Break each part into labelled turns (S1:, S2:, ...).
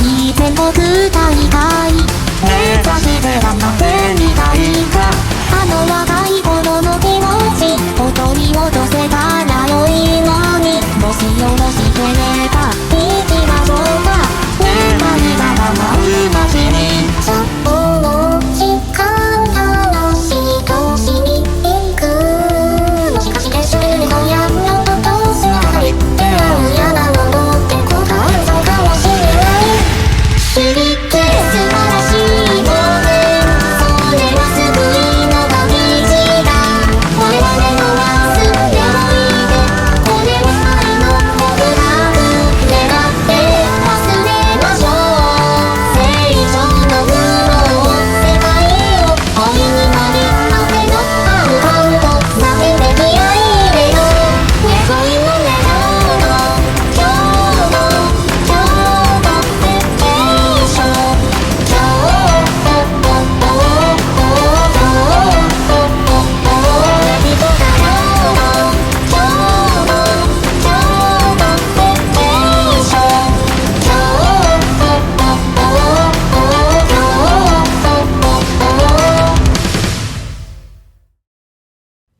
S1: い全国大会目指して頑張ってみたいかあの若い頃の気持ちを取り戻せたら良いのにもしよろしければ行きましょうか願いが叶う街にその時間楽しい年に行くもしかして知ってるのやのととすがり出会うやなものって答えそうかもしれない知りて素晴らしいものそれは救いの旅路だ我々の忘れおいでこれは愛の告白願って忘れましょう成長の苦悩世界を恋になり風のアウハウと叫んで気合い入れよう願いの願うの今日の今日のベケーション今日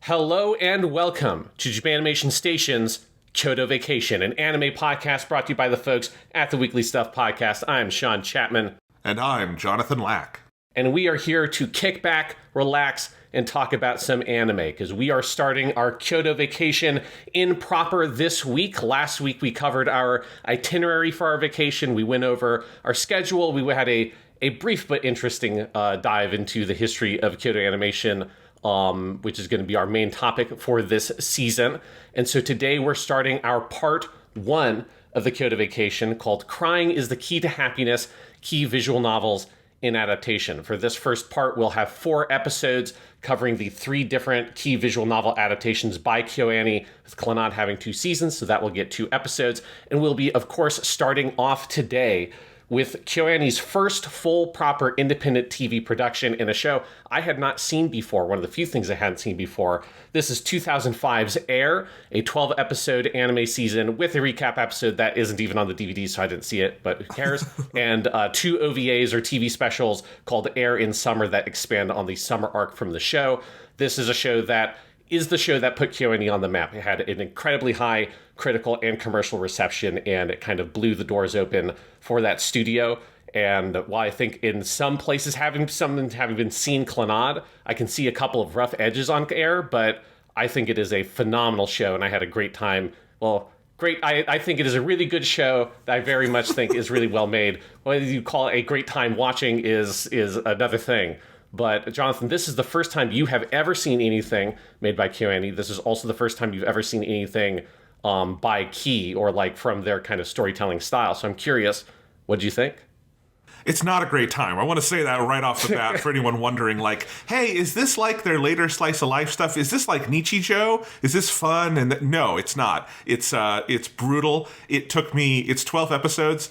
S2: Hello and welcome to Japanimation Station's Kyoto Vacation, an anime podcast brought to you by the folks at the Weekly Stuff Podcast. I'm Sean Chapman.
S3: And I'm Jonathan Lack.
S2: And we are here to kick back, relax, and talk about some anime, because we are starting our Kyoto Vacation in proper this week. Last week we covered our itinerary for our vacation. We went over our schedule. We had a brief but interesting dive into the history of Kyoto Animation, which is going to be our main topic for this season. And so today we're starting our part 1 of the Kyoto Vacation called Crying is the Key to Happiness, Key Visual Novels in Adaptation. For this first part, we'll have 4 episodes covering the 3 different key visual novel adaptations by KyoAni, with Kanon having 2 seasons, so that will get 2 episodes. And we'll be, of course, starting off today with KyoAni's first full, proper, independent TV production in a show I had not seen before, one of the few things I hadn't seen before. This is 2005's Air, a 12-episode anime season with a recap episode that isn't even on the DVD, so I didn't see it, but who cares? And 2 OVAs, or TV specials, called Air in Summer that expand on the summer arc from the show. This is a show that is the show that put KyoAni on the map. It had an incredibly high critical and commercial reception, and it kind of blew the doors open for that studio. And while I think in some places having been seen Clannad, I can see a couple of rough edges on Air, but I think it is a phenomenal show, and I had a great time. Well, great. I think it is a really good show that I very much think is really well made. Whether you call it a great time watching is another thing. But Jonathan, this is the first time you have ever seen anything made by KyoAni. This is also the first time you've ever seen anything by Key, or like from their kind of storytelling style. So I'm curious, what did you think?
S3: It's not a great time. I want to say that right off the bat for anyone wondering, like, hey, is this like their later slice of life stuff? Is this like Nichijou? Is this fun? And no, it's not. It's brutal. It's 12 episodes.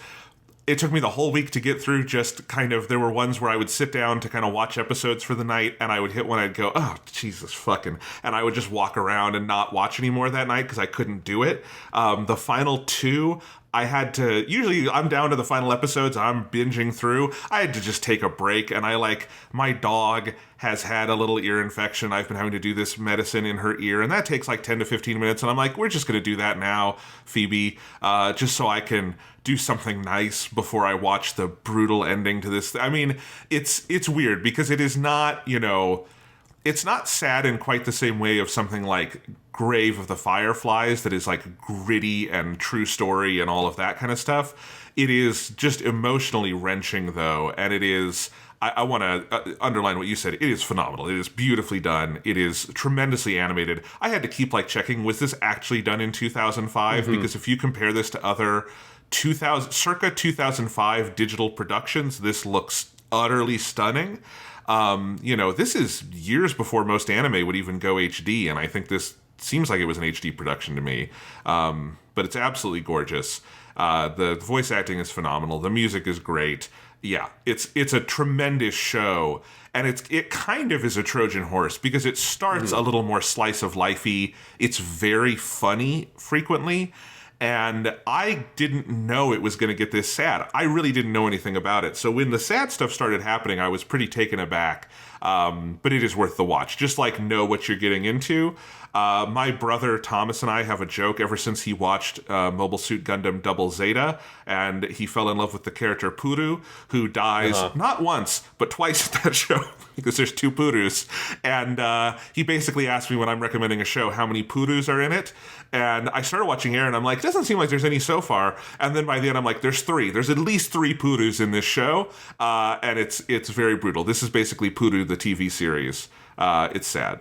S3: It took me the whole week to get through. Just kind of, there were ones where I would sit down to kind of watch episodes for the night, and I would hit one, I'd go, oh, Jesus fucking, and I would just walk around and not watch anymore that night because I couldn't do it. The final 2, I had to, usually I'm down to the final episodes, I'm binging through. I had to just take a break, and my dog has had a little ear infection. I've been having to do this medicine in her ear, and that takes like 10 to 15 minutes, and I'm like, we're just going to do that now, Phoebe, just so I can do something nice before I watch the brutal ending to this. I mean, it's weird because it is not, it's not sad in quite the same way of something like Grave of the Fireflies that is like gritty and true story and all of that kind of stuff. It is just emotionally wrenching though, and it is, I want to underline what you said. It is phenomenal. It is beautifully done. It is tremendously animated. I had to keep like checking, was this actually done in 2005? Mm-hmm. Because if you compare this to other circa 2005 digital productions, this looks utterly stunning. This is years before most anime would even go HD, and I think this seems like it was an HD production to me. But it's absolutely gorgeous. The voice acting is phenomenal. The music is great. Yeah, it's a tremendous show, and it kind of is a Trojan horse because it starts a little more slice of lifey. It's very funny frequently. And I didn't know it was going to get this sad. I really didn't know anything about it. So when the sad stuff started happening, I was pretty taken aback. But it is worth the watch. Just like know what you're getting into. My brother Thomas and I have a joke ever since he watched Mobile Suit Gundam Double Zeta, and he fell in love with the character Puru, who dies not once, but twice in that show, because there's two Purus. And he basically asked me when I'm recommending a show how many Purus are in it. And I started watching Air, and I'm like, it doesn't seem like there's any so far. And then by the end, I'm like, there's three. There's at least three Purus in this show, and it's very brutal. This is basically Puru, the TV series. It's sad.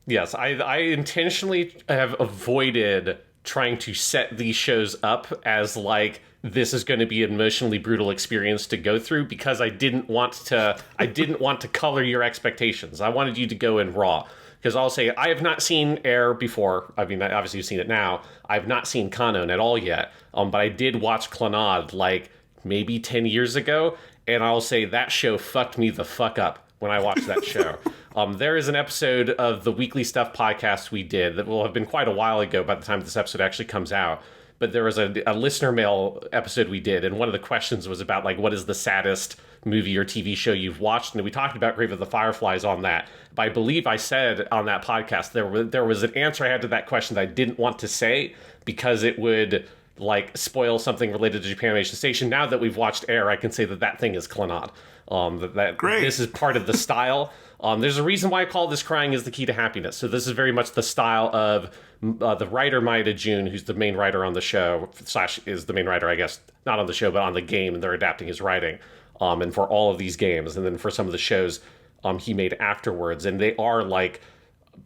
S2: Yes, I intentionally have avoided trying to set these shows up as like this is going to be an emotionally brutal experience to go through, because I didn't want to color your expectations. I wanted you to go in raw. Because I'll say, I have not seen Air before. I mean, obviously you've seen it now. I've not seen Kanon at all yet. But I did watch Clannad like maybe 10 years ago. And I'll say that show fucked me the fuck up when I watched that show. There is an episode of the Weekly Stuff podcast we did that will have been quite a while ago by the time this episode actually comes out. But there was a listener mail episode we did, and one of the questions was about, like, what is the saddest movie or TV show you've watched? And we talked about Grave of the Fireflies on that. But I believe I said on that podcast there was an answer I had to that question that I didn't want to say because it would, like, spoil something related to Japanimation Station. Now that we've watched Air, I can say that thing is Clannad. That
S3: Great.
S2: This is part of the style. There's a reason why I call this Crying is the Key to Happiness. So this is very much the style of the writer Maeda Jun, who's the main writer on the show, / is the main writer, I guess, not on the show, but on the game, and they're adapting his writing. And for all of these games, and then for some of the shows he made afterwards. And they are like,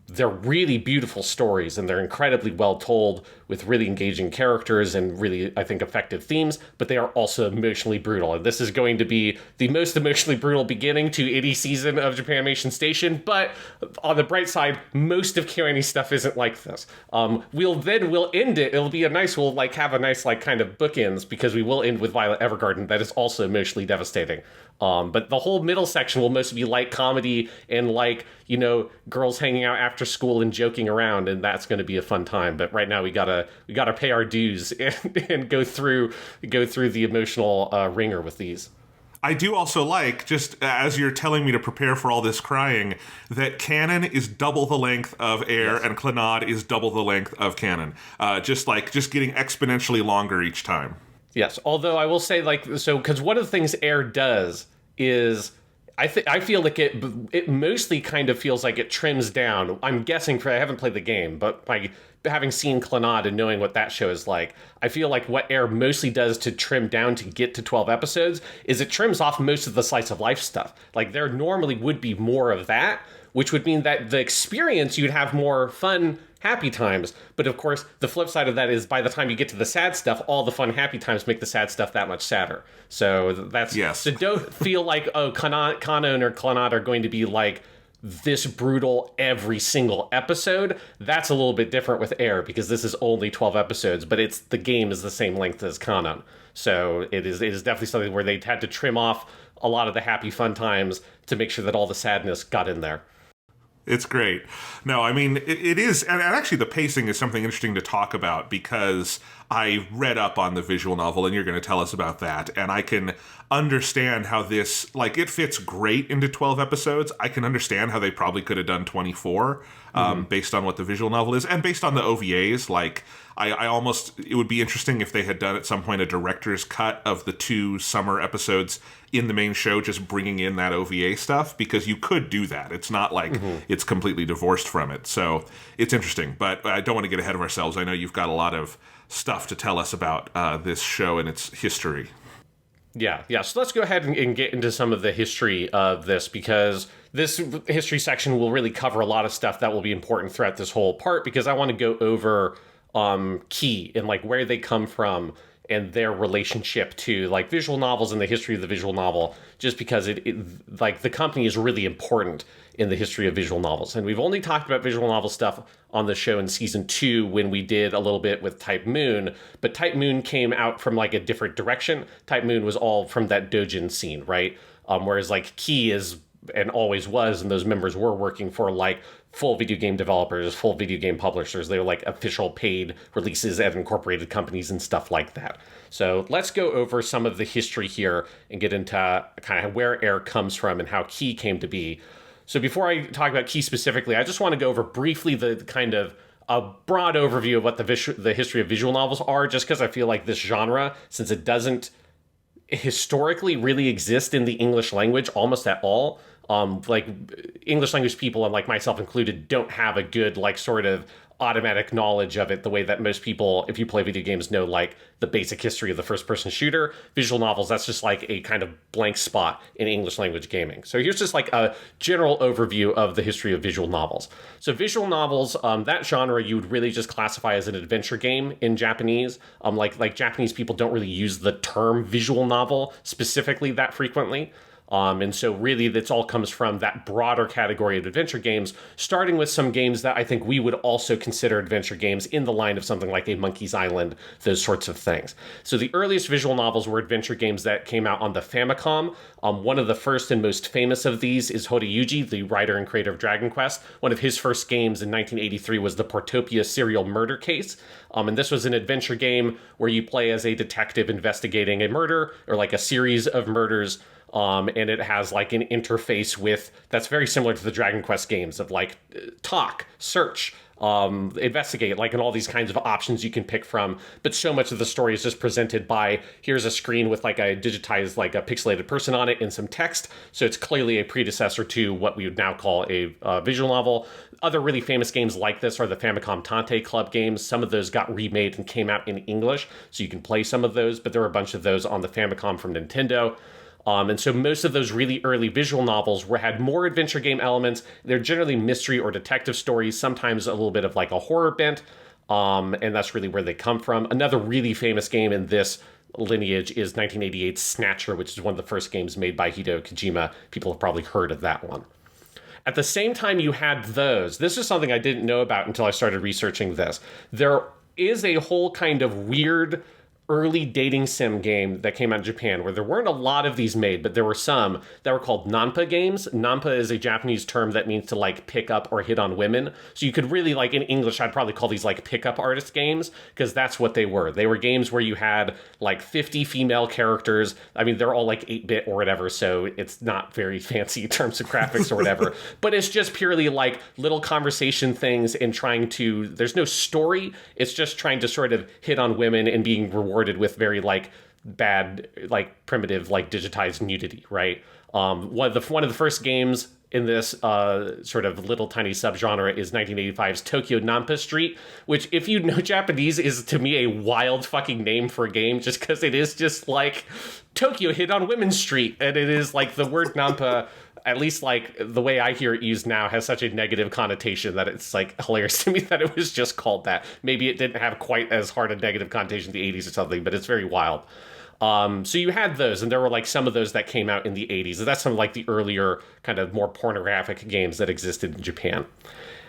S2: they're really beautiful stories, and they're incredibly well told with really engaging characters and really, I think, effective themes, but they are also emotionally brutal. And this is going to be the most emotionally brutal beginning to any season of Japanimation Station, but on the bright side, most of KyoAni stuff isn't like this. We'll end it. It'll be we'll like have a nice like kind of bookends, because we will end with Violet Evergarden. That is also emotionally devastating. But the whole middle section will mostly be light comedy and like, you know, girls hanging out after school and joking around, and that's going to be a fun time. But right now we gotta pay our dues and go through the emotional ringer with these.
S3: I do also like, just as you're telling me to prepare for all this crying, that Kanon is double the length of Air, yes, and Clannad is double the length of Kanon. Just getting exponentially longer each time.
S2: Yes, although I will say, like, so, because one of the things Air does is, I feel like it mostly kind of feels like it trims down. I'm guessing, I haven't played the game, but like having seen Clannad and knowing what that show is like, I feel like what Air mostly does to trim down to get to 12 episodes is it trims off most of the slice of life stuff. Like, there normally would be more of that, which would mean that the experience, you'd have more fun, happy times. But of course, the flip side of that is by the time you get to the sad stuff, all the fun, happy times make the sad stuff that much sadder. So that's, yes. So don't feel like, oh, Kanon or Clannad are going to be like this brutal every single episode. That's a little bit different with Air, because this is only 12 episodes, but the game is the same length as Kanon. So it is definitely something where they had to trim off a lot of the happy fun times to make sure that all the sadness got in there.
S3: It's great. No, I mean, it is, and actually the pacing is something interesting to talk about, because I read up on the visual novel, and you're going to tell us about that, and I can understand how this, like, it fits great into 12 episodes. I can understand how they probably could have done 24, based on what the visual novel is, and based on the OVAs. Like, I almost, it would be interesting if they had done at some point a director's cut of the 2 summer episodes in the main show, just bringing in that OVA stuff, because you could do that. It's not like it's completely divorced from it. So it's interesting, but I don't want to get ahead of ourselves. I know you've got a lot of stuff to tell us about this show and its history.
S2: Yeah. So let's go ahead and get into some of the history of this, because this history section will really cover a lot of stuff that will be important throughout this whole part, because I want to go over Key and like where they come from and their relationship to like visual novels and the history of the visual novel, just because it like the company is really important in the history of visual novels. And we've only talked about visual novel stuff on the show in season 2 when we did a little bit with Type Moon, but Type Moon came out from like a different direction. Type Moon was all from that doujin scene, right? Whereas like Key is, and always was, and those members were working for like full video game developers, full video game publishers. They were like official paid releases at incorporated companies and stuff like that. So let's go over some of the history here and get into kind of where Air comes from and how Key came to be. So before I talk about Key specifically, I just want to go over briefly the kind of a broad overview of what the history of visual novels are, just because I feel like this genre, since it doesn't historically really exist in the English language almost at all, like English language people, and like myself included, don't have a good like sort of automatic knowledge of it the way that most people, if you play video games, know like the basic history of the first person shooter. Visual novels, that's just like a kind of blank spot in English language gaming. So here's just like a general overview of the history of visual novels. So visual novels, that genre you would really just classify as an adventure game in Japanese. Like Japanese people don't really use the term visual novel specifically that frequently. And so really this all comes from that broader category of adventure games, starting with some games that I think we would also consider adventure games in the line of something like a Monkey's Island, those sorts of things. So the earliest visual novels were adventure games that came out on the Famicom. One of the first and most famous of these is Horiyuji, the writer and creator of Dragon Quest. One of his first games in 1983 was the Portopia serial murder case. And this was an adventure game where you play as a detective investigating a murder or like a series of murders. And it has like an interface that's very similar to the Dragon Quest games of like talk, search, investigate, like, and all these kinds of options you can pick from. But so much of the story is just presented by, here's a screen with like a digitized, like a pixelated person on it and some text. So it's clearly a predecessor to what we would now call a visual novel. Other really famous games like this are the Famicom Tante Club games. Some of those got remade and came out in English, so you can play some of those, but there were a bunch of those on the Famicom from Nintendo. And so most of those really early visual novels had more adventure game elements. They're generally mystery or detective stories, sometimes a little bit of like a horror bent. And that's really where they come from. Another really famous game in this lineage is 1988's Snatcher, which is one of the first games made by Hideo Kojima. People have probably heard of that one. At the same time you had those, this is something I didn't know about until I started researching this. There is a whole kind of weird early dating sim game that came out in Japan where there weren't a lot of these made, but there were some that were called Nanpa games. Nanpa is a Japanese term that means to like pick up or hit on women. So you could really, like in English, I'd probably call these like pickup artist games, because that's what they were. They were games where you had like 50 female characters. I mean, they're all like 8-bit or whatever, so it's not very fancy in terms of graphics or whatever, but it's just purely like little conversation things and there's no story. It's just trying to sort of hit on women and being rewarded with very like bad, like primitive, like digitized nudity, right? One of the first games in this sort of little tiny subgenre is 1985's Tokyo Nampa Street, which, if you know Japanese, is to me a wild fucking name for a game, just because it is just like Tokyo hit on Women's Street, and it is like the word Nampa, at least like the way I hear it used now, has such a negative connotation that it's like hilarious to me that it was just called that. Maybe it didn't have quite as hard a negative connotation in the 80s or something, but it's very wild. So you had those, and there were like some of those that came out in the 80s. And that's some of like the earlier kind of more pornographic games that existed in Japan.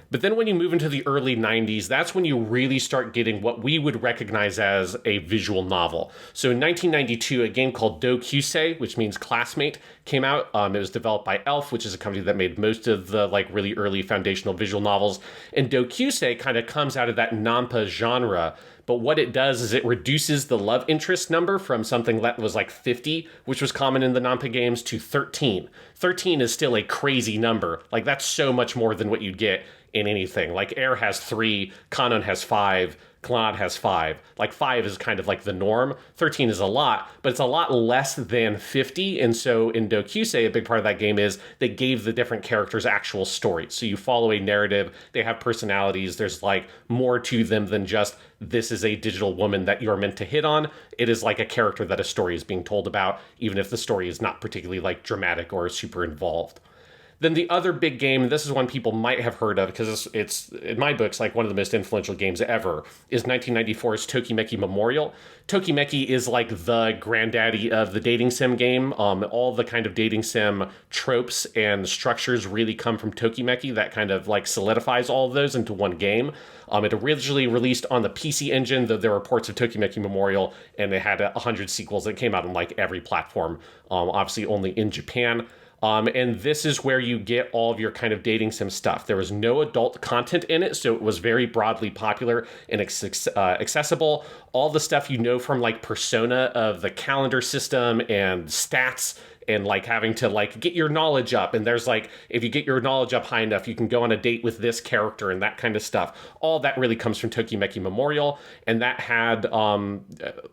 S2: But then when you move into the early 90s, that's when you really start getting what we would recognize as a visual novel. So in 1992, a game called Dokyusei, which means classmate, came out. It was developed by Elf, which is a company that made most of the like really early foundational visual novels. And Dokyusei kind of comes out of that Nampa genre. But what it does is it reduces the love interest number from something that was like 50, which was common in the Nampa games, to 13. 13 is still a crazy number. Like, that's so much more than what you'd get in anything. Like, Air has 3, Kanon has 5, Claude has 5. Like, 5 is kind of like the norm. 13 is a lot, but it's a lot less than 50. And so in Dokyusei, a big part of that game is they gave the different characters actual stories. So you follow a narrative, they have personalities, there's like more to them than just, this is a digital woman that you're meant to hit on. It is like a character that a story is being told about, even if the story is not particularly like dramatic or super involved. Then the other big game, this is one people might have heard of because it's in my books like one of the most influential games ever, is 1994's Tokimeki Memorial. Tokimeki is like the granddaddy of the dating sim game. All the kind of dating sim tropes and structures really come from Tokimeki. That kind of like solidifies all of those into one game. It originally released on the PC Engine, though there were ports of Tokimeki Memorial, and they had 100 sequels that came out on like every platform, obviously only in Japan. And this is where you get all of your kind of dating sim stuff. There was no adult content in it, so it was very broadly popular and accessible. All the stuff you know from like Persona of the calendar system and stats and like having to like get your knowledge up. And there's like, if you get your knowledge up high enough, you can go on a date with this character and that kind of stuff. All that really comes from Tokimeki Memorial. And that had,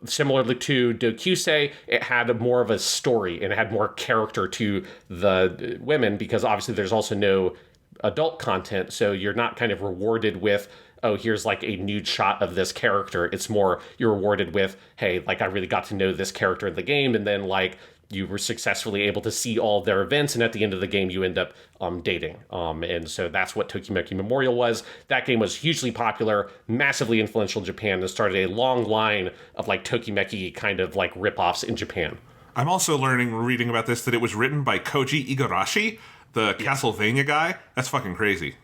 S2: similarly to Dokusei, it had more of a story and it had more character to the women, because obviously there's also no adult content. So you're not kind of rewarded with, oh, here's like a nude shot of this character. It's more, you're rewarded with, hey, like I really got to know this character in the game. And then like, you were successfully able to see all of their events, and at the end of the game, you end up dating. And so that's what Tokimeki Memorial was. That game was hugely popular, massively influential in Japan, and started a long line of like Tokimeki kind of like ripoffs in Japan.
S3: I'm also reading about this, that it was written by Koji Igarashi, the Castlevania guy. That's fucking crazy.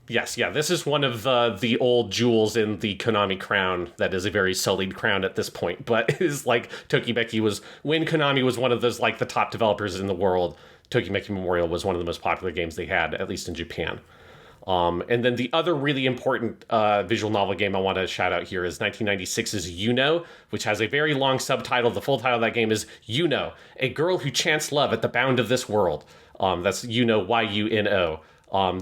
S2: Yes, yeah, this is one of the old jewels in the Konami crown that is a very sullied crown at this point, but is like Tokimeki was, when Konami was one of those like the top developers in the world, Tokimeki Memorial was one of the most popular games they had, at least in Japan. And then the other really important visual novel game I want to shout out here is 1996's Yuno, which has a very long subtitle. The full title of that game is Yuno, a girl who chants love at the bound of this world. That's Yuno, Y-U-N-O.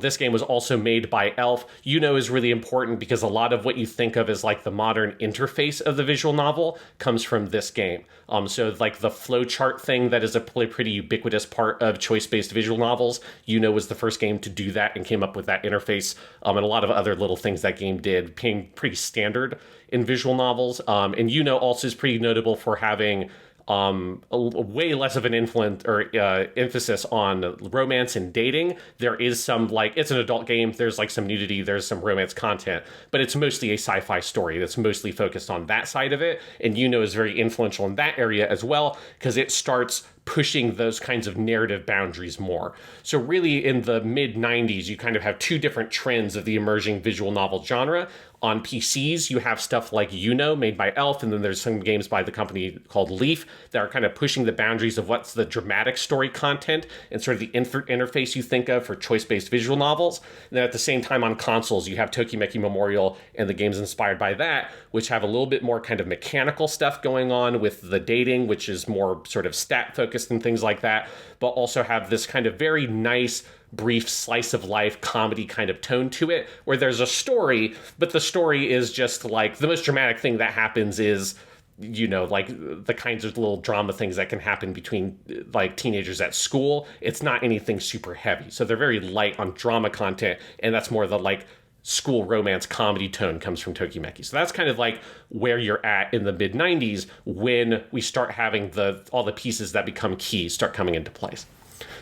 S2: This game was also made by Elf. Yuno is really important because a lot of what you think of as like the modern interface of the visual novel comes from this game. So like the flowchart thing that is a pretty ubiquitous part of choice-based visual novels, Yuno was the first game to do that and came up with that interface, and a lot of other little things that game did became pretty standard in visual novels. And Yuno also is pretty notable for having way less of an influence or emphasis on romance and dating. There is some, like, it's an adult game. There's like some nudity, there's some romance content, but it's mostly a sci-fi story that's mostly focused on that side of it. And Yuno is very influential in that area as well, because it starts pushing those kinds of narrative boundaries more. So really in the mid 90s, you kind of have two different trends of the emerging visual novel genre. On PCs, you have stuff like Yuno, made by Elf, and then there's some games by the company called Leaf that are kind of pushing the boundaries of what's the dramatic story content and sort of the interface you think of for choice-based visual novels. And then at the same time on consoles, you have Tokimeki Memorial and the games inspired by that, which have a little bit more kind of mechanical stuff going on with the dating, which is more sort of stat-focused and things like that, but also have this kind of very nice, brief slice of life comedy kind of tone to it, where there's a story, but the story is just like the most dramatic thing that happens is, you know, like the kinds of little drama things that can happen between like teenagers at school. It's not anything super heavy. So they're very light on drama content, and that's more the like school romance comedy tone comes from Tokimeki. So that's kind of like where you're at in the mid 90s when we start having all the pieces that become key start coming into place.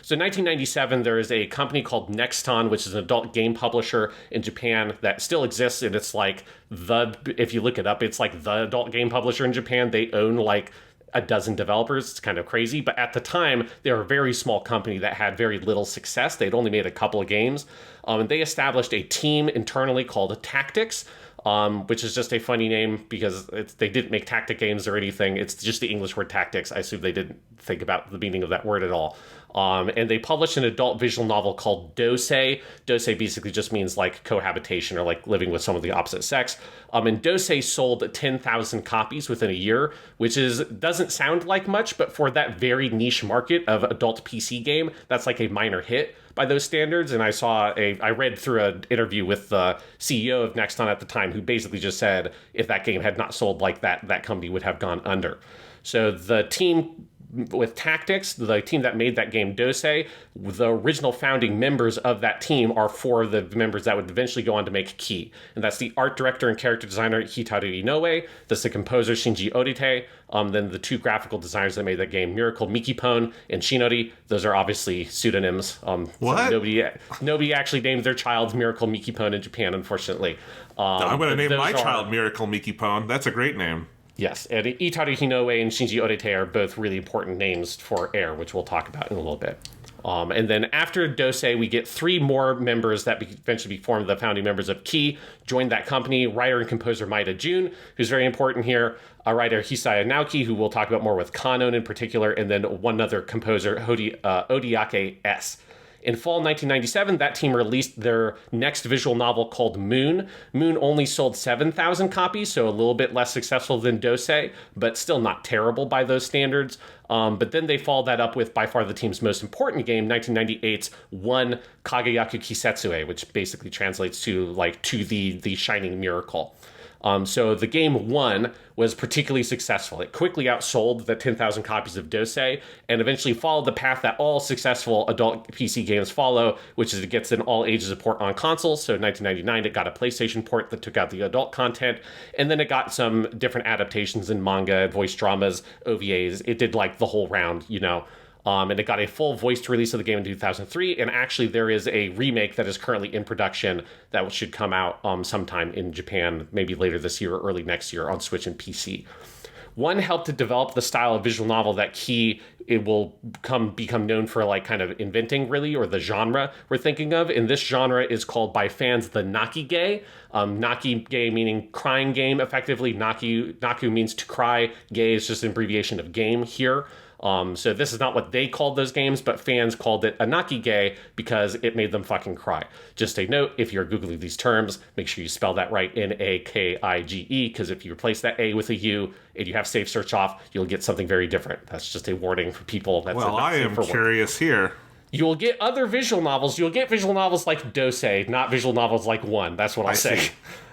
S2: So in 1997, there is a company called Nexton, which is an adult game publisher in Japan that still exists. And it's like if you look it up, it's like the adult game publisher in Japan. They own like a dozen developers. It's kind of crazy. But at the time, they were a very small company that had very little success. They'd only made a couple of games. And they established a team internally called Tactics, which is just a funny name because they didn't make tactic games or anything. It's just the English word tactics. I assume they didn't think about the meaning of that word at all. And they published an adult visual novel called Dosei. Dosei basically just means like cohabitation or like living with someone of the opposite sex. And Dosei sold 10,000 copies within a year, which doesn't sound like much, but for that very niche market of adult PC game, that's like a minor hit by those standards. And I read through an interview with the CEO of Nexton at the time, who basically just said if that game had not sold like that, that company would have gone under. So the team with Tactics, the team that made that game Dosei, the original founding members of that team are four of the members that would eventually go on to make Key. And that's the art director and character designer Hitaru Inoue, that's the composer Shinji Orite, then the two graphical designers that made that game, Miracle Mikipone and Shinori. Those are obviously pseudonyms.
S3: What?
S2: So nobody actually named their child Miracle Mikipone in Japan, unfortunately.
S3: I'm going to name my child Miracle Mikipone. That's a great name.
S2: Yes, and Itaru Inoue and Shinji Orite are both really important names for Air, which we'll talk about in a little bit. And then after Dosei, we get 3 more members that eventually formed the founding members of Key, joined that company, writer and composer Maeda Jun, who's very important here, a writer Hisaya Naoki, who we'll talk about more with Kanon in particular, and then one other composer, Odiake S. In fall 1997, that team released their next visual novel called Moon. Moon only sold 7,000 copies, so a little bit less successful than Dosei, but still not terrible by those standards. But then they followed that up with by far the team's most important game, 1998's One Kagayaku Kisetsue, which basically translates to the Shining Miracle. So the game One was particularly successful. It quickly outsold the 10,000 copies of Dosei and eventually followed the path that all successful adult PC games follow, which is it gets an all ages port on consoles. So in 1999, it got a PlayStation port that took out the adult content, and then it got some different adaptations in manga, voice dramas, OVAs. It did like the whole round, and it got a full voiced release of the game in 2003. And actually, there is a remake that is currently in production that should come out sometime in Japan, maybe later this year or early next year on Switch and PC. One helped to develop the style of visual novel that Key it will become known for, like kind of inventing, really, or the genre we're thinking of. And this genre is called by fans the Nakige. Nakige meaning crying game, effectively. Naku means to cry. Ge is just an abbreviation of game here. So this is not what they called those games, but fans called it a Nakige because it made them fucking cry. Just a note, if you're Googling these terms, make sure you spell that right, Nakige, because if you replace that A with a U and you have safe search off, you'll get something very different. That's just a warning for people.
S3: Well, I am curious here.
S2: You'll get other visual novels. You'll get visual novels like Dosei, not visual novels like One. That's what I'll say.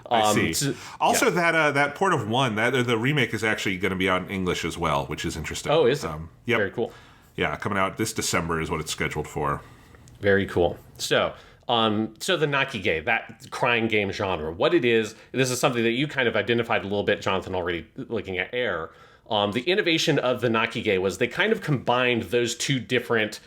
S3: I see. Also, that port of One, the remake is actually going to be out in English as well, which is interesting.
S2: Oh, is it?
S3: Yep.
S2: Very cool.
S3: Yeah, coming out this December is what it's scheduled for.
S2: Very cool. So the Nakige, that crying game genre, what it is, this is something that you kind of identified a little bit, Jonathan, already looking at Air. The innovation of the Nakige was they kind of combined those two different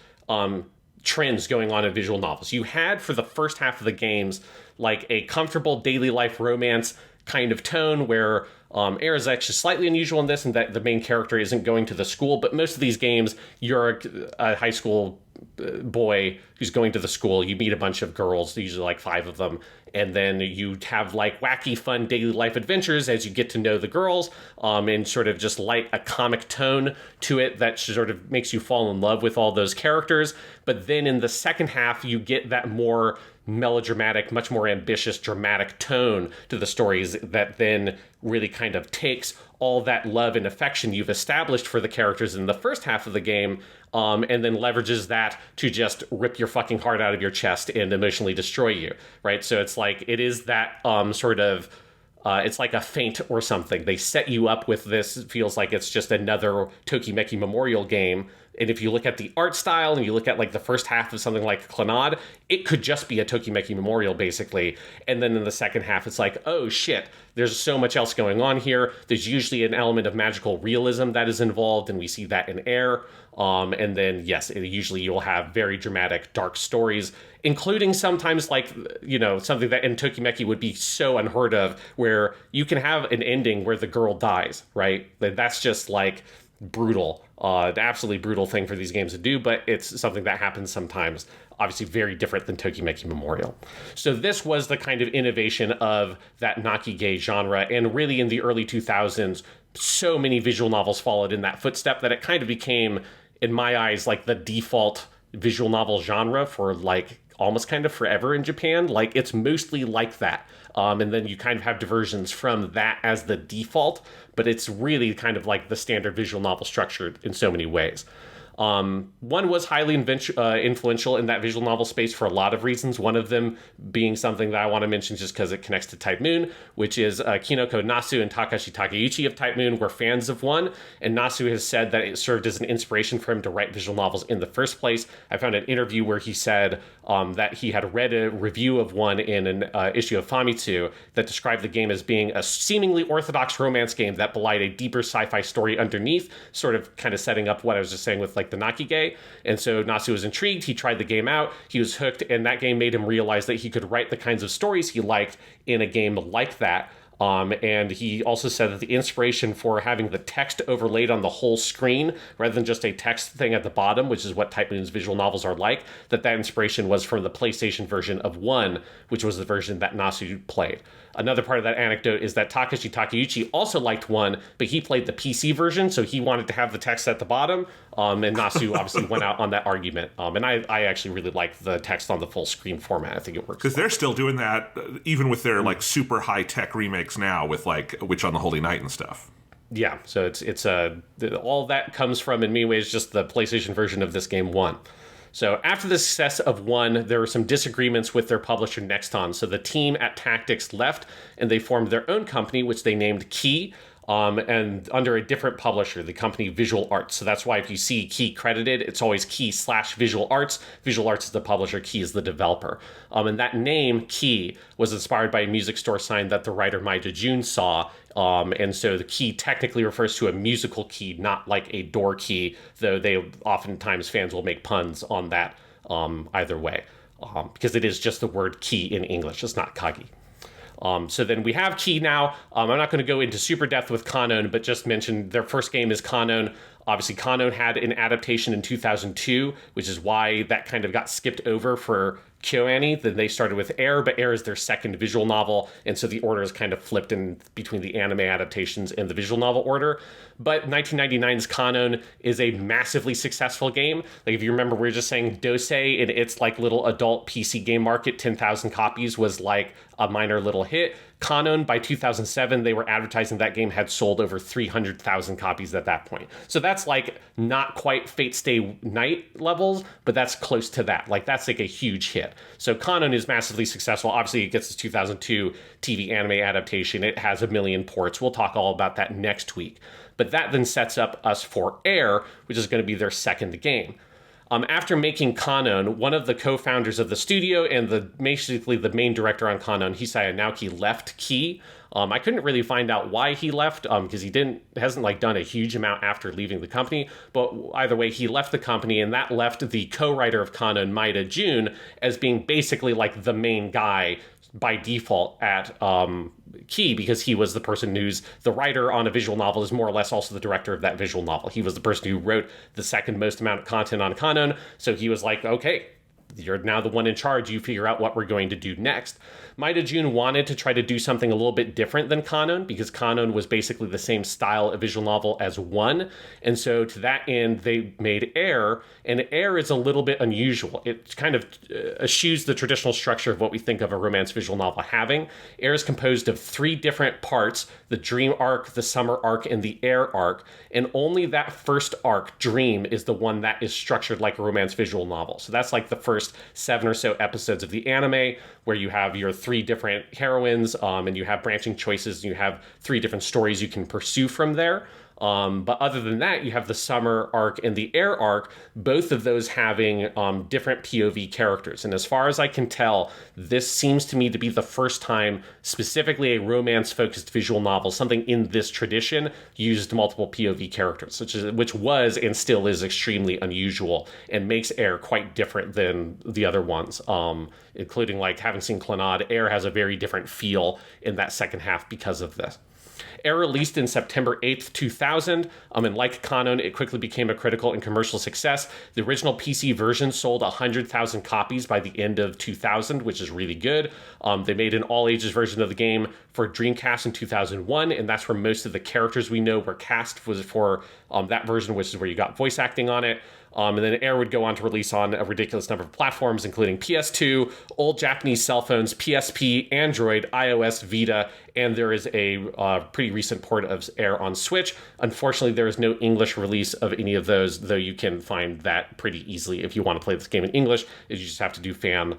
S2: trends going on in visual novels. You had, for the first half of the games, like a comfortable daily life romance kind of tone where Air is actually slightly unusual in this, and that the main character isn't going to the school, but most of these games, you're a high school boy who's going to the school, you meet a bunch of girls, usually like 5 of them, and then you have like wacky, fun daily life adventures as you get to know the girls, and sort of just light a comic tone to it that sort of makes you fall in love with all those characters. But then in the second half, you get that more melodramatic, much more ambitious, dramatic tone to the stories that then really kind of takes all that love and affection you've established for the characters in the first half of the game, and then leverages that to just rip your fucking heart out of your chest and emotionally destroy you, right? So it's like, it is that it's like a feint or something. They set you up with this, it feels like it's just another Tokimeki Memorial game. And if you look at the art style and you look at like the first half of something like Clannad, it could just be a Tokimeki Memorial, basically. And then in the second half, it's like, oh shit, there's so much else going on here. There's usually an element of magical realism that is involved, and we see that in Air. And then, yes, usually you'll have very dramatic, dark stories, including sometimes like, something that in Tokimeki would be so unheard of, where you can have an ending where the girl dies, right? That's just like brutal. An absolutely brutal thing for these games to do, but it's something that happens sometimes. Obviously very different than Tokimeki Memorial. So this was the kind of innovation of that Nakige genre, and really in the early 2000s, so many visual novels followed in that footstep that it kind of became, in my eyes, like the default visual novel genre for like almost kind of forever in Japan. Like it's mostly like that. And then you kind of have diversions from that as the default, but it's really kind of like the standard visual novel structure in so many ways. One was highly influential in that visual novel space for a lot of reasons. One of them being something that I want to mention just because it connects to Type Moon, which is Kinoko Nasu and Takashi Takeuchi of Type Moon were fans of One, and Nasu has said that it served as an inspiration for him to write visual novels in the first place. I found an interview where he said that he had read a review of One in an issue of Famitsu that described the game as being a seemingly orthodox romance game that belied a deeper sci-fi story underneath, sort of kind of setting up what I was just saying with like the Nakige. And so Nasu was intrigued. He tried the game out. He was hooked, and that game made him realize that he could write the kinds of stories he liked in a game like that. And he also said that the inspiration for having the text overlaid on the whole screen rather than just a text thing at the bottom, which is what Type Moon's visual novels are like, that inspiration was from the PlayStation version of 1, which was the version that Nasu played. Another part of that anecdote is that Takashi Takeuchi also liked 1, but he played the PC version, so he wanted to have the text at the bottom, and Nasu obviously went out on that argument. And I actually really like the text on the full screen format. I think it works.
S3: Because they're still doing that, even with their like super high-tech remakes now with like Witch on the Holy Night and stuff.
S2: Yeah, so it's all that comes from, in many ways, just the PlayStation version of this game 1. So after the success of 1, there were some disagreements with their publisher Nexton. So the team at Tactics left, and they formed their own company, which they named Key, and under a different publisher, the company VisualArts. So that's why if you see Key credited, it's always Key/VisualArts. VisualArts is the publisher, Key is the developer. And that name, Key, was inspired by a music store sign that the writer Maida June saw. And so the key technically refers to a musical key, not like a door key, though they oftentimes fans will make puns on that either way, because it is just the word key in English. It's not kagi. So then we have Key now. I'm not going to go into super depth with Kanon, but just mention their first game is Kanon. Obviously, Kanon had an adaptation in 2002, which is why that kind of got skipped over for KyoAni. Then they started with Air, but Air is their second visual novel, and so the order is kind of flipped in between the anime adaptations and the visual novel order. But 1999's Kanon is a massively successful game. Like, if you remember, we were just saying Dose in its like little adult PC game market, 10,000 copies was like a minor little hit. Kanon, by 2007, they were advertising that game had sold over 300,000 copies at that point. So that's like not quite Fate Stay Night levels, but that's close to that. Like, that's like a huge hit. So Kanon is massively successful. Obviously, it gets its 2002 TV anime adaptation. It has 1 million ports. We'll talk all about that next week. But that then sets up us for Air, which is going to be their second game. After making Kanon, one of the co-founders of the studio and basically the main director on Kanon, Hisaya Naoki, left Key. I couldn't really find out why he left, because he hasn't like done a huge amount after leaving the company. But either way, he left the company, and that left the co-writer of Kanon, Maida June, as being basically like the main guy by default at Key, because he was the person who's the writer on a visual novel, is more or less also the director of that visual novel. He was the person who wrote the second most amount of content on Kanon, so he was like, okay, you're now the one in charge, you figure out what we're going to do next. Maida June wanted to try to do something a little bit different than Kanon, because Kanon was basically the same style of visual novel as 1, and so to that end, they made Air, and Air is a little bit unusual. It kind of eschews the traditional structure of what we think of a romance visual novel having. Air is composed of 3 different parts: the Dream arc, the Summer arc, and the Air arc, and only that first arc, Dream, is the one that is structured like a romance visual novel. So that's like the first 7 or so episodes of the anime, where you have your 3 different heroines, and you have branching choices, and you have 3 different stories you can pursue from there. But other than that, you have the Summer arc and the Air arc, both of those having different POV characters. And as far as I can tell, this seems to me to be the first time specifically a romance-focused visual novel, something in this tradition, used multiple POV characters, which was and still is extremely unusual and makes Air quite different than the other ones, including, like, having seen Clannad, Air has a very different feel in that second half because of this. Air released in September 8th, 2000, and like Kanon, it quickly became a critical and commercial success. The original PC version sold 100,000 copies by the end of 2000, which is really good. They made an all-ages version of the game for Dreamcast in 2001, and that's where most of the characters we know were cast, was for that version, which is where you got voice acting on it. And then Air would go on to release on a ridiculous number of platforms, including PS2, old Japanese cell phones, PSP, Android, iOS, Vita, and there is a pretty recent port of Air on Switch. Unfortunately, there is no English release of any of those, though you can find that pretty easily if you want to play this game in English. You just have to do fan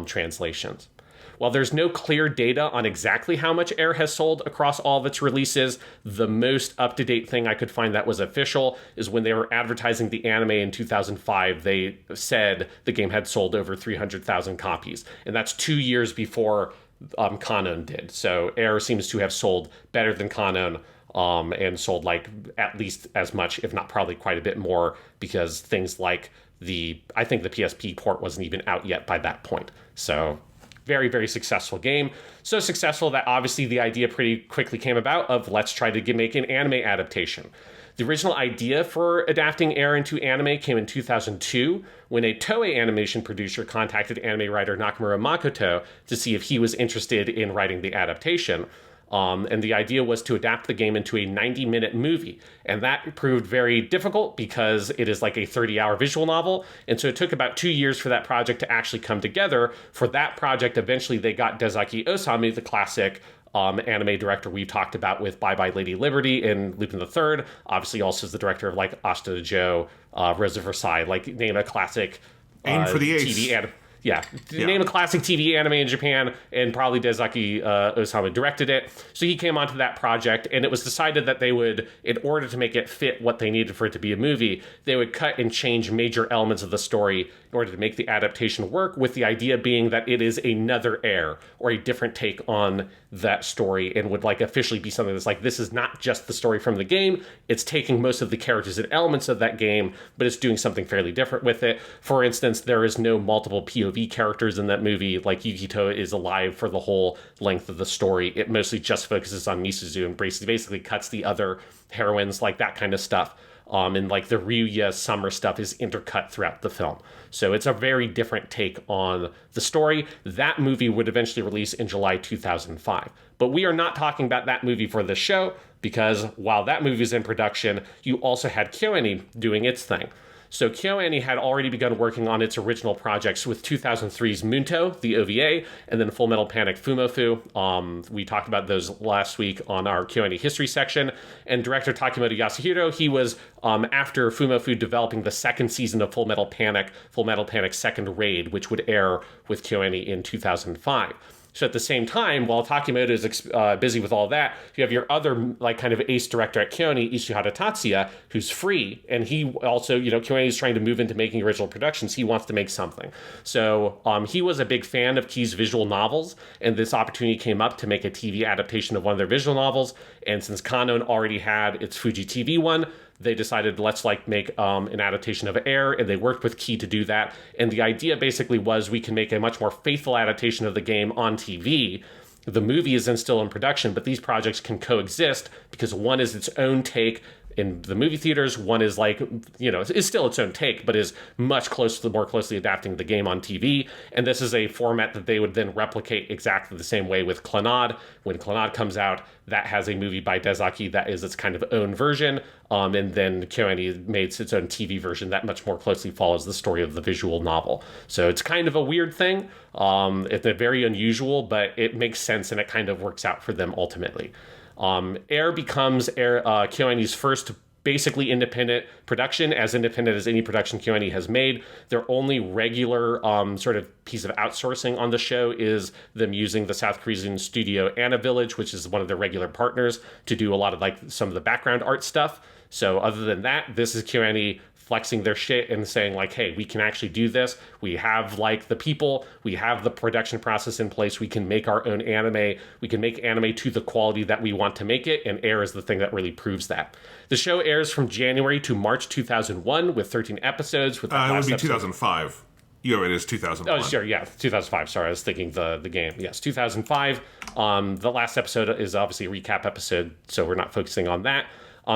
S2: translations. While there's no clear data on exactly how much Air has sold across all of its releases, the most up-to-date thing I could find that was official is when they were advertising the anime in 2005, they said the game had sold over 300,000 copies. And that's 2 years before Kanon did. So Air seems to have sold better than Kanon, and sold like at least as much, if not probably quite a bit more, because things like I think the PSP port wasn't even out yet by that point. So Very, very successful game. So successful that obviously the idea pretty quickly came about of let's try to make an anime adaptation. The original idea for adapting Air into anime came in 2002 when a Toei Animation producer contacted anime writer Nakamura Makoto to see if he was interested in writing the adaptation. And the idea was to adapt the game into a 90-minute movie. And that proved very difficult because it is like a 30-hour visual novel. And so it took about 2 years for that project to actually come together. For that project, eventually they got Dezaki Osamu, the classic anime director we've talked about with Bye Bye Lady Liberty and Lupin the Third. Obviously also is the director of like Ashita Joe, Rose of Versailles, like name a classic
S3: Aim for the ace.
S2: TV anime. Yeah, name a classic TV anime in Japan, and probably Dezaki Osamu directed it. So he came onto that project, and it was decided that they would, in order to make it fit what they needed for it to be a movie, they would cut and change major elements of the story in order to make the adaptation work, with the idea being that it is another Air, or a different take on that story, and would like officially be something that's like, this is not just the story from the game, it's taking most of the characters and elements of that game, but it's doing something fairly different with it. For instance, there is no multiple POV characters in that movie. Like Yukito is alive for the whole length of the story. It mostly just focuses on Misuzu and basically cuts the other heroines, like that kind of stuff. And like the Ryuya summer stuff is intercut throughout the film. So it's a very different take on the story. That movie would eventually release in July 2005. But we are not talking about that movie for this show, because while that movie is in production, you also had KyoAni doing its thing. So KyoAni had already begun working on its original projects with 2003's Munto, the OVA, and then Full Metal Panic Fumofu. We talked about those last week on our KyoAni history section. And director Takemoto Yasuhiro, he was, after Fumofu, developing the second season of Full Metal Panic Second Raid, which would air with KyoAni in 2005. So at the same time, while Takemoto is busy with all that, you have your other like kind of ace director at KyoAni, Ishihara Tatsuya, who's free, and he also, KyoAni is trying to move into making original productions. He wants to make something. So he was a big fan of Key's visual novels, and this opportunity came up to make a TV adaptation of one of their visual novels. And since Kanon already had its Fuji TV one, they decided let's make an adaptation of Air, and they worked with Key to do that. And the idea basically was we can make a much more faithful adaptation of the game on TV. The movie is then still in production, but these projects can coexist because one is its own take in the movie theaters, one is is still its own take, but is much more closely adapting the game on TV. And this is a format that they would then replicate exactly the same way with Clannad. When Clannad comes out, that has a movie by Dezaki that is its kind of own version. And then KyoAni made its own TV version that much more closely follows the story of the visual novel. So it's kind of a weird thing. It's very unusual, but it makes sense and it kind of works out for them ultimately. Air becomes KyoAni's first basically independent production, as independent as any production KyoAni has made. Their only regular sort of piece of outsourcing on the show is them using the South Korean studio Anna Village, which is one of their regular partners, to do a lot of some of the background art stuff. So other than that, this is KyoAni flexing their shit and saying hey, we can actually do this. We have the people, we have the production process in place. We can make our own anime. We can make anime to the quality that we want to make it. And Air is the thing that really proves that. The show airs from January to March 2001 with 13 episodes. With
S3: it would be 2005. It is 2001.
S2: Oh, sure, yeah, 2005. Sorry, I was thinking the game. Yes, 2005. The last episode is obviously a recap episode, so we're not focusing on that.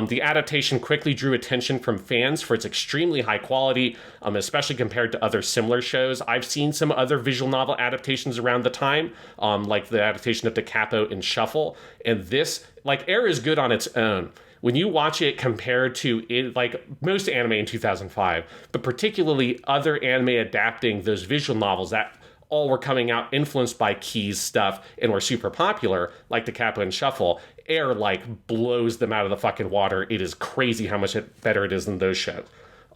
S2: The adaptation quickly drew attention from fans for its extremely high quality, especially compared to other similar shows. I've seen some other visual novel adaptations around the time, like the adaptation of Da Capo and Shuffle. And this, Air is good on its own. When you watch it compared to most anime in 2005, but particularly other anime adapting those visual novels that all were coming out influenced by Key's stuff and were super popular, like Da Capo and Shuffle, Air blows them out of the fucking water. It is crazy how much better it is than those shows.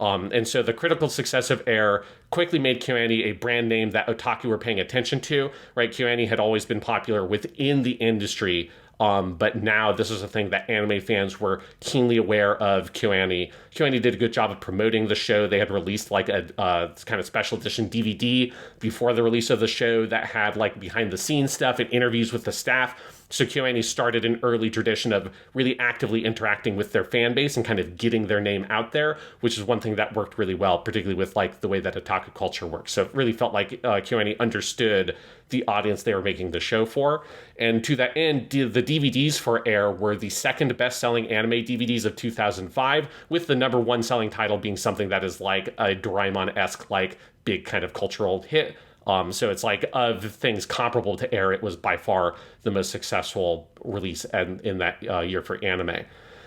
S2: And so the critical success of Air quickly made KyoAni a brand name that otaku were paying attention to, right? KyoAni had always been popular within the industry, but now this is a thing that anime fans were keenly aware of KyoAni. KyoAni did a good job of promoting the show. They had released a kind of special edition DVD before the release of the show that had behind the scenes stuff and interviews with the staff. So KyoAni started an early tradition of really actively interacting with their fan base and kind of getting their name out there, which is one thing that worked really well, particularly with like the way that otaku culture works. So it really felt like KyoAni understood the audience they were making the show for. And to that end, the DVDs for Air were the second best-selling anime DVDs of 2005, with the number one selling title being something that is like a Doraemon-esque, like big kind of cultural hit. So it's like of things comparable to Air, it was by far the most successful release in that year for anime.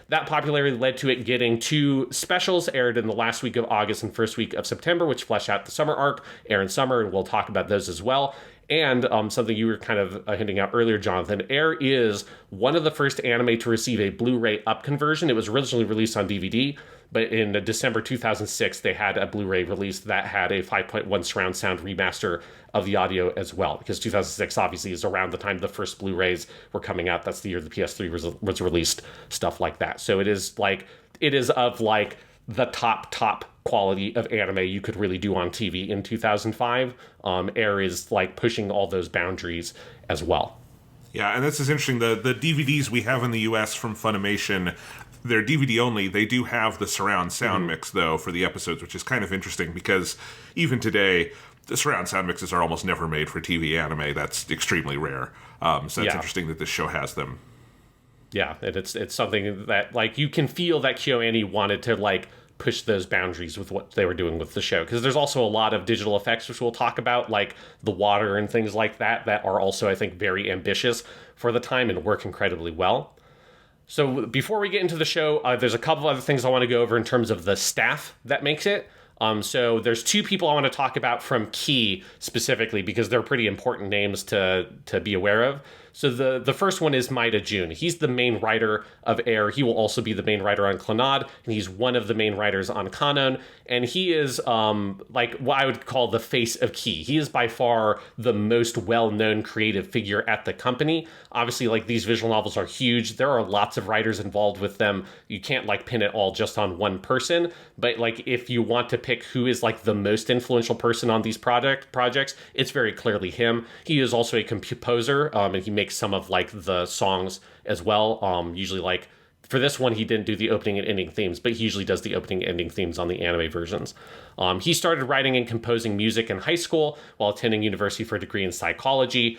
S2: That popularity led to it getting 2 specials aired in the last week of August and first week of September, which flesh out the summer arc, Air in Summer, and we'll talk about those as well. And something you were kind of hinting out earlier, Jonathan, Air is one of the first anime to receive a Blu-ray up conversion. It was originally released on DVD, but in December 2006, they had a Blu-ray release that had a 5.1 surround sound remaster of the audio as well, because 2006 obviously is around the time the first Blu-rays were coming out. That's the year the PS3 was released, stuff like that. So it is of like the top quality of anime you could really do on TV in 2005. Air is like pushing all those boundaries as well.
S3: Yeah, and this is interesting. The DVDs we have in the US from Funimation, they're DVD only. They do have the surround sound mix, though, for the episodes, which is kind of interesting because even today, the surround sound mixes are almost never made for TV anime. That's extremely rare. So it's interesting that this show has them.
S2: Yeah, and it's something that like you can feel that KyoAni wanted to like push those boundaries with what they were doing with the show, because there's also a lot of digital effects which we'll talk about, like the water and things like that are also, I think, very ambitious for the time and work incredibly well. So before we get into the show, there's a couple other things I want to go over in terms of the staff that makes it. So there's 2 people I want to talk about from Key specifically, because they're pretty important names to be aware of. So the first one is Maeda Jun. He's the main writer of Air. He will also be the main writer on Clannad, and he's one of the main writers on Kanon. And he is like what I would call the face of Key. He is by far the most well-known creative figure at the company. Obviously, like these visual novels are huge. There are lots of writers involved with them. You can't like pin it all just on one person. But like if you want to pick who is like the most influential person on these projects, it's very clearly him. He is also a composer, and he makes some of like the songs as well. Usually like for this one, he didn't do the opening and ending themes, but he usually does the opening and ending themes on the anime versions. He started writing and composing music in high school while attending university for a degree in psychology,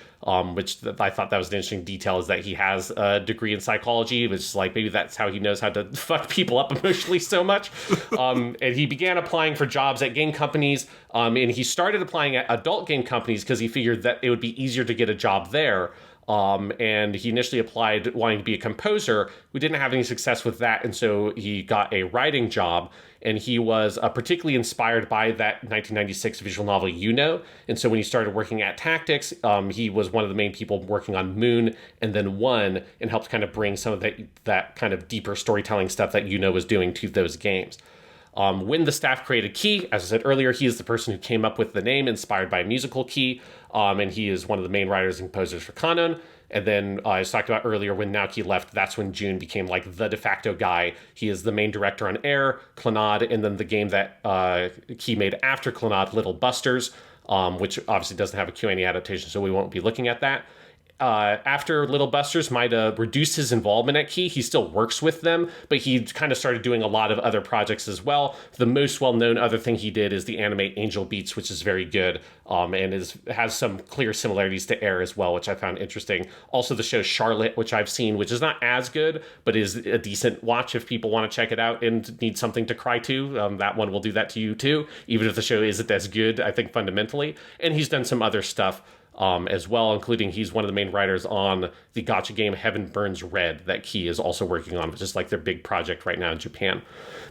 S2: which I thought that was an interesting detail, is that he has a degree in psychology. It was like, maybe that's how he knows how to fuck people up emotionally so much. And he began applying for jobs at game companies, and he started applying at adult game companies because he figured that it would be easier to get a job there. And he initially applied wanting to be a composer. We didn't have any success with that, and so he got a writing job, and he was particularly inspired by that 1996 visual novel And so when he started working at Tactics, he was one of the main people working on Moon and then One, and helped kind of bring some of that kind of deeper storytelling stuff that was doing to those games. When the staff created Key, as I said earlier, he is the person who came up with the name, inspired by musical Key, and he is one of the main writers and composers for Kanon. And then I was talking about earlier, when Naoki left, that's when Jun became like the de facto guy. He is the main director on Air, Clannad, and then the game that Key made after Clannad, Little Busters, which obviously doesn't have a KyoAni adaptation, so we won't be looking at that. After Little Busters might reduce his involvement at Key. He still works with them, but he kind of started doing a lot of other projects as well. The most well-known other thing he did is the anime Angel Beats, which is very good, and has some clear similarities to Air as well, which I found interesting. Also, the show Charlotte, which I've seen, which is not as good, but is a decent watch if people want to check it out and need something to cry to. That one will do that to you too, even if the show isn't as good, I think, fundamentally. And he's done some other stuff as well, including he's one of the main writers on the gacha game Heaven Burns Red that Key is also working on, which is like their big project right now in Japan.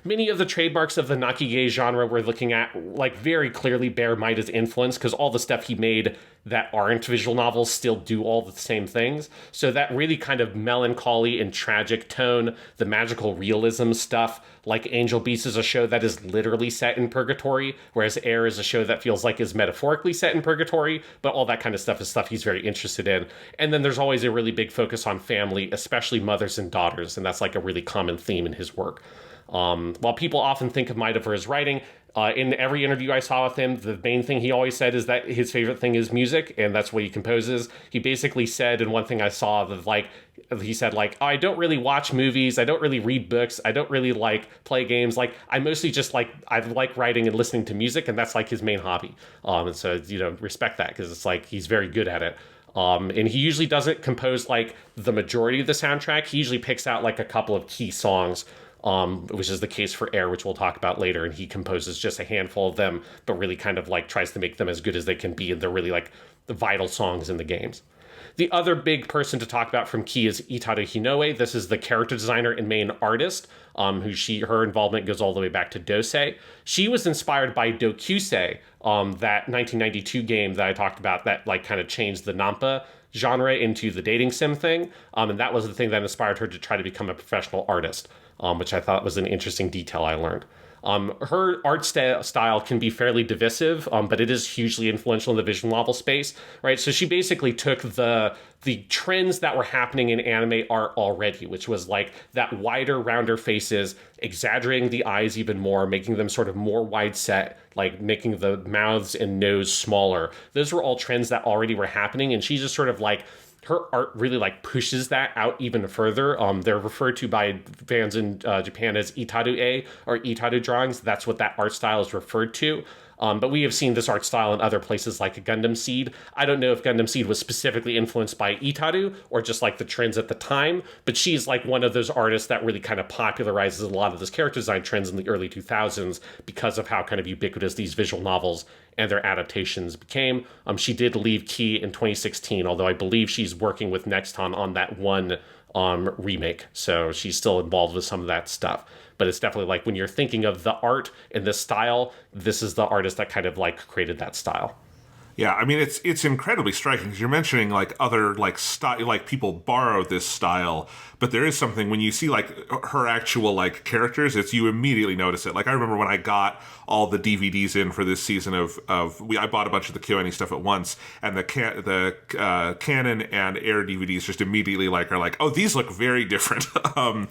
S2: Many of the trademarks of the Nakige genre we're looking at like very clearly bear Maeda's influence, because all the stuff he made that aren't visual novels still do all the same things. So that really kind of melancholy and tragic tone, the magical realism stuff, like Angel Beats is a show that is literally set in purgatory, whereas Air is a show that feels like is metaphorically set in purgatory, but all that kind of stuff is stuff he's very interested in. And then there's always a really big focus on family, especially mothers and daughters, and that's like a really common theme in his work. While people often think of Maeda for his writing, In every interview I saw with him, the main thing he always said is that his favorite thing is music, and that's what he composes. He basically said in one thing I saw that, like, he said, like, oh, I don't really watch movies, I don't really read books, I don't really, like, play games. Like, I mostly just, like, I like writing and listening to music, and that's, like, his main hobby. And so, you know, respect that, because it's, like, he's very good at it. And he usually doesn't compose, like, the majority of the soundtrack. He usually picks out, like, a couple of key songs, which is the case for Air, which we'll talk about later, and he composes just a handful of them, but really kind of like tries to make them as good as they can be, and they're really like the vital songs in the games. The other big person to talk about from Key is Itaru Hinoue. This is the character designer and main artist, her involvement goes all the way back to Dosei. She was inspired by Dokusei, that 1992 game that I talked about that like kind of changed the Nampa genre into the dating sim thing, and that was the thing that inspired her to try to become a professional artist, which I thought was an interesting detail I learned. Her art style can be fairly divisive, but it is hugely influential in the visual novel space, right? So she basically took the trends that were happening in anime art already, which was like that wider, rounder faces, exaggerating the eyes even more, making them sort of more wide set, like making the mouths and nose smaller. Those were all trends that already were happening, and she just sort of like, her art really like pushes that out even further. They're referred to by fans in Japan as Itaru-e or Itaru drawings. That's what that art style is referred to. But we have seen this art style in other places like Gundam Seed. I don't know if Gundam Seed was specifically influenced by Itaru or just like the trends at the time, but she's like one of those artists that really kind of popularizes a lot of this character design trends in the early 2000s because of how kind of ubiquitous these visual novels and their adaptations became. She did leave Key in 2016, although I believe she's working with Nexton on that one remake, so she's still involved with some of that stuff. But it's definitely like when you're thinking of the art and the style, this is the artist that kind of like created that style.
S3: Yeah, I mean it's incredibly striking because you're mentioning like other like style, like people borrow this style, but there is something when you see like her actual like characters, it's you immediately notice it. Like I remember when I got all the DVDs in for this season I bought a bunch of the KyoAni stuff at once, and the Kanon and Air DVDs just immediately like are like, oh, these look very different.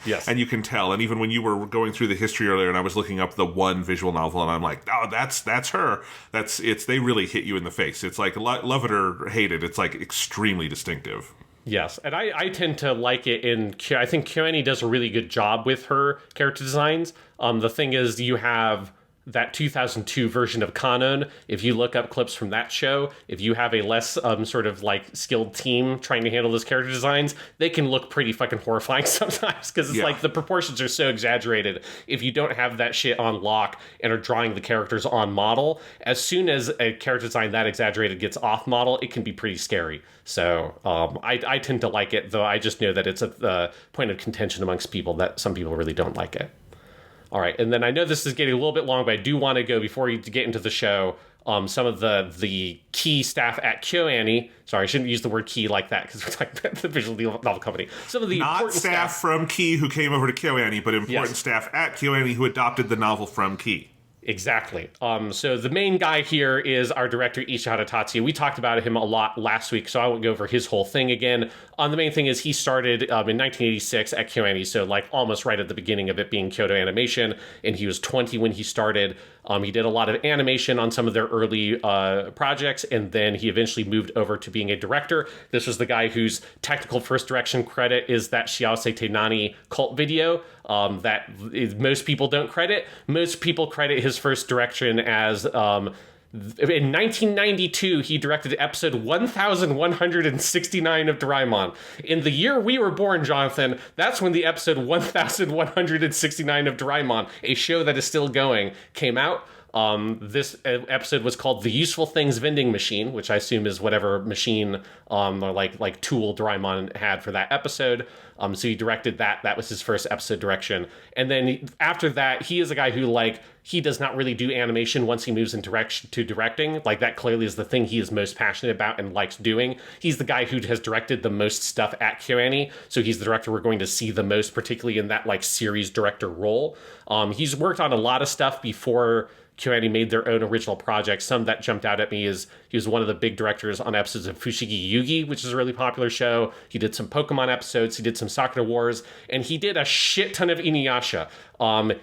S2: Yes,
S3: and you can tell. And even when you were going through the history earlier, and I was looking up the one visual novel, and I'm like, oh, that's her. They really hit you in the face. It's like love it or hate it. It's like extremely distinctive.
S2: Yes, and I tend to like it I think KyoAni does a really good job with her character designs. The thing is, you have that 2002 version of Kanon. If you look up clips from that show, if you have a less sort of like skilled team trying to handle those character designs, they can look pretty fucking horrifying sometimes because it's like the proportions are so exaggerated. If you don't have that shit on lock and are drawing the characters on model, as soon as a character design that exaggerated gets off model, it can be pretty scary. So I tend to like it, though I just know that it's a point of contention amongst people that some people really don't like it. All right, and then I know this is getting a little bit long, but I do want to go, before you get into the show, some of the key staff at KyoAni. Sorry, I shouldn't use the word key like that because we're talking about the visual novel company. Some of the
S3: not
S2: important
S3: staff from Key who came over to KyoAni, but important staff at KyoAni who adopted the novel from Key.
S2: Exactly. So the main guy here is our director, Ishihara Tatsuya. We talked about him a lot last week, so I won't go over his whole thing again. The main thing is he started in 1986 at KyoAni, so like almost right at the beginning of it being Kyoto Animation, and he was 20 when he started. He did a lot of animation on some of their early projects, and then he eventually moved over to being a director. This was the guy whose technical first direction credit is that Shiaose Tenani cult video that most people don't credit. Most people credit his first direction as... in 1992, he directed episode 1169 of Doraemon. In the year we were born, Jonathan, that's when the episode 1169 of Doraemon, a show that is still going, came out. This episode was called The Useful Things Vending Machine, which I assume is whatever machine or like tool Doraemon had for that episode. So he directed that. That was his first episode direction. And then after that, he is a guy who he does not really do animation once he moves in directing. Like that clearly is the thing he is most passionate about and likes doing. He's the guy who has directed the most stuff at KyoAni. So he's the director we're going to see the most, particularly in that like series director role. He's worked on a lot of stuff before KyoAni made their own original projects. Some that jumped out at me is he was one of the big directors on episodes of Fushigi Yugi, which is a really popular show. He did some Pokemon episodes. He did some Sakura Wars, and he did a shit ton of Inuyasha.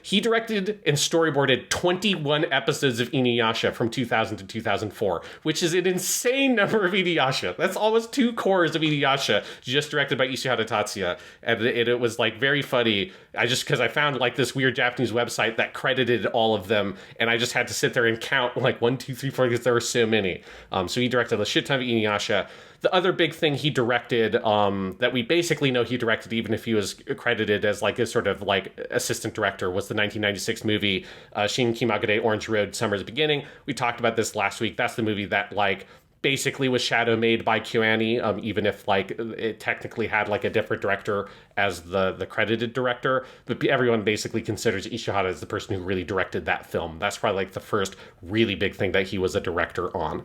S2: He directed and storyboarded 21 episodes of Inuyasha from 2000 to 2004, which is an insane number of Inuyasha. That's almost 2 cores of Inuyasha, just directed by Ishihara Tatsuya. And it was like very funny. Because I found like this weird Japanese website that credited all of them, and I just had to sit there and count like 1, 2, 3, 4, because there were so many. So he directed a shit ton of Inuyasha. The other big thing he directed, that we basically know he directed, even if he was credited as like a sort of like assistant director, was the 1996 movie Shin Kimagure Orange Road Summer's Beginning. We talked about this last week. That's the movie that like basically was shadow made by KyoAni, even if like it technically had like a different director as the credited director. But everyone basically considers Ishihara as the person who really directed that film. That's probably like the first really big thing that he was a director on.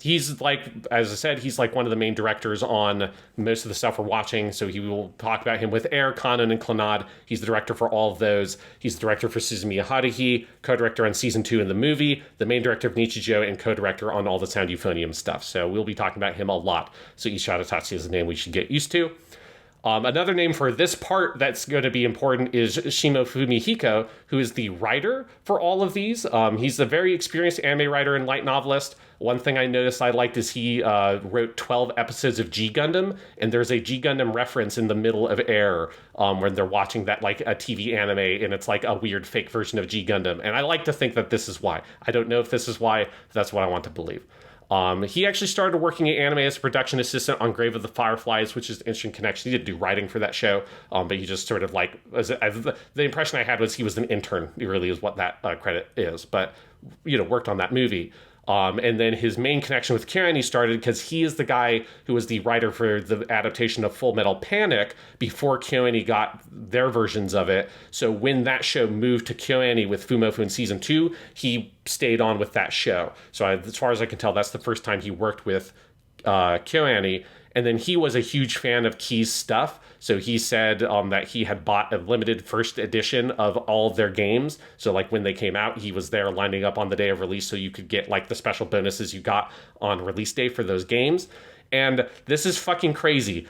S2: He's like, as I said, he's like one of the main directors on most of the stuff we're watching. So we will talk about him with Air, Kanon, and Clannad. He's the director for all of those. He's the director for Suzumiya Haruhi, co-director on season 2 in the movie, the main director of Nichijou, and co-director on all the Sound Euphonium stuff. So we'll be talking about him a lot. So Ishihara Tatsuya is a name we should get used to. Another name for this part that's going to be important is Shimo Fumihiko, who is the writer for all of these. He's a very experienced anime writer and light novelist. One thing I noticed I liked is he wrote 12 episodes of G Gundam, and there's a G Gundam reference in the middle of Air when they're watching that like a TV anime, and it's like a weird fake version of G Gundam. And I like to think that this is why. I don't know if this is why, but that's what I want to believe. He actually started working at anime as a production assistant on Grave of the Fireflies, which is an interesting connection. He didn't do writing for that show, but he just sort of like, the impression I had was he was an intern. It really is what that credit is, but, worked on that movie. And then his main connection with KyoAni started because he is the guy who was the writer for the adaptation of Full Metal Panic before KyoAni got their versions of it. So when that show moved to KyoAni with Fumofu in season 2, he stayed on with that show. So as far as I can tell, that's the first time he worked with KyoAni. And then he was a huge fan of Key's stuff. So he said that he had bought a limited first edition of all of their games. So like when they came out, he was there lining up on the day of release so you could get like the special bonuses you got on release day for those games. And this is fucking crazy.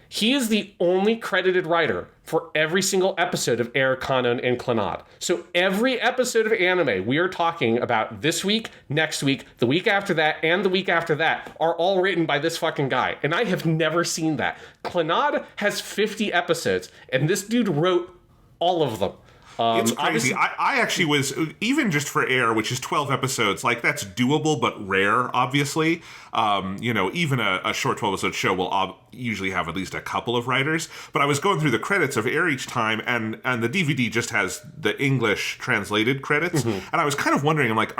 S2: He is the only credited writer for every single episode of Air, Kanon, and Clannad. So every episode of anime we are talking about this week, next week, the week after that, and the week after that are all written by this fucking guy. And I have never seen that. Clannad has 50 episodes, and this dude wrote all of them.
S3: It's crazy. I actually was, even just for Air, which is 12 episodes, like that's doable, but rare, obviously. Even a short 12-episode show will usually have at least a couple of writers. But I was going through the credits of Air each time, and the DVD just has the English translated credits. Mm-hmm. And I was kind of wondering, I'm like,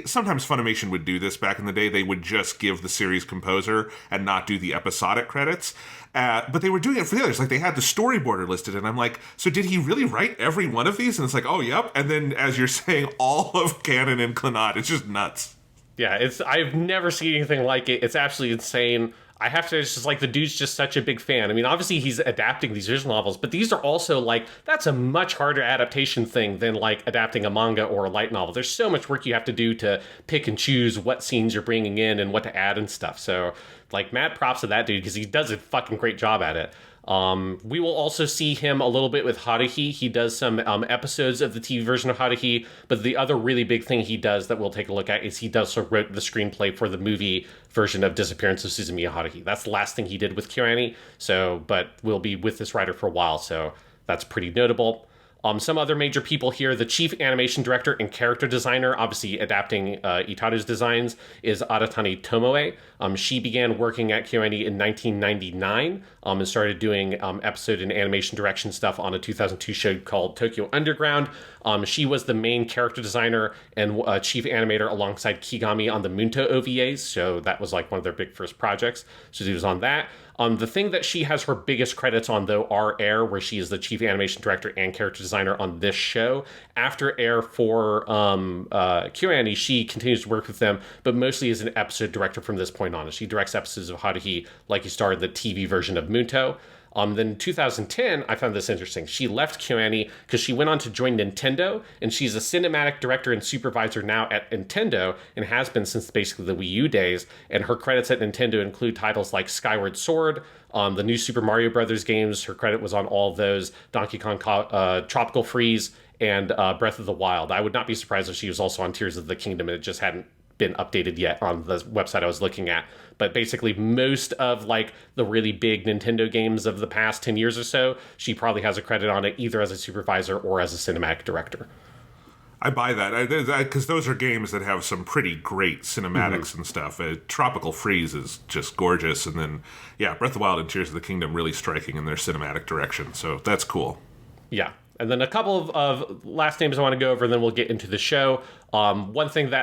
S3: sometimes Funimation would do this back in the day. They would just give the series composer and not do the episodic credits. But they were doing it for the others. Like, they had the storyboarder listed, and I'm like, so did he really write every one of these? And it's like, oh, yep. And then, as you're saying, all of Kanon and Clannad. It's just nuts.
S2: Yeah, I've never seen anything like it. It's absolutely insane. I have to, it's just like the dude's just such a big fan. I mean, obviously he's adapting these visual novels, but these are also like, that's a much harder adaptation thing than like adapting a manga or a light novel. There's so much work you have to do to pick and choose what scenes you're bringing in and what to add and stuff. So like mad props to that dude because he does a fucking great job at it. We will also see him a little bit with Haruhi. He does some episodes of the TV version of Haruhi, but the other really big thing he does that we'll take a look at is he also wrote the screenplay for the movie version of Disappearance of Suzumiya Haruhi. That's the last thing he did with KyoAni, but we'll be with this writer for a while, so that's pretty notable. Some other major people here, the chief animation director and character designer, obviously adapting Itaru's designs, is Aratani Tomoe. She began working at KyoAni in 1999 and started doing episode and animation direction stuff on a 2002 show called Tokyo Underground. She was the main character designer and chief animator alongside Kigami on the Munto OVAs, so that was like one of their big first projects. So she was on that. The thing that she has her biggest credits on, though, are Air, where she is the chief animation director and character designer on this show. After Air for KyoAni, she continues to work with them, but mostly as an episode director from this point on. She directs episodes of Haruhi, like he starred the TV version of Munto. Then in 2010, I found this interesting. She left KyoAni because she went on to join Nintendo, and she's a cinematic director and supervisor now at Nintendo, and has been since basically the Wii U days. And her credits at Nintendo include titles like Skyward Sword, the new Super Mario Brothers games. Her credit was on all of those, Donkey Kong Tropical Freeze, and Breath of the Wild. I would not be surprised if she was also on Tears of the Kingdom, and it just hadn't been updated yet on the website I was looking at. But basically most of like the really big Nintendo games of the past 10 years or so, she probably has a credit on it either as a supervisor or as a cinematic director.
S3: I buy that because those are games that have some pretty great cinematics and stuff. Tropical Freeze is just gorgeous, and then Breath of the Wild and Tears of the Kingdom really striking in their cinematic direction. So that's cool.
S2: Yeah. And then a couple of last names I want to go over, and then we'll get into the show. One thing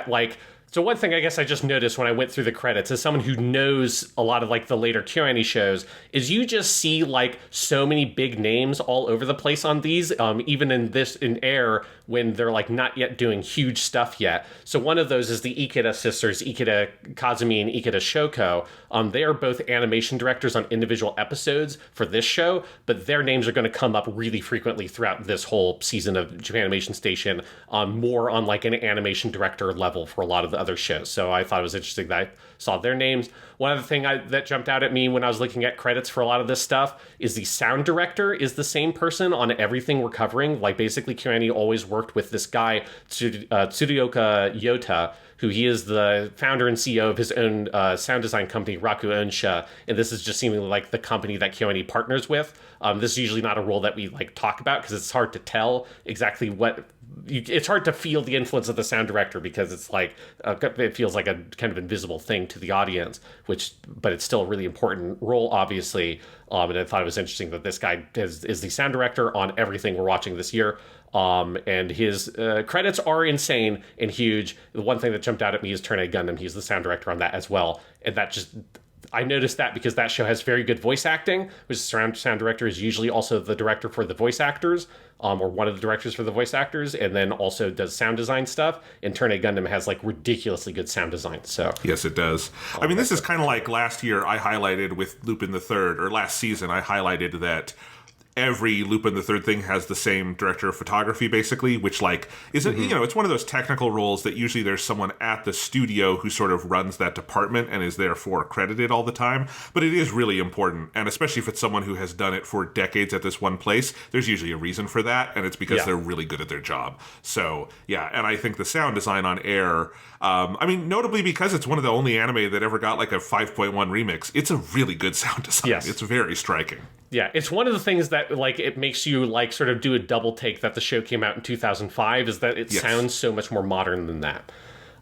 S2: I guess I just noticed when I went through the credits, as someone who knows a lot of like the later KyoAni shows, is you just see like so many big names all over the place on these, even in Air, when they're like not yet doing huge stuff yet. So one of those is the Ikeda sisters, Ikeda Kazumi and Ikeda Shoko. They are both animation directors on individual episodes for this show, but their names are going to come up really frequently throughout this whole season of Japanimation Station, more on like an animation director level for a lot of the other shows. So I thought it was interesting that I saw their names. One other thing that jumped out at me when I was looking at credits for a lot of this stuff is the sound director is the same person on everything we're covering. Like basically KyoAni always worked with this guy, Tsurioka Yota, who he is the founder and CEO of his own sound design company, Raku Onsha, and this is just seemingly like the company that KyoAni partners with. This is usually not a role that we like talk about because it's hard to tell exactly it's hard to feel the influence of the sound director because it's like it feels like a kind of invisible thing to the audience, but it's still a really important role, obviously. And I thought it was interesting that this guy is the sound director on everything we're watching this year. And his credits are insane and huge. The one thing that jumped out at me is Turn A Gundam. He's the sound director on that as well. And I noticed that because that show has very good voice acting, which sound director is usually also the director for the voice actors, or one of the directors for the voice actors, and then also does sound design stuff. And Turn A Gundam has like ridiculously good sound design. So
S3: yes, it does. I mean, this is kind of like last year I highlighted with Lupin the Third, or last season I highlighted that every Lupin the Third thing has the same director of photography, basically, which like is it's one of those technical roles that usually there's someone at the studio who sort of runs that department and is therefore credited all the time. But it is really important, and especially if it's someone who has done it for decades at this one place, there's usually a reason for that, and it's because they're really good at their job. So and I think the sound design on Air, notably because it's one of the only anime that ever got like a 5.1 remix, it's a really good sound design. Yes. It's very striking.
S2: Yeah, it's one of the things that like it makes you like sort of do a double take that the show came out in 2005 is that it sounds so much more modern than that.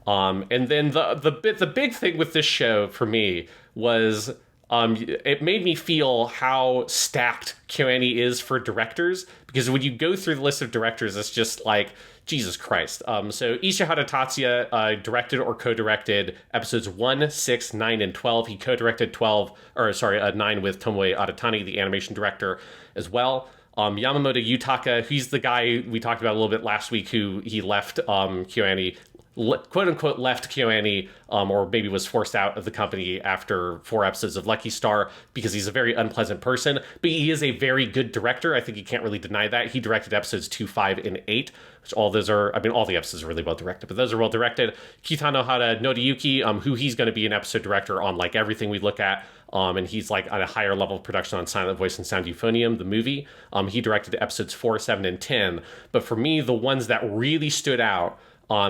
S2: And then the big thing with this show for me was it made me feel how stacked KyoAni is for directors, because when you go through the list of directors, it's just like, Jesus Christ. So Ishihara Tatsuya directed or co-directed episodes 1, 6, 9, and 12. He co-directed 9 with Tomoe Aratani, the animation director, as well. Yamamoto Yutaka, he's the guy we talked about a little bit last week who he left KyoAni, quote-unquote left KyoAni, or maybe was forced out of the company after 4 episodes of Lucky Star because he's a very unpleasant person, but he is a very good director. I think you can't really deny that. He directed episodes 2, 5, and 8, which all those are, all the episodes are really well directed, but those are well directed. Kitanohara Noriyuki, who he's going to be an episode director on like everything we look at, and he's like on a higher level of production on Silent Voice and Sound Euphonium, the movie. He directed episodes 4, 7, and 10, but for me, the ones that really stood out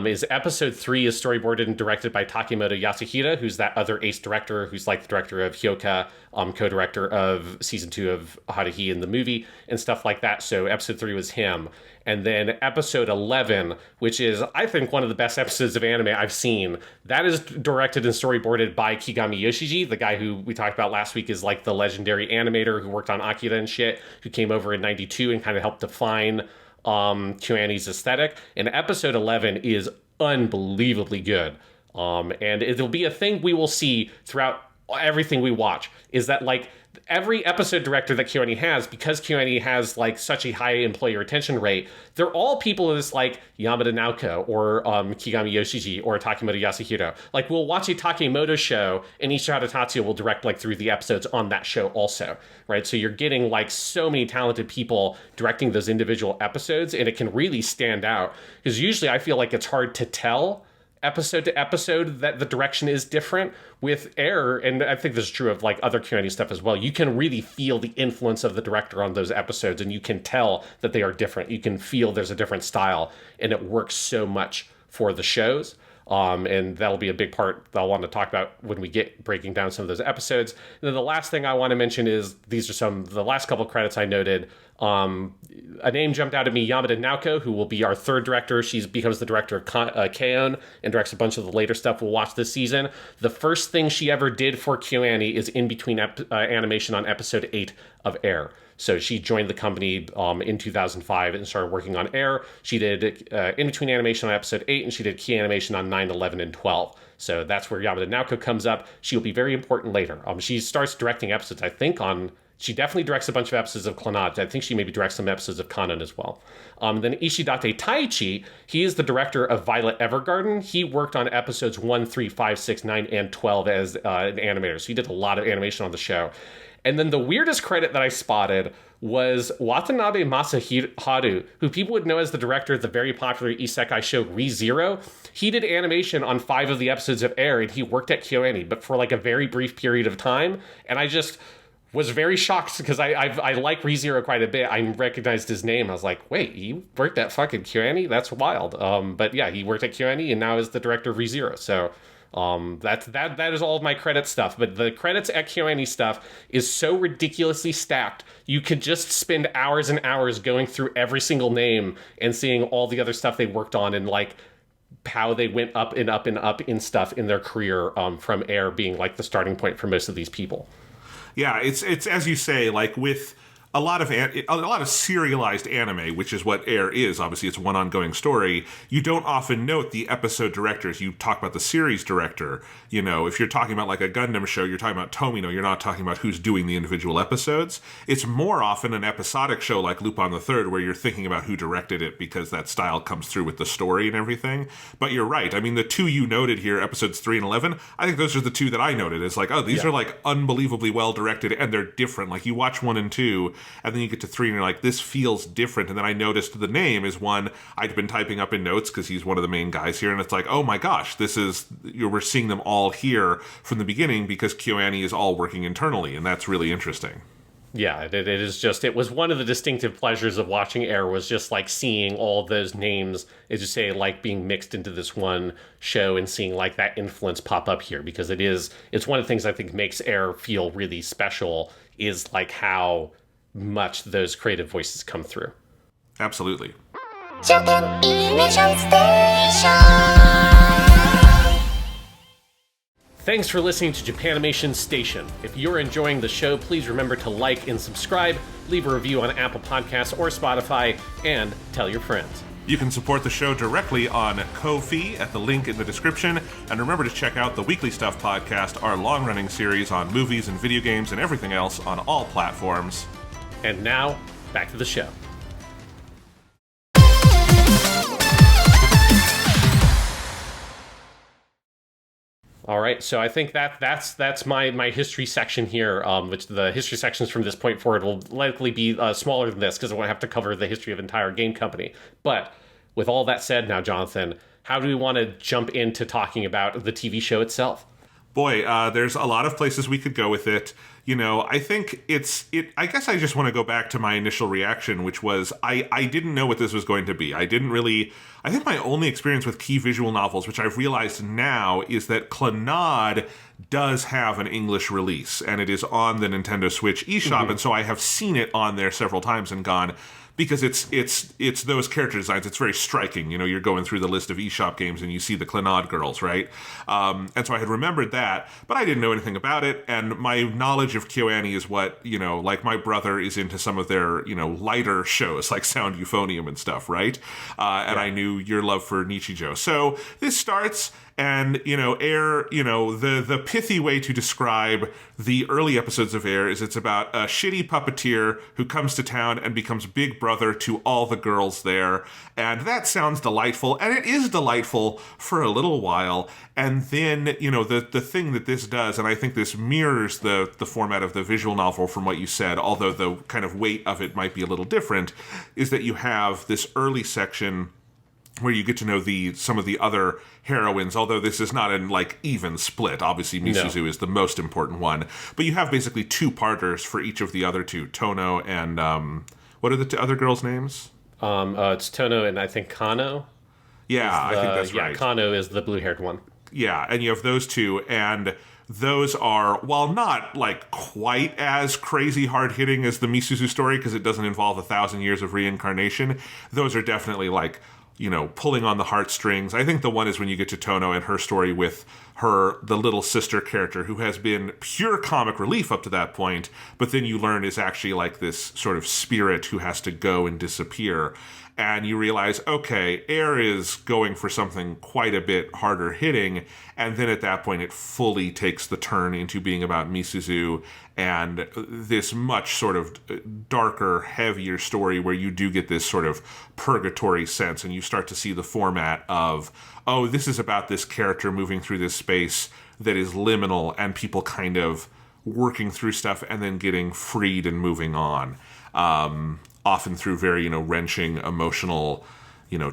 S2: is episode 3 is storyboarded and directed by Takemoto Yasuhira, who's that other ace director who's like the director of Hyoka, co-director of season 2 of Haruhi in the movie and stuff like that. So episode 3 was him. And then episode 11, which is, I think, one of the best episodes of anime I've seen, that is directed and storyboarded by Kigami Yoshiji, the guy who we talked about last week is like the legendary animator who worked on Akira and shit, who came over in 92 and kind of helped define KyoAni's aesthetic. And episode 11 is unbelievably good. And it'll be a thing we will see throughout everything we watch, is that like every episode director that KyoAni has, because KyoAni has like such a high employee retention rate, they're all people that's like Yamada Naoko or Kigami Yoshiji or Takemoto Yasuhiro. Like, we'll watch a Takemoto show and Ishihara Tatsuya will direct like through the episodes on that show also, right? So you're getting like so many talented people directing those individual episodes, and it can really stand out, because usually I feel like it's hard to tell episode to episode that the direction is different. With Air, and I think this is true of like other KyoAni stuff as well, you can really feel the influence of the director on those episodes, and you can tell that they are different. You can feel there's a different style, and it works so much for the shows. And that'll be a big part that I'll want to talk about when we get breaking down some of those episodes. And then the last thing I want to mention is these are the last couple credits I noted. A name jumped out at me, Yamada Naoko, who will be our third director. She becomes the director of Kanon and directs a bunch of the later stuff we'll watch this season. The first thing she ever did for KyoAni is in between animation on episode 8 of Air. So she joined the company in 2005 and started working on Air. She did in between animation on episode 8, and she did key animation on 9, 11, and 12. So that's where Yamada Naoko comes up. She'll be very important later. She starts directing episodes, I think, she definitely directs a bunch of episodes of Clannad. I think she maybe directs some episodes of Kanon as well. Then Ishidate Taichi, he is the director of Violet Evergarden. He worked on episodes 1, 3, 5, 6, 9, and 12 as an animator. So he did a lot of animation on the show. And then the weirdest credit that I spotted was Watanabe Masaharu, who people would know as the director of the very popular isekai show ReZero. He did animation on 5 of the episodes of Air, and he worked at KyoAni, but for like a very brief period of time. And I just was very shocked, because I like ReZero quite a bit. I recognized his name. I was like, wait, you worked at fucking KyoAni? That's wild. But yeah, he worked at KyoAni and now is the director of ReZero. So that is all of my credit stuff. But the credits at KyoAni stuff is so ridiculously stacked. You could just spend hours and hours going through every single name and seeing all the other stuff they worked on, and like how they went up and up and up in stuff in their career, from Air being like the starting point for most of these people.
S3: Yeah, it's as you say, like with a lot of serialized anime, which is what Air is. Obviously, it's one ongoing story. You don't often note the episode directors. You talk about the series director. You know, if you're talking about like a Gundam show, you're talking about Tomino. You're not talking about who's doing the individual episodes. It's more often an episodic show like Lupin the Third, where you're thinking about who directed it, because that style comes through with the story and everything. But you're right. I mean, the 2 you noted here, episodes 3 and 11, I think those are the 2 that I noted. It's like, oh, these are like unbelievably well directed, and they're different. Like you watch 1 and 2, and then you get to 3 and you're like, this feels different. And then I noticed the name is one I'd been typing up in notes, because he's one of the main guys here, and it's like, oh my gosh, we're seeing them all here from the beginning, because KyoAni is all working internally, and that's really interesting.
S2: Yeah, it was one of the distinctive pleasures of watching Air, was just like seeing all those names, as you say, like being mixed into this one show, and seeing like that influence pop up here, because it's one of the things I think makes Air feel really special, is like how much those creative voices come through.
S3: Absolutely.
S1: Japanimation Station.
S2: Thanks for listening to Japanimation Station. If you're enjoying the show, please remember to like and subscribe, leave a review on Apple Podcasts or Spotify, and tell your friends.
S3: You can support the show directly on Ko-fi at the link in the description, and remember to check out the Weekly Stuff podcast, our long-running series on movies and video games and everything else on all platforms.
S2: And now, back to the show. All right, so I think that's my history section here, which the history sections from this point forward will likely be smaller than this, because I won't have to cover the history of an entire game company. But with all that said now, Jonathan, how do we want to jump into talking about the TV show itself?
S3: Boy, there's a lot of places we could go with it. You know, I think I guess I just want to go back to my initial reaction, which was I didn't know what this was going to be. I think my only experience with key visual novels, which I've realized now, is that Clannad does have an English release, and it is on the Nintendo Switch eShop, and so I have seen it on there several times and gone, because it's those character designs. It's very striking. You know, you're going through the list of eShop games and you see the Clannad girls, right? And so I had remembered that, but I didn't know anything about it. And my knowledge of KyoAni is what, you know, like my brother is into some of their, you know, lighter shows like Sound Euphonium and stuff, right? And I knew your love for Nichijou. So this starts, And, Air, the pithy way to describe the early episodes of Air is it's about a shitty puppeteer who comes to town and becomes big brother to all the girls there. And that sounds delightful. And it is delightful for a little while. And then, the thing that this does, and I think this mirrors the format of the visual novel from what you said, although the kind of weight of it might be a little different, is that you have this early section where you get to know some of the other heroines, although this is not an even split. Obviously, Misuzu is the most important one, but you have basically two-parters for each of the other two, Tono and what are the other girls' names?
S2: It's Tono and I think Kano.
S3: Yeah, I think that's right.
S2: Yeah, Kano is the blue-haired one.
S3: Yeah, and you have those two, and those are, while not quite as crazy hard-hitting as the Misuzu story, because it doesn't involve 1,000 years of reincarnation, those are definitely pulling on the heartstrings. I think the one is when you get to Tono and her story with the little sister character who has been pure comic relief up to that point, but then you learn is actually this sort of spirit who has to go and disappear. And you realize, okay, Air is going for something quite a bit harder hitting, and then at that point it fully takes the turn into being about Misuzu and this much sort of darker, heavier story where you do get this sort of purgatory sense, and you start to see the format of, oh, this is about this character moving through this space that is liminal and people kind of working through stuff and then getting freed and moving on. Often through very, wrenching, emotional,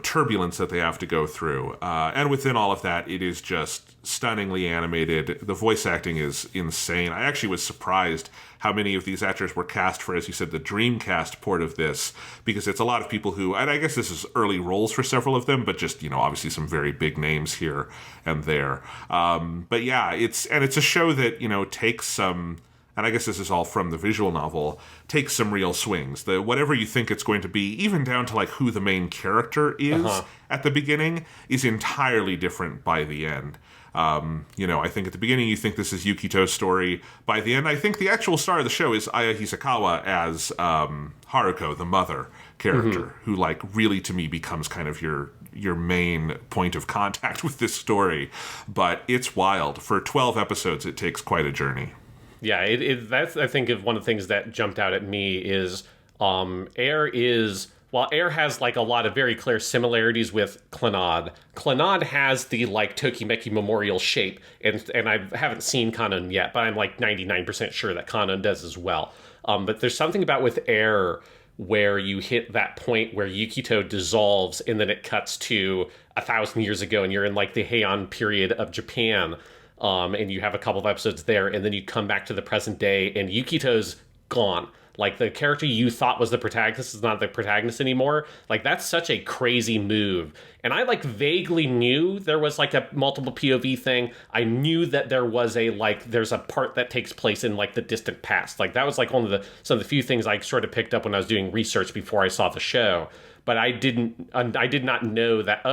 S3: turbulence that they have to go through. And within all of that, it is just stunningly animated. The voice acting is insane. I actually was surprised how many of these actors were cast for, as you said, the Dreamcast port of this, because it's a lot of people who, and I guess this is early roles for several of them, but just, obviously some very big names here and there. But yeah, it's a show that, takes some, and I guess this is all from the visual novel, takes some real swings. Whatever you think it's going to be, even down to who the main character is at the beginning, is entirely different by the end. I think at the beginning you think this is Yukito's story. By the end, I think the actual star of the show is Aya Hisakawa as Haruko, the mother character, who really to me becomes kind of your main point of contact with this story. But it's wild. For 12 episodes, it takes quite a journey.
S2: Yeah, that's, I think, one of the things that jumped out at me is Air is, while Air has a lot of very clear similarities with Clannad has the Tokimeki Memorial shape, and I haven't seen Kanon yet, but I'm 99% sure that Kanon does as well. But there's something about with Air where you hit that point where Yukito dissolves and then it cuts to 1,000 years ago and you're in the Heian period of Japan. And you have a couple of episodes there, and then you come back to the present day, and Yukito's gone. The character you thought was the protagonist is not the protagonist anymore. That's such a crazy move. And I, vaguely knew there was, a multiple POV thing. I knew that there was there's a part that takes place in, the distant past. That was, one of some of the few things I sort of picked up when I was doing research before I saw the show. But I did not know that,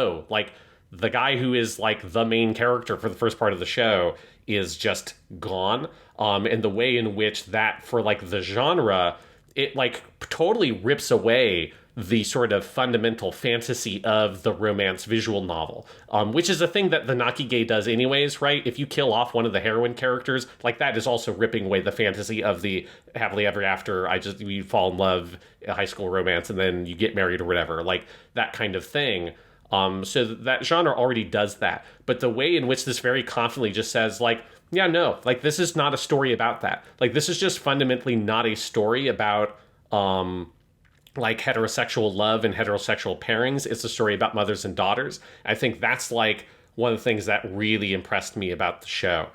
S2: the guy who is the main character for the first part of the show is just gone. And the way in which that for the genre, it totally rips away the sort of fundamental fantasy of the romance visual novel, which is a thing that the Nakige does anyways, right? If you kill off one of the heroine characters, that is also ripping away the fantasy of the happily ever after, we fall in love, a high school romance, and then you get married or whatever, that kind of thing. So that genre already does that. But the way in which this very confidently just says, yeah, no, this is not a story about that. This is just fundamentally not a story about, heterosexual love and heterosexual pairings. It's a story about mothers and daughters. I think that's, one of the things that really impressed me about the show.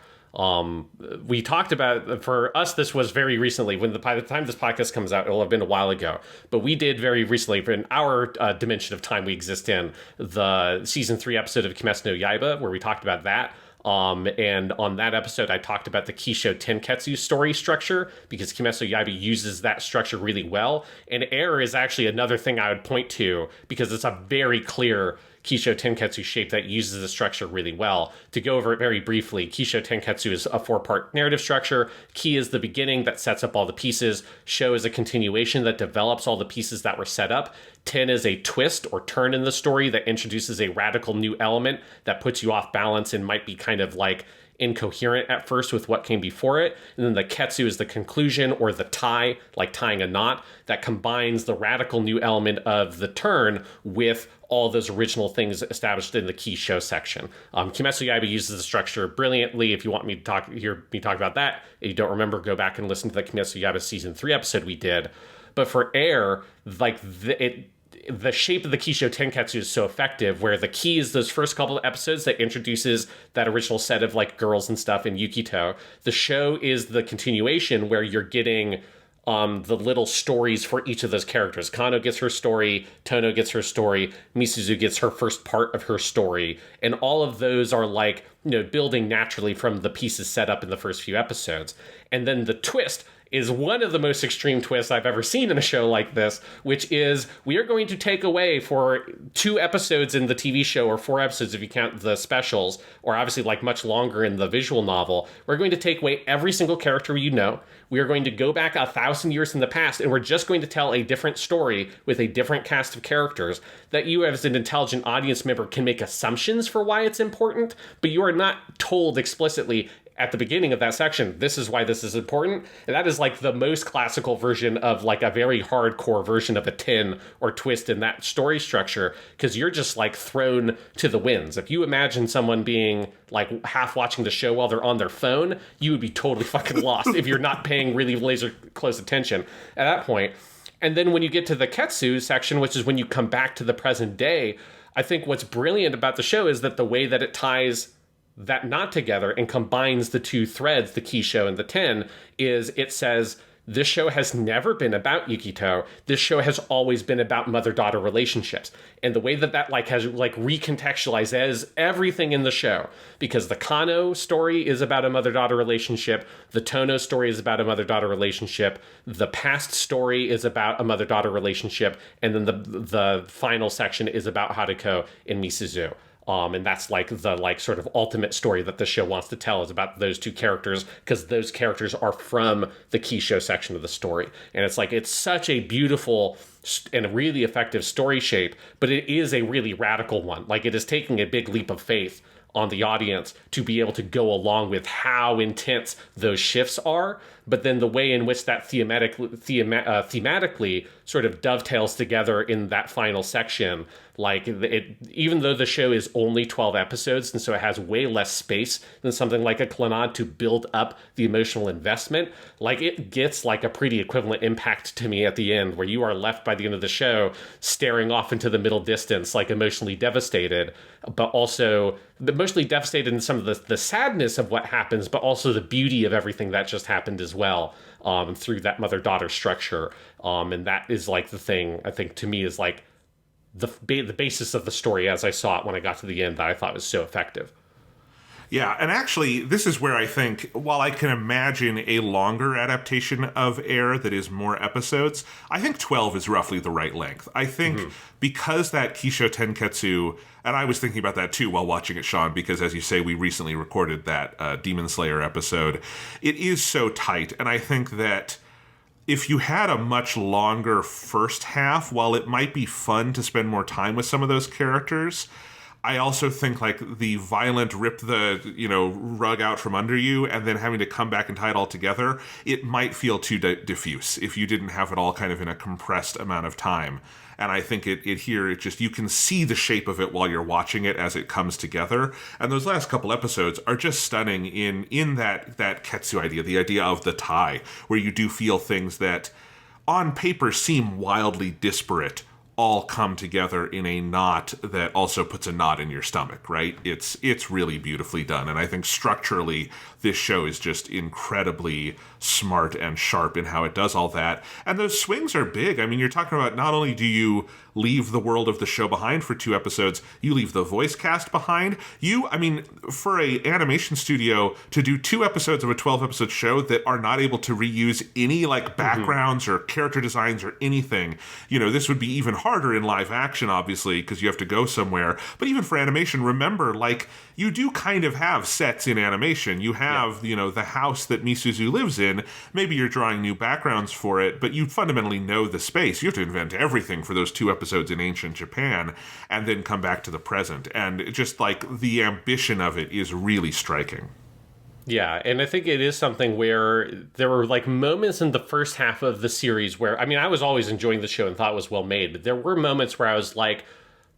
S2: We talked about, for us, this was very recently. By the time this podcast comes out, it'll have been a while ago. But we did very recently, in our dimension of time we exist in, the season 3 episode of Kimetsu no Yaiba, where we talked about that. And on that episode, I talked about the Kisho Tenketsu story structure, because Kimetsu no Yaiba uses that structure really well. And Air is actually another thing I would point to, because it's a very clear Kisho Tenketsu shape that uses the structure really well. To go over it very briefly, Kisho Tenketsu is a 4-part narrative structure. Ki is the beginning that sets up all the pieces. Sho is a continuation that develops all the pieces that were set up. Ten is a twist or turn in the story that introduces a radical new element that puts you off balance and might be kind of like incoherent at first with what came before it. And then the ketsu is the conclusion, or the tie, like tying a knot, that combines the radical new element of the turn with all those original things established in the Key show section. Kimetsu Yaiba uses the structure brilliantly. If you want me to hear me talk about that, if you don't remember, go back and listen to the Kimetsu Yaiba season 3 episode we did. But for Air, like the shape of the Kisho Tenketsu is so effective, where the key is those first couple of episodes that introduces that original set of like girls and stuff in Yukito. The show is the continuation where you're getting the little stories for each of those characters. Kano gets her story, Tono gets her story, Misuzu gets her first part of her story, and all of those are like, building naturally from the pieces set up in the first few episodes. And then the twist is one of the most extreme twists I've ever seen in a show like this, which is we are going to take away for 2 episodes in the TV show, or 4 episodes if you count the specials, or obviously like much longer in the visual novel. We're going to take away every single character you know. We are going to go back 1,000 years in the past, and we're just going to tell a different story with a different cast of characters that you as an intelligent audience member can make assumptions for why it's important, but you are not told explicitly at the beginning of that section, this is why this is important. And that is like the most classical version of like a very hardcore version of a tin or twist in that story structure, because you're just like thrown to the winds. If you imagine someone being like half watching the show while they're on their phone, you would be totally fucking lost if you're not paying really laser close attention at that point. And then when you get to the Ketsu section, which is when you come back to the present day, I think what's brilliant about the show is that the way that it ties that knot together and combines the 2 threads, the Key show and the Ten, is it says, this show has never been about Yukito. This show has always been about mother-daughter relationships. And the way that has recontextualizes everything in the show, because the Kano story is about a mother-daughter relationship, the Tono story is about a mother-daughter relationship, the past story is about a mother-daughter relationship, and then the final section is about Haruko and Misuzu. And that's like the sort of ultimate story that the show wants to tell, is about those 2 characters, because those characters are from the Key show section of the story. And it's such a beautiful and a really effective story shape, but it is a really radical one. Like, it is taking a big leap of faith on the audience to be able to go along with how intense those shifts are, but then the way in which that thematically sort of dovetails together in that final section. Like, even though the show is only 12 episodes, and so it has way less space than something like a Clannad to build up the emotional investment, like, it gets like a pretty equivalent impact to me at the end, where you are left by the end of the show staring off into the middle distance, like emotionally devastated, but also emotionally devastated in some of the sadness of what happens, but also the beauty of everything that just happened as well, through that mother-daughter structure. And that is like the thing, I think, to me, is like the basis of the story as I saw it when I got to the end, that I thought was so effective.
S3: Yeah, and actually, this is where I think, while I can imagine a longer adaptation of Air that is more episodes, I think 12 is roughly the right length. I think because that Kisho Tenketsu, and I was thinking about that too while watching it, Sean, because as you say, we recently recorded that Demon Slayer episode. It is so tight, and I think that if you had a much longer first half, while it might be fun to spend more time with some of those characters, I also think like the violent rip the, rug out from under you and then having to come back and tie it all together, it might feel too diffuse if you didn't have it all kind of in a compressed amount of time. And I think you can see the shape of it while you're watching it as it comes together. And those last couple episodes are just stunning in that Ketsu idea, the idea of the tie, where you do feel things that on paper seem wildly disparate all come together in a knot that also puts a knot in your stomach, right? It's really beautifully done. And I think structurally, this show is just incredibly smart and sharp in how it does all that. And those swings are big. I mean, you're talking about not only do you leave the world of the show behind for 2 episodes, you leave the voice cast behind. For a animation studio to do 2 episodes of a 12-episode show that are not able to reuse any like backgrounds or character designs or anything, this would be even harder harder in live action, obviously, because you have to go somewhere. But even for animation, remember, like, you do kind of have sets in animation. You have, you know, the house that Misuzu lives in. Maybe you're drawing new backgrounds for it, but you fundamentally know the space. You have to invent everything for those 2 episodes in ancient Japan and then come back to the present. And just, like, the ambition of it is really striking.
S2: Yeah, and I think it is something where there were, like, moments in the first half of the series where, I mean, I was always enjoying the show and thought it was well made, but there were moments where I was, like,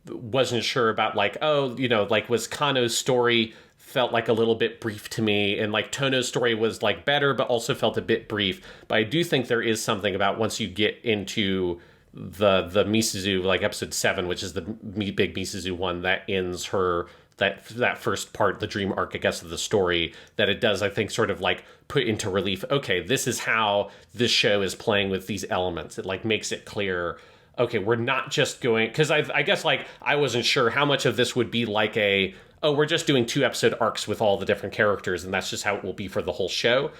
S2: wasn't sure about, like, oh, you know, like, was Kano's story felt like a little bit brief to me, and, like, Tono's story was, like, better, but also felt a bit brief. But I do think there is something about once you get into the Misuzu, like, episode 7, which is the big Misuzu one that ends her... that first part, the dream arc, I guess, of the story, that it does, I think, sort of, like, put into relief, okay, this is how this show is playing with these elements. It, like, makes it clear, okay, we're not just going... Because I guess, like, I wasn't sure how much of this would be like we're just doing 2-episode arcs with all the different characters, and that's just how it will be for the whole show.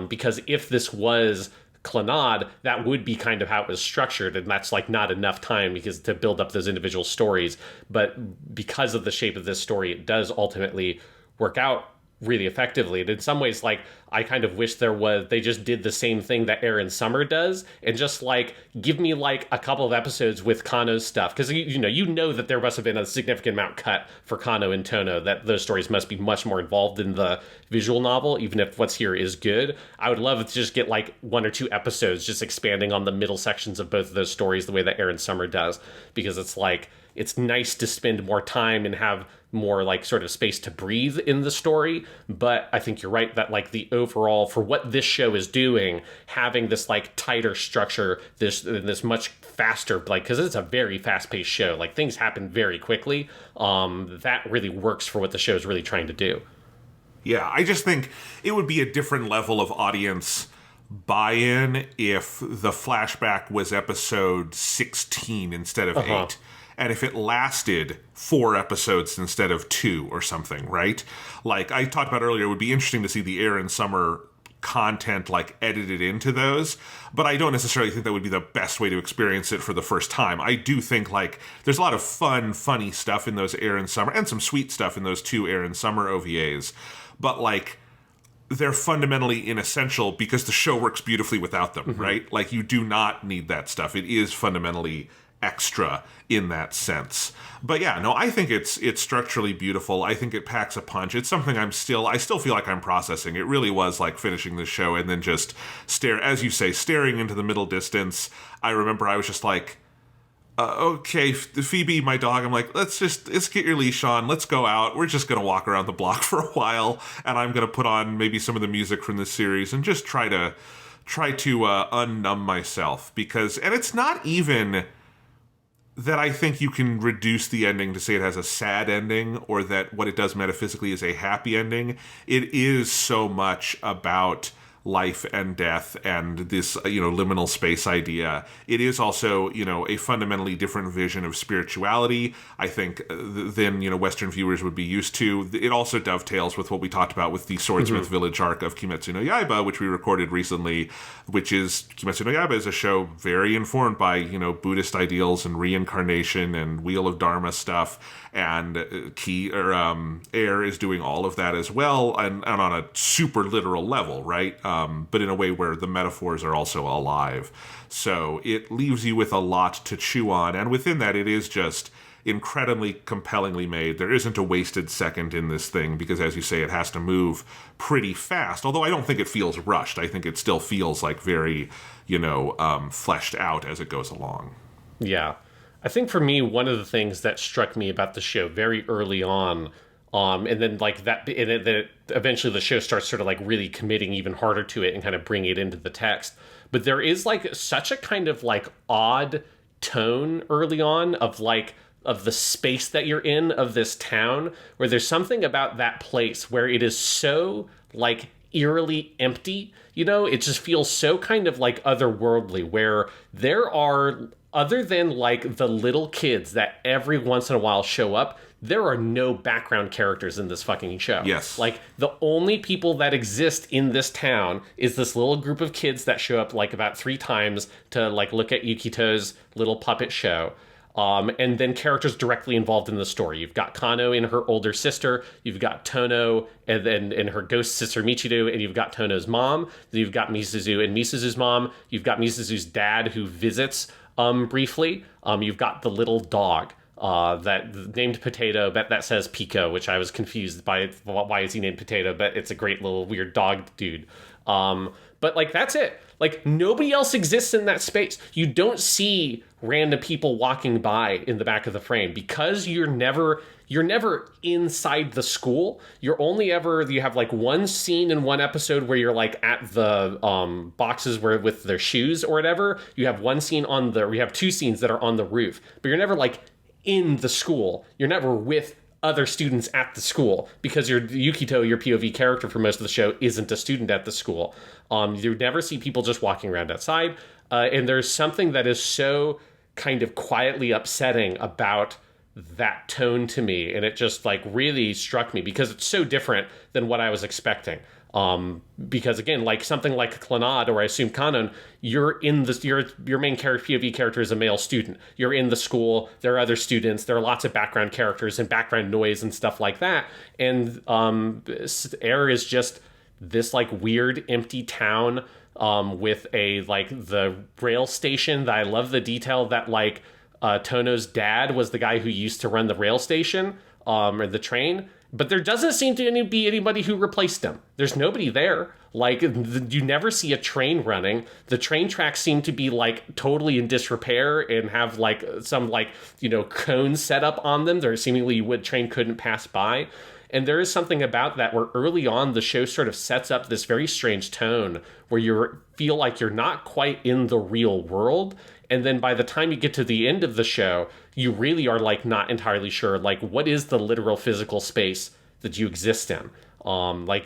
S2: Because if this was Clannad, that would be kind of how it was structured, and that's, like, not enough time because to build up those individual stories. But because of the shape of this story, it does ultimately work out really effectively. And in some ways, like, I kind of wish they just did the same thing that Aaron Summer does and just, like, give me, like, a couple of episodes with Kano's stuff. Because, you know that there must have been a significant amount cut for Kano and Tono, that those stories must be much more involved in the visual novel, even if what's here is good. I would love to just get, like, 1 or 2 episodes just expanding on the middle sections of both of those stories the way that Aaron Summer does. Because it's, like, it's nice to spend more time and have more, like, sort of space to breathe in the story. But I think you're right that, like, the overall, for what this show is doing, having this, like, tighter structure, this much faster, like, because it's a very fast-paced show, like, things happen very quickly, that really works for what the show is really trying to do.
S3: Yeah, I just think it would be a different level of audience buy-in if the flashback was episode 16 instead of 8. And if it lasted 4 episodes instead of 2 or something, right? Like I talked about earlier, it would be interesting to see the Aaron Summer content, like, edited into those, but I don't necessarily think that would be the best way to experience it for the first time. I do think, like, there's a lot of funny stuff in those Aaron Summer, and some sweet stuff in those 2 Aaron Summer OVAs, but, like, they're fundamentally inessential because the show works beautifully without them, right? Like, you do not need that stuff. It is fundamentally extra in that sense. But yeah, no, I think it's structurally beautiful. I think it packs a punch. It's something I still feel like I'm processing. It really was like finishing the show and then just as you say, staring into the middle distance. I remember I was just like, okay, Phoebe, my dog, I'm like, let's get your leash on. Let's go out. We're just going to walk around the block for a while. And I'm going to put on maybe some of the music from this series and just try to unnumb myself and it's not even that I think you can reduce the ending to say it has a sad ending or that what it does metaphysically is a happy ending. It is so much about life and death and this, liminal space idea. It is also, a fundamentally different vision of spirituality, I think, than, Western viewers would be used to. It also dovetails with what we talked about with the Swordsmith Village arc of Kimetsu no Yaiba, which we recorded recently, which is, Kimetsu no Yaiba is a show very informed by, Buddhist ideals and reincarnation and Wheel of Dharma stuff. And Air is doing all of that as well, and on a super literal level, right? But in a way where the metaphors are also alive. So it leaves you with a lot to chew on, and within that, it is just incredibly compellingly made. There isn't a wasted second in this thing, because as you say, it has to move pretty fast. Although I don't think it feels rushed. I think it still feels like very, fleshed out as it goes along.
S2: Yeah. I think for me, one of the things that struck me about the show very early on, and then like that, that eventually the show starts sort of like really committing even harder to it and kind of bringing it into the text. But there is like such a kind of like odd tone early on of the space that you're in of this town, where there's something about that place where it is so like eerily empty. It just feels so kind of like otherworldly, where there are, other than like the little kids that every once in a while show up, there are no background characters in this fucking show.
S3: Yes.
S2: Like the only people that exist in this town is this little group of kids that show up like about 3 times to like look at Yukito's little puppet show. And then characters directly involved in the story. You've got Kano and her older sister. You've got Tono and her ghost sister Michiru, and you've got Tono's mom. Then you've got Misuzu and Misuzu's mom. You've got Misuzu's dad who visits briefly. You've got the little dog that named Potato, that says Pico, which I was confused by why is he named Potato, but it's a great little weird dog dude. But like that's it. Like nobody else exists in that space. You don't see random people walking by in the back of the frame because you're never inside the school. You have like one scene in one episode where you're like at the boxes where with their shoes or whatever. You have one scene we have two scenes that are on the roof, but you're never like in the school. You're never with other students at the school because Yukito, your POV character for most of the show, isn't a student at the school. You never see people just walking around outside. And there's something that is so kind of quietly upsetting about that tone to me. And it just like really struck me because it's so different than what I was expecting. Because again, like something like Clannad or I assume Kanon, your main POV character is a male student. You're in the school. There are other students. There are lots of background characters and background noise and stuff like that. And Air is just this like weird empty town with the rail station. That I love the detail that like Tono's dad was the guy who used to run the rail station or the train. But there doesn't seem to be anybody who replaced him. There's nobody there. Like, you never see a train running. The train tracks seem to be, like, totally in disrepair and have, like, some, like, cones set up on them. There seemingly train couldn't pass by. And there is something about that where early on the show sort of sets up this very strange tone where you feel like you're not quite in the real world. And then by the time you get to the end of the show, you really are like not entirely sure, like what is the literal physical space that you exist in?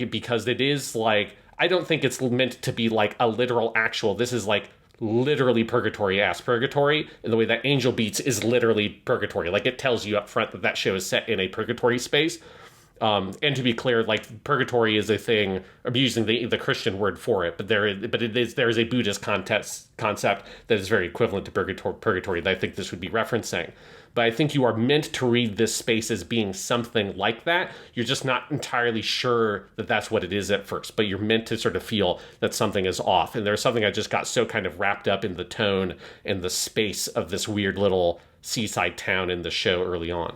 S2: Because it is like, I don't think it's meant to be like a literal actual, this is like literally purgatory-ass purgatory in the way that Angel Beats is literally purgatory. Like it tells you up front that show is set in a purgatory space. And to be clear, like purgatory is a thing. I'm using the Christian word for it, but there is a Buddhist concept that is very equivalent to purgatory that I think this would be referencing. But I think you are meant to read this space as being something like that. You're just not entirely sure that that's what it is at first, but you're meant to sort of feel that something is off. And there's something I just got so kind of wrapped up in the tone and the space of this weird little seaside town in the show early on.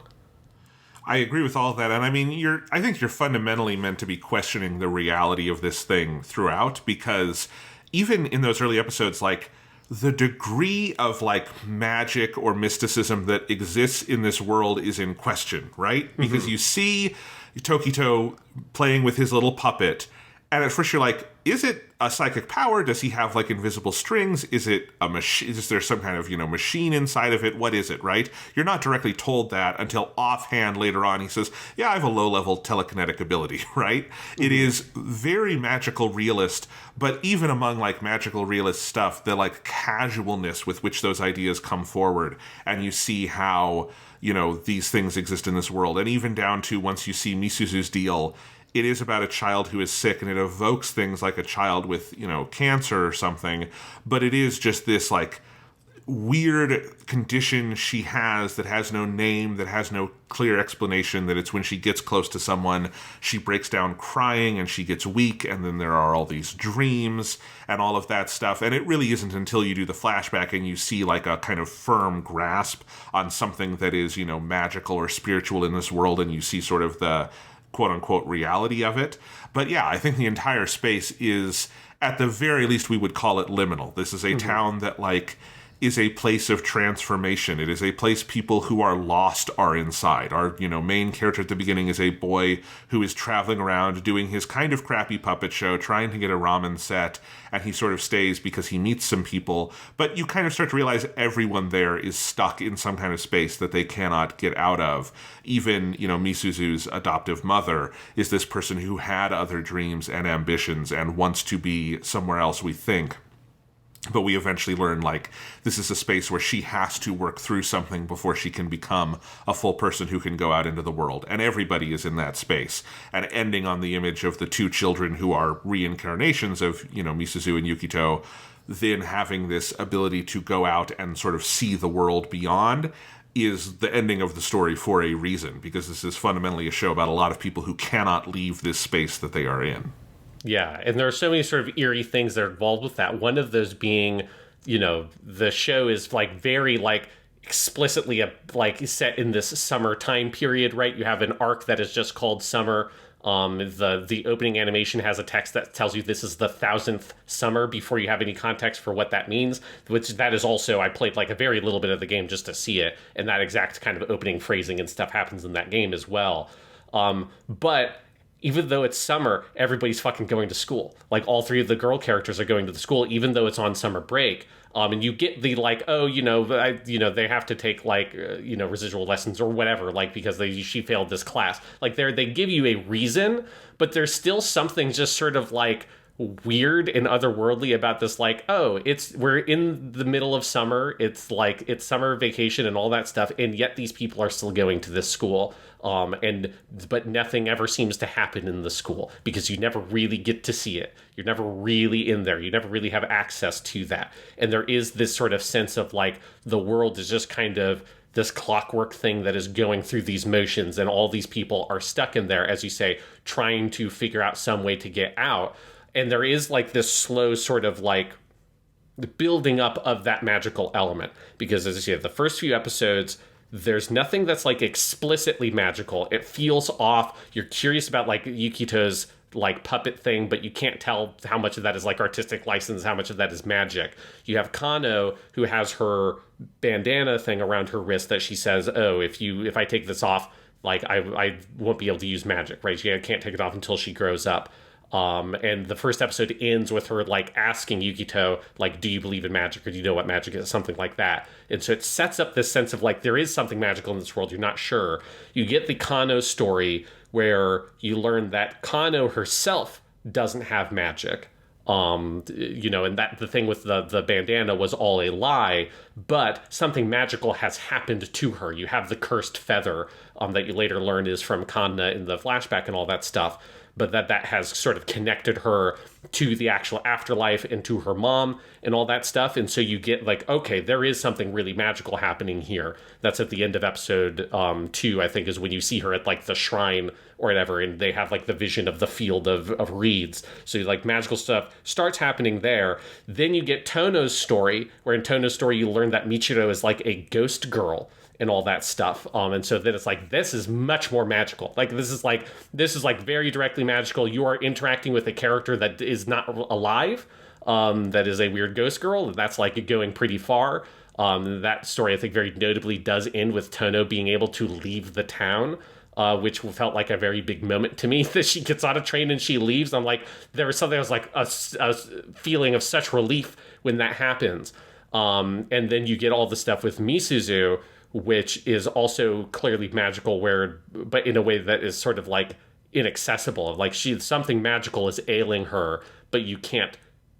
S3: I agree with all of that, and I mean, I think you're fundamentally meant to be questioning the reality of this thing throughout, because even in those early episodes, like, the degree of, like, magic or mysticism that exists in this world is in question, right? Mm-hmm. Because you see Tokito playing with his little puppet, and at first you're like, is it a psychic power? Does he have, like, invisible strings? Is it a machine? Is there some kind of, machine inside of it? What is it, right? You're not directly told that until offhand later on he says, yeah, I have a low-level telekinetic ability, right? Mm-hmm. It is very magical realist, but even among, like, magical realist stuff, the, like, casualness with which those ideas come forward, and you see how, these things exist in this world, and even down to once you see Misuzu's deal, it is about a child who is sick, and it evokes things like a child with, cancer or something. But it is just this, like, weird condition she has that has no name, that has no clear explanation, that it's when she gets close to someone, she breaks down crying and she gets weak, and then there are all these dreams and all of that stuff. And it really isn't until you do the flashback and you see, like, a kind of firm grasp on something that is, magical or spiritual in this world, and you see sort of the quote-unquote reality of it. But yeah, I think the entire space is, at the very least, we would call it liminal. This is a town that, like, is a place of transformation. It is a place people who are lost are inside. Our, main character at the beginning is a boy who is traveling around doing his kind of crappy puppet show, trying to get a ramen set, and he sort of stays because he meets some people. But you kind of start to realize everyone there is stuck in some kind of space that they cannot get out of. Even, Misuzu's adoptive mother is this person who had other dreams and ambitions and wants to be somewhere else, we think. But we eventually learn, like, this is a space where she has to work through something before she can become a full person who can go out into the world. And everybody is in that space. And ending on the image of the two children who are reincarnations of, Misuzu and Yukito, then having this ability to go out and sort of see the world beyond. is the ending of the story for a reason, because this is fundamentally a show about a lot of people who cannot leave this space that they are in.
S2: Yeah, and there are so many sort of eerie things that are involved with that. One of those being, the show is like very like explicitly set in this summer time period, right? You have an arc that is just called Summer. The opening animation has a text that tells you this is the 1000th summer before you have any context for what that means, which that is also, I played like a very little bit of the game just to see it, and that exact kind of opening phrasing and stuff happens in that game as well. But even though it's summer, everybody's fucking going to school. Like, all three of the girl characters are going to the school, even though it's on summer break. And you get the, like, they have to take, like, residual lessons or whatever, like, because she failed this class. Like, they give you a reason, but there's still something just sort of, like, weird and otherworldly about this, like, we're in the middle of summer, it's summer vacation and all that stuff, and yet these people are still going to this school, but nothing ever seems to happen in the school because you never really get to see it. You're never really in there. You never really have access to that. And there is this sort of sense of like the world is just kind of this clockwork thing that is going through these motions, and all these people are stuck in there, as you say, trying to figure out some way to get out. And there is like this slow sort of like the building up of that magical element, because as I say, the first few episodes, there's nothing that's like explicitly magical. It feels off. You're curious about like Yukito's like puppet thing, but you can't tell how much of that is like artistic license, how much of that is magic. You have Kano, who has her bandana thing around her wrist that she says, if I take this off, like I won't be able to use magic, right? She can't take it off until she grows up. And the first episode ends with her like asking Yukito, like, do you believe in magic, or do you know what magic is? Something like that. And so it sets up this sense of like, there is something magical in this world. You're not sure. You get the Kano story where you learn that Kano herself doesn't have magic. And that the thing with the bandana was all a lie, but something magical has happened to her. You have the cursed feather that you later learn is from Kanna in the flashback and all that stuff, but that has sort of connected her to the actual afterlife and to her mom and all that stuff. And so you get like, okay, there is something really magical happening here. That's at the end of episode 2, I think, is when you see her at like the shrine or whatever, and they have like the vision of the field of reeds. So like magical stuff starts happening there. Then you get Tono's story, where in Tono's story you learn that Michiro is like a ghost girl and all that stuff. And so then it's like, this is much more magical. Like, this is like very directly magical. You are interacting with a character that is not alive, that is a weird ghost girl. That's like going pretty far. That story, I think, very notably does end with Tono being able to leave the town, which felt like a very big moment to me, that she gets on a train and she leaves. I'm like, there was something that was like a feeling of such relief when that happens. And then you get all the stuff with Misuzu, which is also clearly magical, but in a way that is sort of like inaccessible. Like, something magical is ailing her, but you can't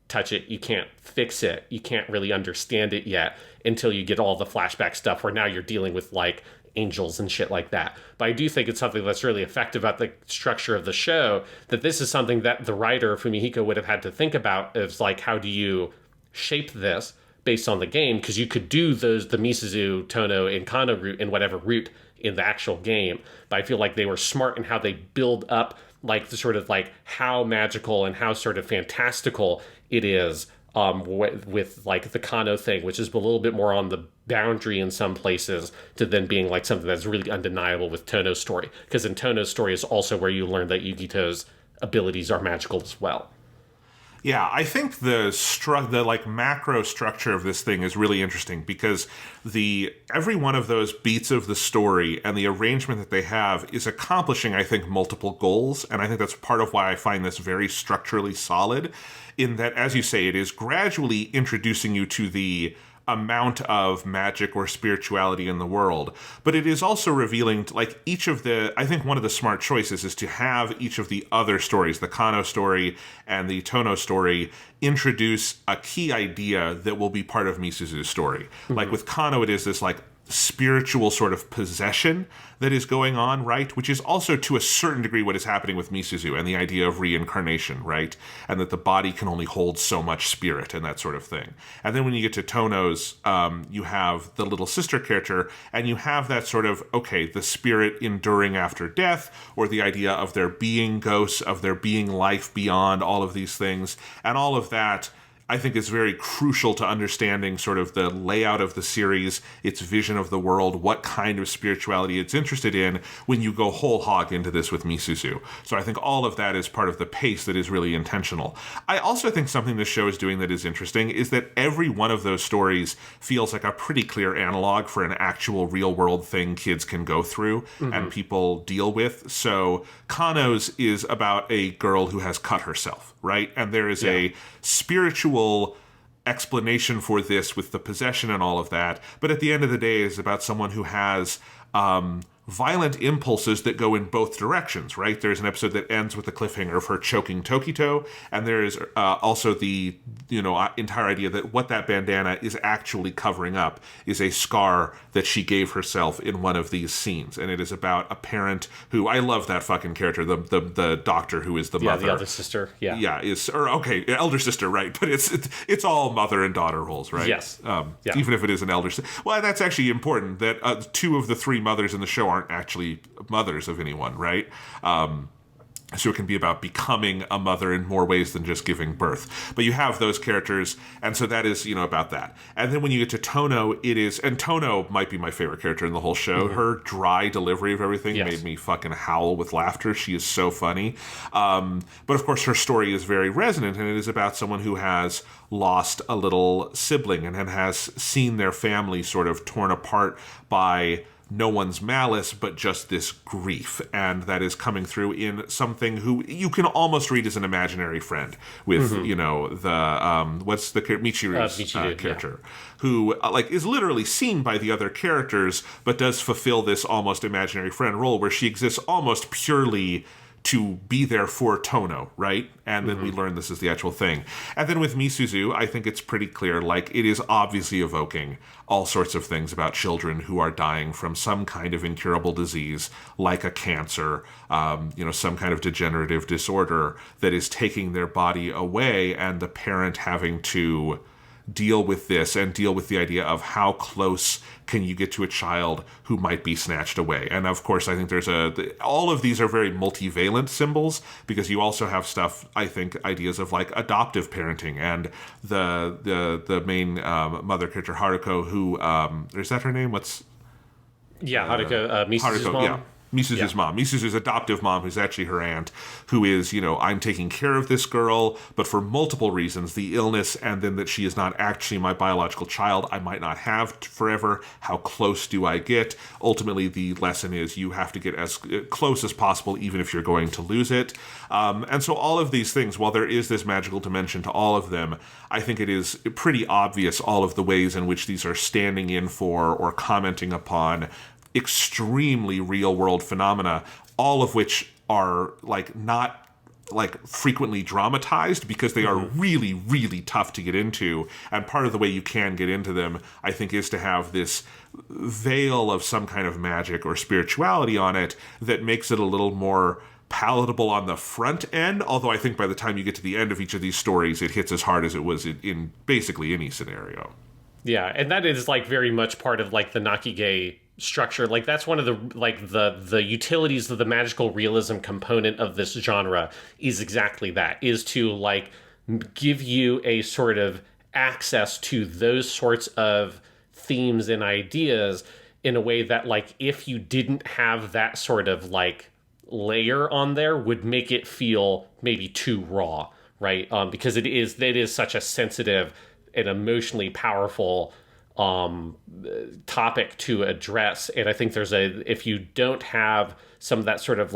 S2: touch it, you can't fix it, you can't really understand it yet until you get all the flashback stuff where now you're dealing with like angels and shit like that. But I do think it's something that's really effective about the structure of the show, that this is something that the writer Fumihiko would have had to think about, is like, how do you shape this based on the game? Because you could do the Misuzu, Tono, and Kano route in whatever route in the actual game, but I feel like they were smart in how they build up like the sort of like how magical and how sort of fantastical it is, with like the Kano thing, which is a little bit more on the boundary in some places, to then being like something that's really undeniable with Tono's story. Because in Tono's story is also where you learn that Yukito's abilities are magical as well.
S3: Yeah, I think the like macro structure of this thing is really interesting, because every one of those beats of the story and the arrangement that they have is accomplishing, I think, multiple goals. And I think that's part of why I find this very structurally solid, in that, as you say, it is gradually introducing you to the amount of magic or spirituality in the world, but it is also revealing like each of I think one of the smart choices is to have each of the other stories, the Kano story and the Tono story, introduce a key idea that will be part of Misuzu's story. Mm-hmm. Like with Kano, it is this like spiritual sort of possession that is going on, right? Which is also to a certain degree what is happening with Misuzu and the idea of reincarnation, right? And that the body can only hold so much spirit and that sort of thing. And then when you get to Tono's, you have the little sister character, and you have that sort of, okay, the spirit enduring after death, or the idea of there being ghosts, of there being life beyond all of these things, and all of that I think is very crucial to understanding sort of the layout of the series, its vision of the world, what kind of spirituality it's interested in when you go whole hog into this with Misuzu. So I think all of that is part of the pace that is really intentional. I also think something this show is doing that is interesting is that every one of those stories feels like a pretty clear analog for an actual real world thing kids can go through and people deal with. So Kano's is about a girl who has cut herself, right? And there is a spiritual explanation for this with the possession and all of that, but at the end of the day it's about someone who has violent impulses that go in both directions, right? There's an episode that ends with the cliffhanger of her choking Tokito, and there is also the entire idea that what that bandana is actually covering up is a scar that she gave herself in one of these scenes, and it is about a parent who, I love that fucking character, the doctor who is the mother.
S2: Yeah, the elder sister.
S3: Elder sister, right? But it's all mother and daughter roles, right?
S2: Yes.
S3: Even if it is an elder sister. Well, that's actually important that 2 of the 3 mothers in the show aren't actually mothers of anyone, right? So it can be about becoming a mother in more ways than just giving birth. But you have those characters, and so that is, about that. And then when you get to Tono, and Tono might be my favorite character in the whole show. Her dry delivery of everything made me fucking howl with laughter. She is so funny. But of course, her story is very resonant, and it is about someone who has lost a little sibling and has seen their family sort of torn apart by no one's malice, but just this grief. And that is coming through in something who you can almost read as an imaginary friend with, what's the Michiru's character, who is literally seen by the other characters, but does fulfill this almost imaginary friend role where she exists almost purely to be there for Tono, right? And then we learn this is the actual thing. And then with Misuzu, I think it's pretty clear, it is obviously evoking all sorts of things about children who are dying from some kind of incurable disease, like a cancer, some kind of degenerative disorder that is taking their body away, and the parent having to deal with this and deal with the idea of how close can you get to a child who might be snatched away. And of course, I think there's all of these are very multivalent symbols, because you also have stuff, I think, ideas of adoptive parenting, and the main mother character Haruko, who is that her name?
S2: Haruko, Misuzu's mom.
S3: Yeah. Misuzu's mom. Misuzu's adoptive mom, who's actually her aunt, who is, I'm taking care of this girl, but for multiple reasons, the illness, and then that she is not actually my biological child, I might not have forever. How close do I get? Ultimately, the lesson is you have to get as close as possible, even if you're going to lose it. And so all of these things, while there is this magical dimension to all of them, I think it is pretty obvious all of the ways in which these are standing in for or commenting upon extremely real world phenomena, all of which are not frequently dramatized, because they are really, really tough to get into. And part of the way you can get into them, I think, is to have this veil of some kind of magic or spirituality on it that makes it a little more palatable on the front end. Although I think by the time you get to the end of each of these stories, it hits as hard as it was in basically any scenario.
S2: Yeah, and that is very much part of the Nakige structure. That's one of the utilities of the magical realism component of this genre, is exactly that, is to give you a sort of access to those sorts of themes and ideas in a way that if you didn't have that sort of layer on there, would make it feel maybe too raw, right? Because it is such a sensitive and emotionally powerful topic to address. And I think if you don't have some of that sort of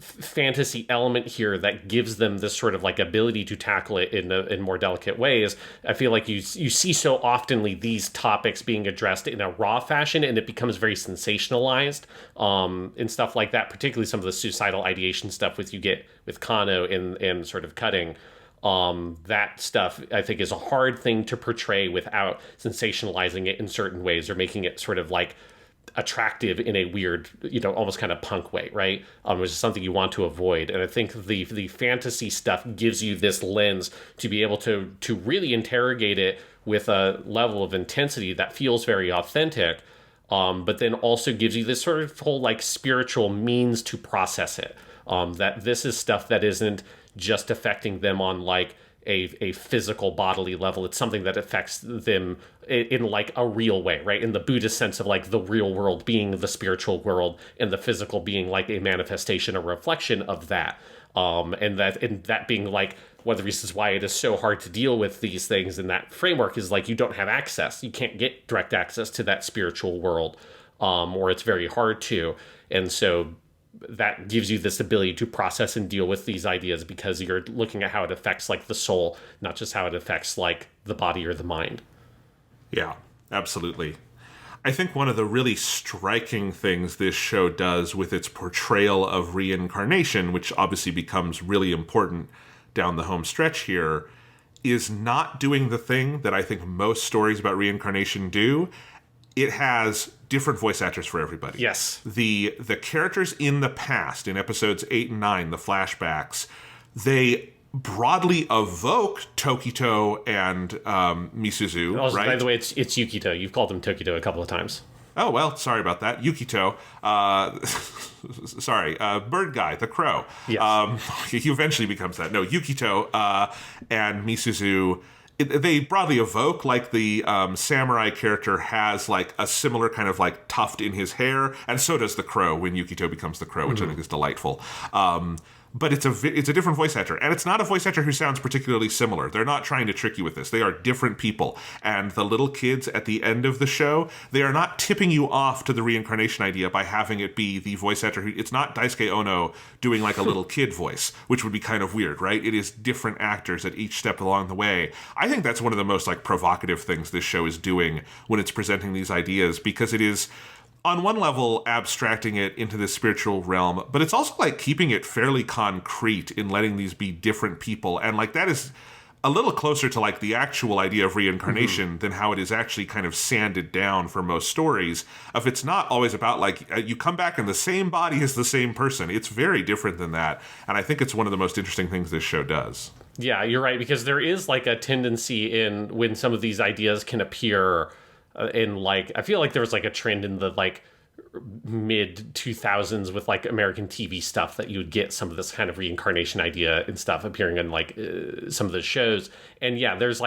S2: fantasy element here that gives them this sort of ability to tackle it in more delicate ways, I feel like you see so oftenly these topics being addressed in a raw fashion, and it becomes very sensationalized and stuff like that, particularly some of the suicidal ideation stuff you get with Kano and sort of cutting. That stuff, I think, is a hard thing to portray without sensationalizing it in certain ways or making it sort of like attractive in a weird, almost kind of punk way, right? Which is something you want to avoid. And I think the fantasy stuff gives you this lens to be able to really interrogate it with a level of intensity that feels very authentic, but then also gives you this sort of whole like spiritual means to process it. That this is stuff that isn't just affecting them on like a physical bodily level. It's something that affects them in like a real way, right? In the Buddhist sense of like the real world being the spiritual world and the physical being like a manifestation, a reflection of that. And that being like one of the reasons why it is so hard to deal with these things in that framework is like you don't have access. You can't get direct access to that spiritual world, or it's very hard to. And so that gives you this ability to process and deal with these ideas because you're looking at how it affects like the soul, not just how it affects like the body or the mind.
S3: Yeah, absolutely. I think one of the really striking things this show does with its portrayal of reincarnation, which obviously becomes really important down the home stretch here, is not doing the thing that I think most stories about reincarnation do. It has different voice actors for everybody.
S2: Yes.
S3: The characters in the past, in episodes 8 and 9, the flashbacks, they broadly evoke Tokito and Misuzu,
S2: Also,
S3: right?
S2: by the way, it's Yukito. You've called him Tokito a couple of times.
S3: Oh, well, sorry about that. Yukito. Sorry. Bird guy, the crow.
S2: Yes.
S3: He eventually becomes that. No, Yukito and Misuzu, they broadly evoke like the samurai character has like a similar kind of like tuft in his hair, and so does the crow when Yukito becomes the crow, which I think is delightful. But it's a different voice actor, and it's not a voice actor who sounds particularly similar. They're not trying to trick you with this. They are different people, and the little kids at the end of the show, they are not tipping you off to the reincarnation idea by having it be the voice actor who. It's not Daisuke Ono doing like a little kid voice, which would be kind of weird, right? It is different actors at each step along the way. I think that's one of the most like provocative things this show is doing when it's presenting these ideas, because it is, on one level, abstracting it into this spiritual realm, but it's also like keeping it fairly concrete in letting these be different people. And like that is a little closer to like the actual idea of reincarnation than how it is actually kind of sanded down for most stories. If it's not always about like you come back in the same body as the same person, it's very different than that. And I think it's one of the most interesting things this show does.
S2: Yeah, you're right, because there is like a tendency in when some of these ideas can appear in like, I feel like there was like a trend in the like mid 2000s with like American TV stuff that you would get some of this kind of reincarnation idea and stuff appearing in like some of the shows. And yeah, there's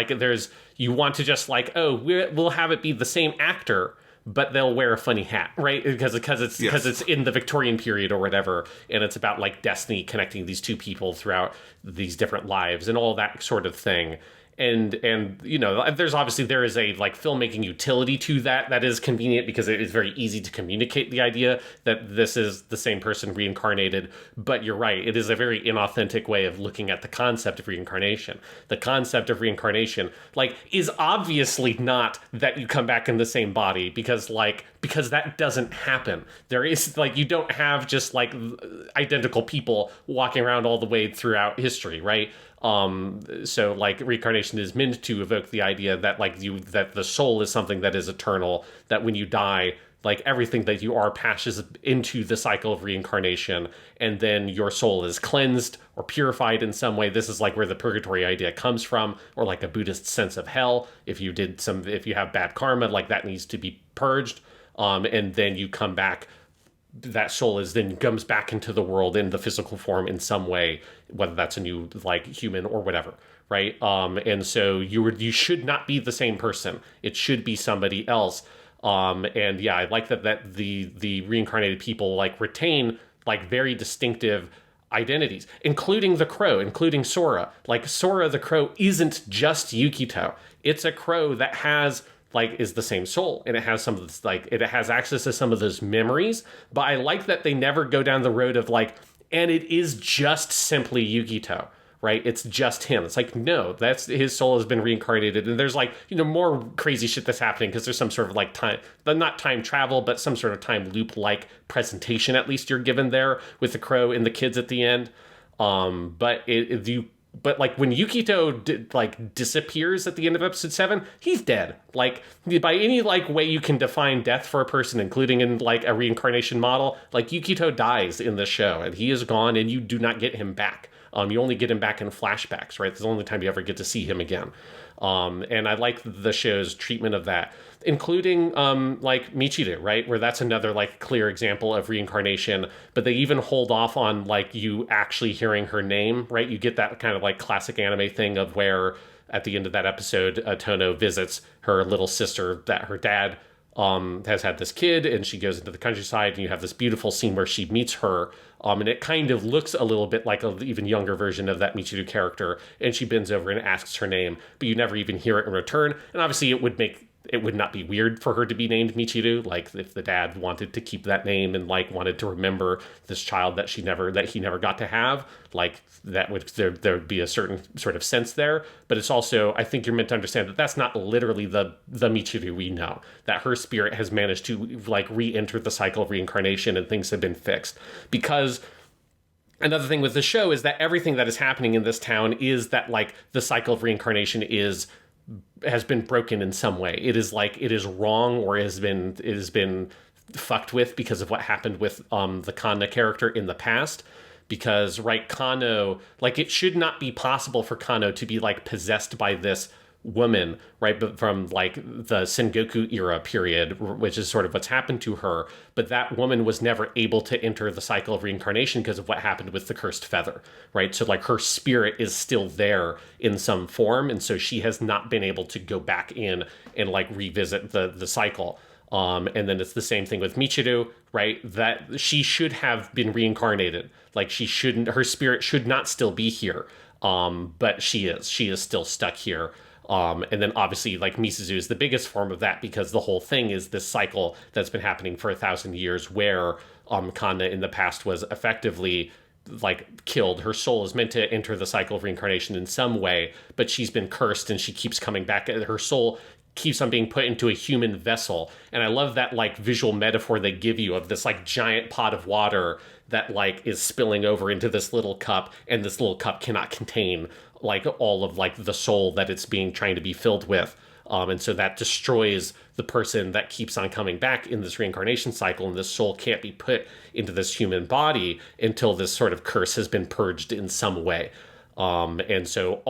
S2: you want to just like, oh, we'll have it be the same actor, but they'll wear a funny hat, right? Because it's in the Victorian period or whatever, and it's about like destiny connecting these two people throughout these different lives and all that sort of thing. And there is a like filmmaking utility to that is convenient because it is very easy to communicate the idea that this is the same person reincarnated. But you're right, it is a very inauthentic way of looking at the concept of reincarnation. The concept of reincarnation like is obviously not that you come back in the same body, because that doesn't happen. There is like, you don't have just like identical people walking around all the way throughout history, right? So like reincarnation is meant to evoke the idea that that the soul is something that is eternal, that when you die, like everything that you are passes into the cycle of reincarnation, and then your soul is cleansed or purified in some way. This is like where the purgatory idea comes from, or like a Buddhist sense of hell. If you have bad karma, like that needs to be purged, and then you come back. That soul comes back into the world in the physical form in some way, whether that's a new like human or whatever, right? And so you should not be the same person. It should be somebody else. And yeah, I like that the reincarnated people like retain like very distinctive identities, including the crow, including Sora. Like Sora the crow isn't just Yukito. It's a crow that has is the same soul, and it has some of this, it has access to some of those memories. But I like that they never go down the road of and it is just simply Yukito, right? It's just him. It's like, no, that's his soul has been reincarnated, and there's more crazy shit that's happening because there's some sort of time, not time travel, but some sort of time loop presentation at least you're given there with the crow and the kids at the end. But you But like when Yukito disappears at the end of episode 7, he's dead. Like by any like way you can define death for a person, including in like a reincarnation model, like Yukito dies in the show and he is gone and you do not get him back. You only get him back in flashbacks, right? That's the only time you ever get to see him again. And I like the show's treatment of that, including like Michiru, right? Where that's another like clear example of reincarnation, but they even hold off on like you actually hearing her name, right? You get that kind of like classic anime thing of where at the end of that episode, Tono visits her little sister that her dad has had this kid, and she goes into the countryside, and you have this beautiful scene where she meets her, and it kind of looks a little bit like an even younger version of that Michiru character, and she bends over and asks her name, but you never even hear it in return, and obviously it would not be weird for her to be named Michiru, like if the dad wanted to keep that name and like wanted to remember this child that he never got to have, like that would there would be a certain sort of sense there. But it's also, I think you're meant to understand that that's not literally the Michiru we know, that her spirit has managed to like re-enter the cycle of reincarnation and things have been fixed. Because another thing with the show is that everything that is happening in this town is that like the cycle of reincarnation has been broken in some way. It is wrong, or it has been fucked with because of what happened with the Kanna character in the past. Because right, Kano, like it should not be possible for Kano to be like possessed by this woman, right? But from like the Sengoku era period, which is sort of what's happened to her. But that woman was never able to enter the cycle of reincarnation because of what happened with the cursed feather, right? So like her spirit is still there in some form. And so she has not been able to go back in and like revisit the cycle. And then it's the same thing with Michiru, right? That she should have been reincarnated. Like her spirit should not still be here. But she is still stuck here. And then obviously like Misuzu is the biggest form of that, because the whole thing is this cycle that's been happening for 1,000 years where Kanna in the past was effectively like killed. Her soul is meant to enter the cycle of reincarnation in some way, but she's been cursed and she keeps coming back. Her soul keeps on being put into a human vessel. And I love that like visual metaphor they give you of this like giant pot of water that like is spilling over into this little cup, and this little cup cannot contain like all of like the soul that it's trying to be filled with. And so that destroys the person that keeps on coming back in this reincarnation cycle, and this soul can't be put into this human body until this sort of curse has been purged in some way. And so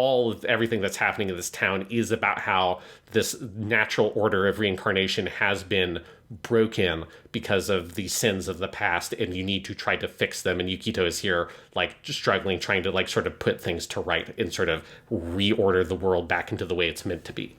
S2: everything that's happening in this town is about how this natural order of reincarnation has been broken because of the sins of the past, and you need to try to fix them. And Yukito is here, like, just struggling, trying to, like, sort of put things to right and sort of reorder the world back into the way it's meant to be.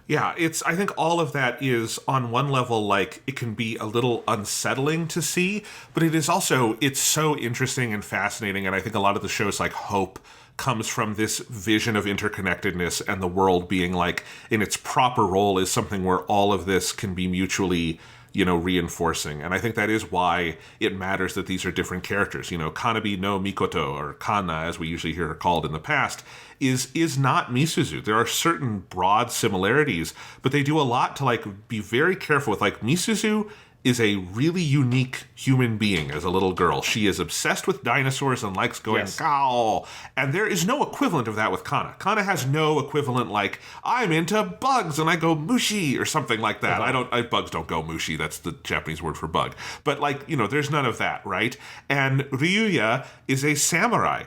S3: Yeah, I think all of that is, on one level, like, it can be a little unsettling to see, but it is also, it's so interesting and fascinating, and I think a lot of the show's, like, hope comes from this vision of interconnectedness and the world being, like, in its proper role is something where all of this can be mutually, reinforcing. And I think that is why it matters that these are different characters. Kanabi no Mikoto, or Kanna, as we usually hear her called in the past, is not Misuzu. There are certain broad similarities, but they do a lot to, like, be very careful with, like, Misuzu is a really unique human being as a little girl. She is obsessed with dinosaurs and likes going,
S2: yes.
S3: Cow! And there is no equivalent of that with Kanna. Kanna has no equivalent like, I'm into bugs and I go mushi or something like that. Bugs don't go mushi. That's the Japanese word for bug. But, like, there's none of that, right? And Ryuya is a samurai.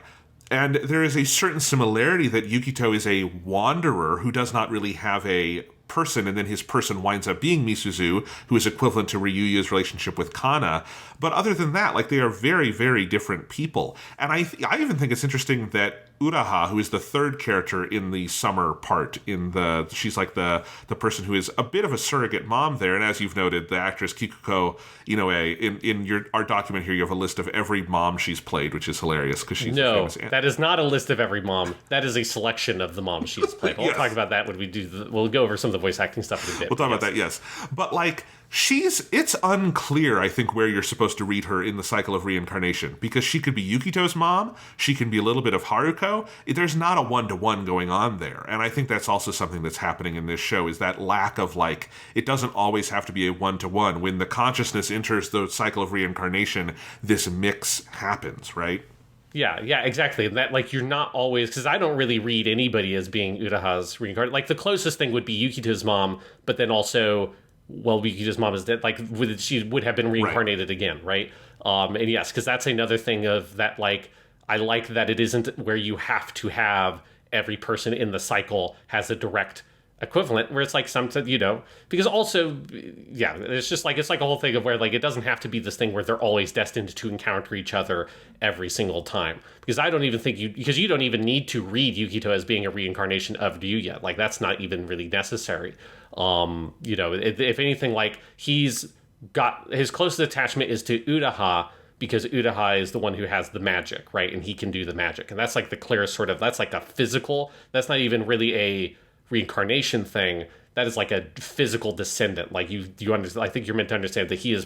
S3: And there is a certain similarity that Yukito is a wanderer who does not really have a person, and then his person winds up being Misuzu, who is equivalent to Ryuya's relationship with Kanna. But other than that, like, they are very, very different people. And I even think it's interesting that Uraha, who is the third character in the summer part, she's like the person who is a bit of a surrogate mom there. And as you've noted, the actress Kikuko Inoue, in our document here, you have a list of every mom she's played, which is hilarious because she's
S2: no,
S3: famous.
S2: That is not a list of every mom. That is a selection of the moms she's played. We'll
S3: Yes.
S2: talk about that when we do. We'll go over some of the voice acting stuff in a bit.
S3: We'll talk about that, yes. But, like, it's unclear, I think, where you're supposed to read her in the cycle of reincarnation, because she could be Yukito's mom, she can be a little bit of Haruko. There's not a one-to-one going on there. And I think that's also something that's happening in this show, is that lack of, like, it doesn't always have to be a one-to-one. When the consciousness enters the cycle of reincarnation, this mix happens, right?
S2: Yeah, exactly. That, like, you're not always, because I don't really read anybody as being Uraha's reincarnated. Like, the closest thing would be Yukito's mom, but then also, well, Yukito's mom is dead. Like, she would have been
S3: Right.
S2: reincarnated again, right? And yes, because that's another thing of that, like, I like that it isn't where you have to have every person in the cycle has a direct equivalent, where it's like something, because also, yeah, it's like a whole thing of where, like, it doesn't have to be this thing where they're always destined to encounter each other every single time, because I don't even think because you don't even need to read Yukito as being a reincarnation of Ryuya. Like, that's not even really necessary. If anything, like, he's got his closest attachment is to Uraha, because Uraha is the one who has the magic, right? And he can do the magic. And that's like the clearest sort of, that's like a physical, that's not even really a reincarnation thing. That is like a physical descendant. Like, you understand, I think you're meant to understand that he is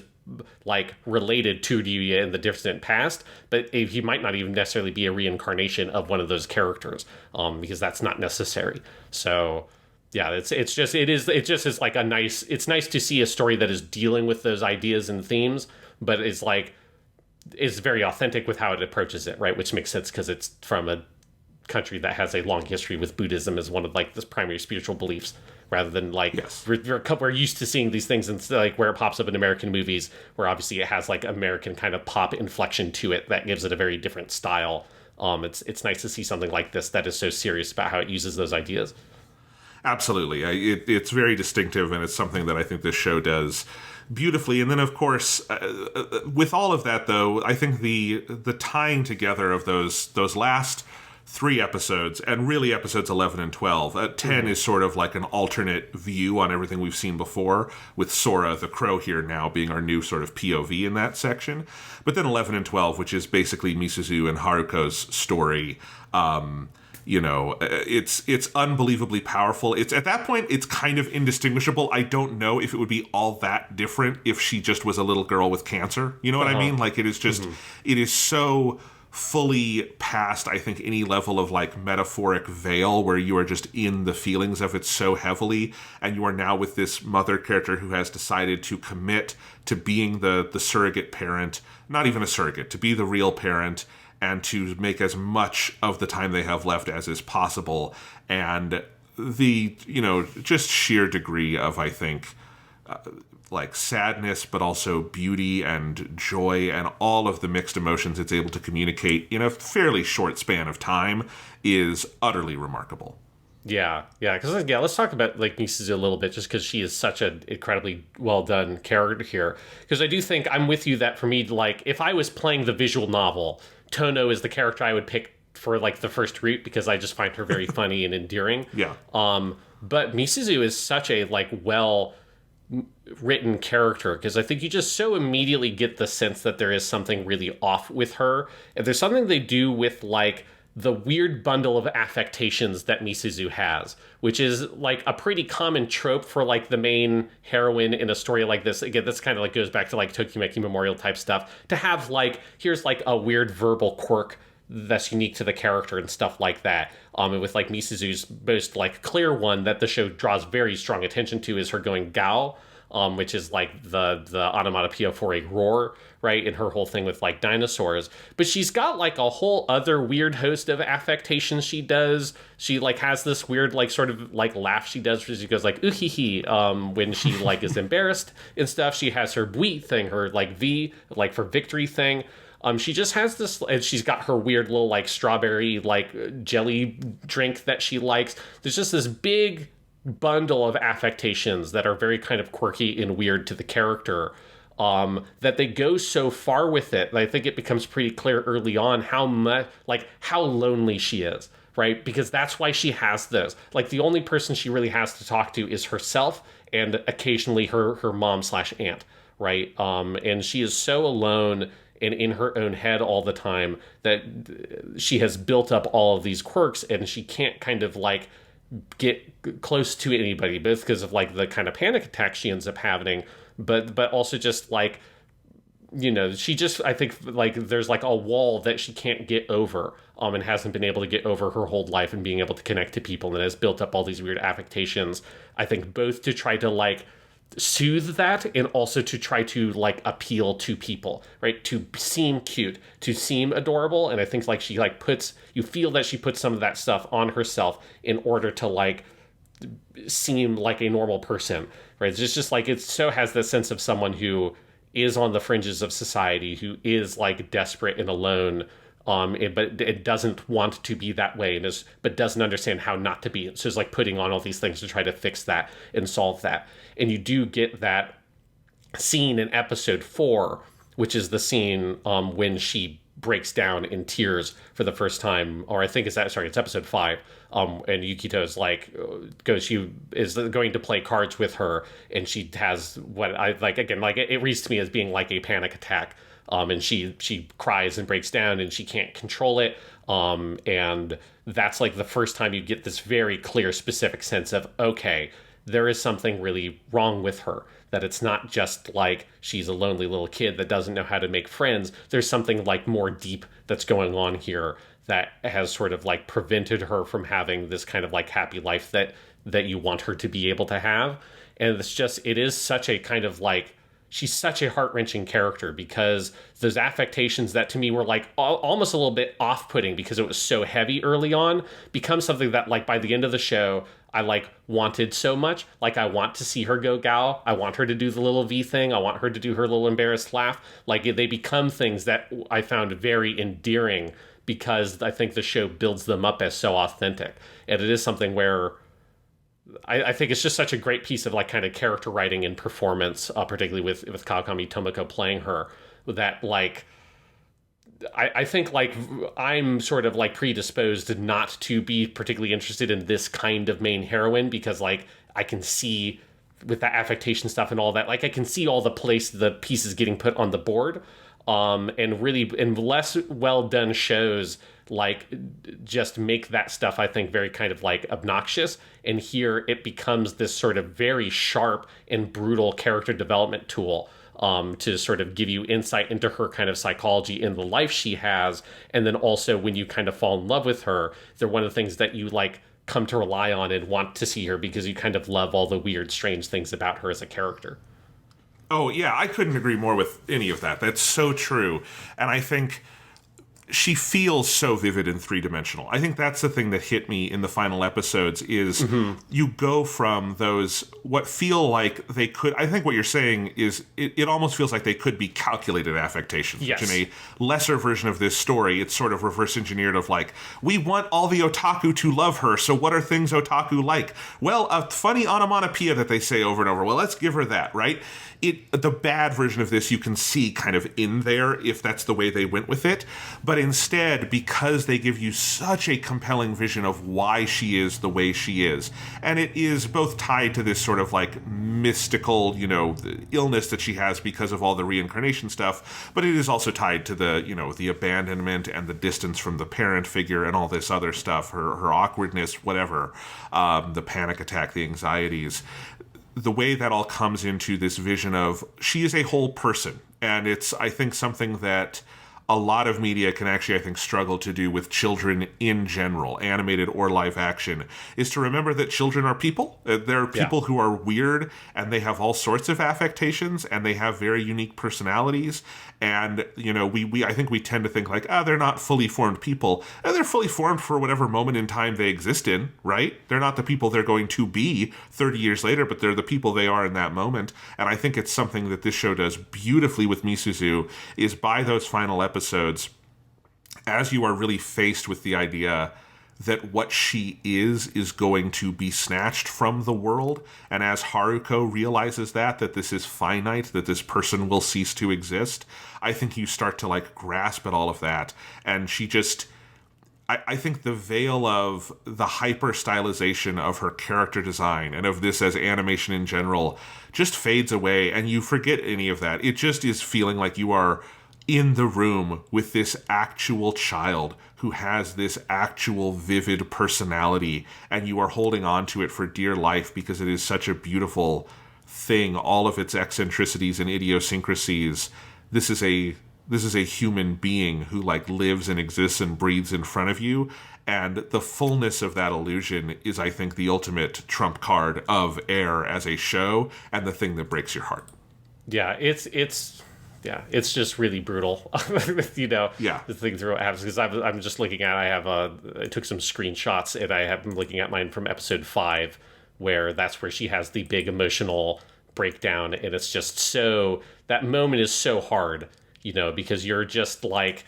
S2: like related to Ryuya in the distant past, but he might not even necessarily be a reincarnation of one of those characters, because that's not necessary. So yeah, it's just like it's nice to see a story that is dealing with those ideas and themes, but is very authentic with how it approaches it, right? Which makes sense because it's from a country that has a long history with Buddhism as one of like the primary spiritual beliefs, rather than like,
S3: Yes.
S2: we're used to seeing these things and like where it pops up in American movies, where obviously it has like American kind of pop inflection to it that gives it a very different style. It's nice to see something like this that is so serious about how it uses those ideas.
S3: Absolutely. It's very distinctive, and it's something that I think this show does beautifully. And then, of course, with all of that, though, I think the tying together of those last 3 episodes, and really episodes 11 and 12, 10 is sort of like an alternate view on everything we've seen before, with Sora the Crow here now being our new sort of POV in that section. But then 11 and 12, which is basically Misuzu and Haruko's story, it's unbelievably powerful. It's at that point, it's kind of indistinguishable. I don't know if it would be all that different if she just was a little girl with cancer. You know what I mean? Like, it is just, it is so fully past, I think, any level of like metaphoric veil where you are just in the feelings of it so heavily, and you are now with this mother character who has decided to commit to being the surrogate parent, not even a surrogate, to be the real parent, and to make as much of the time they have left as is possible. And the, just sheer degree of, I think, like sadness, but also beauty and joy and all of the mixed emotions it's able to communicate in a fairly short span of time is utterly remarkable.
S2: Yeah, because let's talk about like Misuzu a little bit, just because she is such an incredibly well done character here. Because I do think I'm with you that for me, like, if I was playing the visual novel, Tono is the character I would pick for like the first route, because I just find her very funny and endearing.
S3: Yeah.
S2: But Misuzu is such a like well written character, because I think you just so immediately get the sense that there is something really off with her, and there's something they do with like the weird bundle of affectations that Misuzu has, which is like a pretty common trope for like the main heroine in a story like this. Again, this kind of like goes back to like Tokimeki Memorial type stuff, to have like, here's like a weird verbal quirk that's unique to the character and stuff like that. And with like Misuzu's most like clear one that the show draws very strong attention to is her going Gao, which is like the onomatopoeia for a roar, right? And her whole thing with like dinosaurs. But she's got like a whole other weird host of affectations she does. She like has this weird like sort of like laugh she does where she goes like ooh-hee-hee when she like is embarrassed and stuff. She has her bui thing, her like V, like for victory thing. She just has this, and she's got her weird little like strawberry like jelly drink that she likes. There's just this big bundle of affectations that are very kind of quirky and weird to the character, that they go so far with it. And I think it becomes pretty clear early on how much, like how lonely she is, right? Because that's why she has this. Like the only person she really has to talk to is herself and occasionally her mom/aunt, right? And she is so alone and in her own head all the time that she has built up all of these quirks, and she can't kind of like get close to anybody, both because of like the kind of panic attack she ends up having, but also just like, she just, I think like there's like a wall that she can't get over, and hasn't been able to get over her whole life, and being able to connect to people, and has built up all these weird affectations, I think both to try to like soothe that, and also to try to like appeal to people, right? To seem cute, to seem adorable. And I think like she like you feel that she puts some of that stuff on herself in order to like seem like a normal person, right? It's just like it so has this sense of someone who is on the fringes of society, who is like desperate and alone, but it doesn't want to be that way, but doesn't understand how not to be. So it's like putting on all these things to try to fix that and solve that. And you do get that scene in episode 4, which is the scene when she breaks down in tears for the first time, or I think it's episode 5. And Yukito's like, she is going to play cards with her, and she has what I like, again, like it reads to me as being like a panic attack. And she cries and breaks down, and she can't control it. And that's like the first time you get this very clear, specific sense of, okay, there is something really wrong with her. That it's not just like she's a lonely little kid that doesn't know how to make friends. There's something like more deep that's going on here that has sort of like prevented her from having this kind of like happy life that you want her to be able to have. And it is such a kind of like, she's such a heart-wrenching character, because those affectations that to me were like almost a little bit off-putting because it was so heavy early on, become something that like by the end of the show I like wanted so much. Like I want to see her go gal. I want her to do the little V thing. I want her to do her little embarrassed laugh. Like they become things that I found very endearing, because I think the show builds them up as so authentic. And it is something where I think it's just such a great piece of like kind of character writing and performance, particularly with Kawakami Tomoko playing her, that like I think like I'm sort of like predisposed not to be particularly interested in this kind of main heroine, because like I can see with that affectation stuff and all that, like I can see all the pieces getting put on the board. And really in less well done shows like just make that stuff, I think, very kind of like obnoxious. And here it becomes this sort of very sharp and brutal character development tool to sort of give you insight into her kind of psychology in the life she has. And then also when you kind of fall in love with her, they're one of the things that you like come to rely on and want to see her, because you kind of love all the weird, strange things about her as a character.
S3: Oh, yeah, I couldn't agree more with any of that. That's so true. And I think she feels so vivid and three-dimensional. I think that's the thing that hit me in the final episodes is you go from those, what feel like they could, I think what you're saying is it almost feels like they could be calculated affectations.
S2: Yes.
S3: Which in a lesser version of this story, it's sort of reverse engineered of like, we want all the otaku to love her, so what are things otaku like? Well, a funny onomatopoeia that they say over and over. Well, let's give her that, right? The bad version of this you can see kind of in there if that's the way they went with it. But instead, because they give you such a compelling vision of why she is the way she is, and it is both tied to this sort of like mystical, the illness that she has because of all the reincarnation stuff, but it is also tied to the, the abandonment and the distance from the parent figure and all this other stuff, her awkwardness, whatever, the panic attack, the anxieties. The way that all comes into this vision of she is a whole person. And it's, I think, something that a lot of media can actually, I think, struggle to do with children in general, animated or live action, is to remember that children are people. There are people who are weird, and they have all sorts of affectations, and they have very unique personalities. And, I think we tend to think like, they're not fully formed people. And they're fully formed for whatever moment in time they exist in, right? They're not the people they're going to be 30 years later, but they're the people they are in that moment. And I think it's something that this show does beautifully with Misuzu, is by those final episodes, as you are really faced with the idea that what she is going to be snatched from the world, and as Haruko realizes that this is finite, that this person will cease to exist, I think you start to like grasp at all of that. And she just, I think the veil of the hyper stylization of her character design and of this as animation in general just fades away, and you forget any of that. It just is feeling like you are in the room with this actual child who has this actual vivid personality, and you are holding on to it for dear life because it is such a beautiful thing, all of its eccentricities and idiosyncrasies. This is a this is a human being who like lives and exists and breathes in front of you. And the fullness of that illusion is, I think, the ultimate trump card of Air as a show and the thing that breaks your heart.
S2: Yeah, it's just really brutal.
S3: Yeah.
S2: The thing through what happens, because I'm just looking at, I took some screenshots, and I'm looking at mine from episode 5, where that's where she has the big emotional breakdown, and it's just so, that moment is so hard, because you're just like,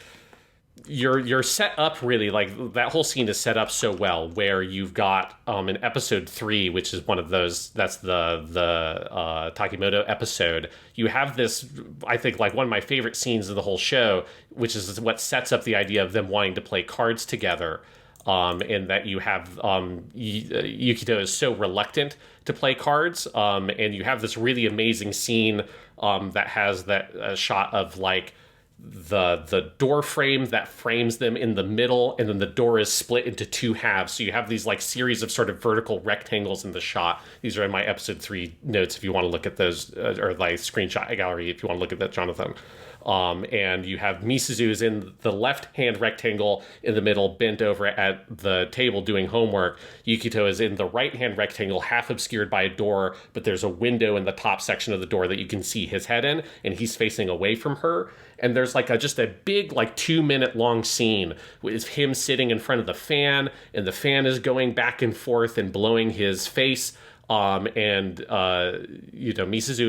S2: you're set up really, like that whole scene is set up so well, where you've got in episode 3, which is one of those, that's the Takimoto episode, you have this, I think, like one of my favorite scenes of the whole show, which is what sets up the idea of them wanting to play cards together, in that you have Yukito is so reluctant to play cards, and you have this really amazing scene that has that shot of like the door frame that frames them in the middle, and then the door is split into 2 halves, so you have these like series of sort of vertical rectangles in the shot. These are in my episode 3 notes if you want to look at those, or like screenshot gallery if you want to look at that, Jonathan. And you have Misuzu is in the left-hand rectangle in the middle, bent over at the table doing homework. Yukito is in the right-hand rectangle, half obscured by a door, but there's a window in the top section of the door that you can see his head in, and he's facing away from her. And there's like just a big, like 2-minute long scene with him sitting in front of the fan, and the fan is going back and forth and blowing his face. Misuzu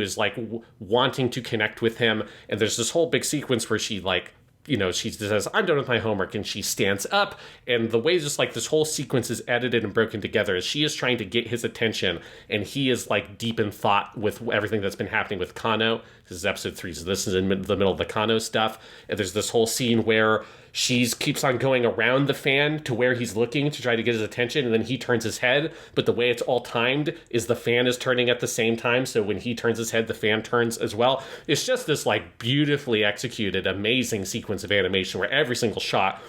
S2: is like wanting to connect with him, and there's this whole big sequence where she like, she says, "I'm done with my homework," and she stands up, and the way just like this whole sequence is edited and broken together is she is trying to get his attention, and he is like deep in thought with everything that's been happening with Kano. This is episode 3, so this is in the middle of the Kano stuff, and there's this whole scene where she keeps on going around the fan to where he's looking to try to get his attention, and then he turns his head, but the way it's all timed is the fan is turning at the same time, so when he turns his head, the fan turns as well. It's just this like beautifully executed, amazing sequence of animation where every single shot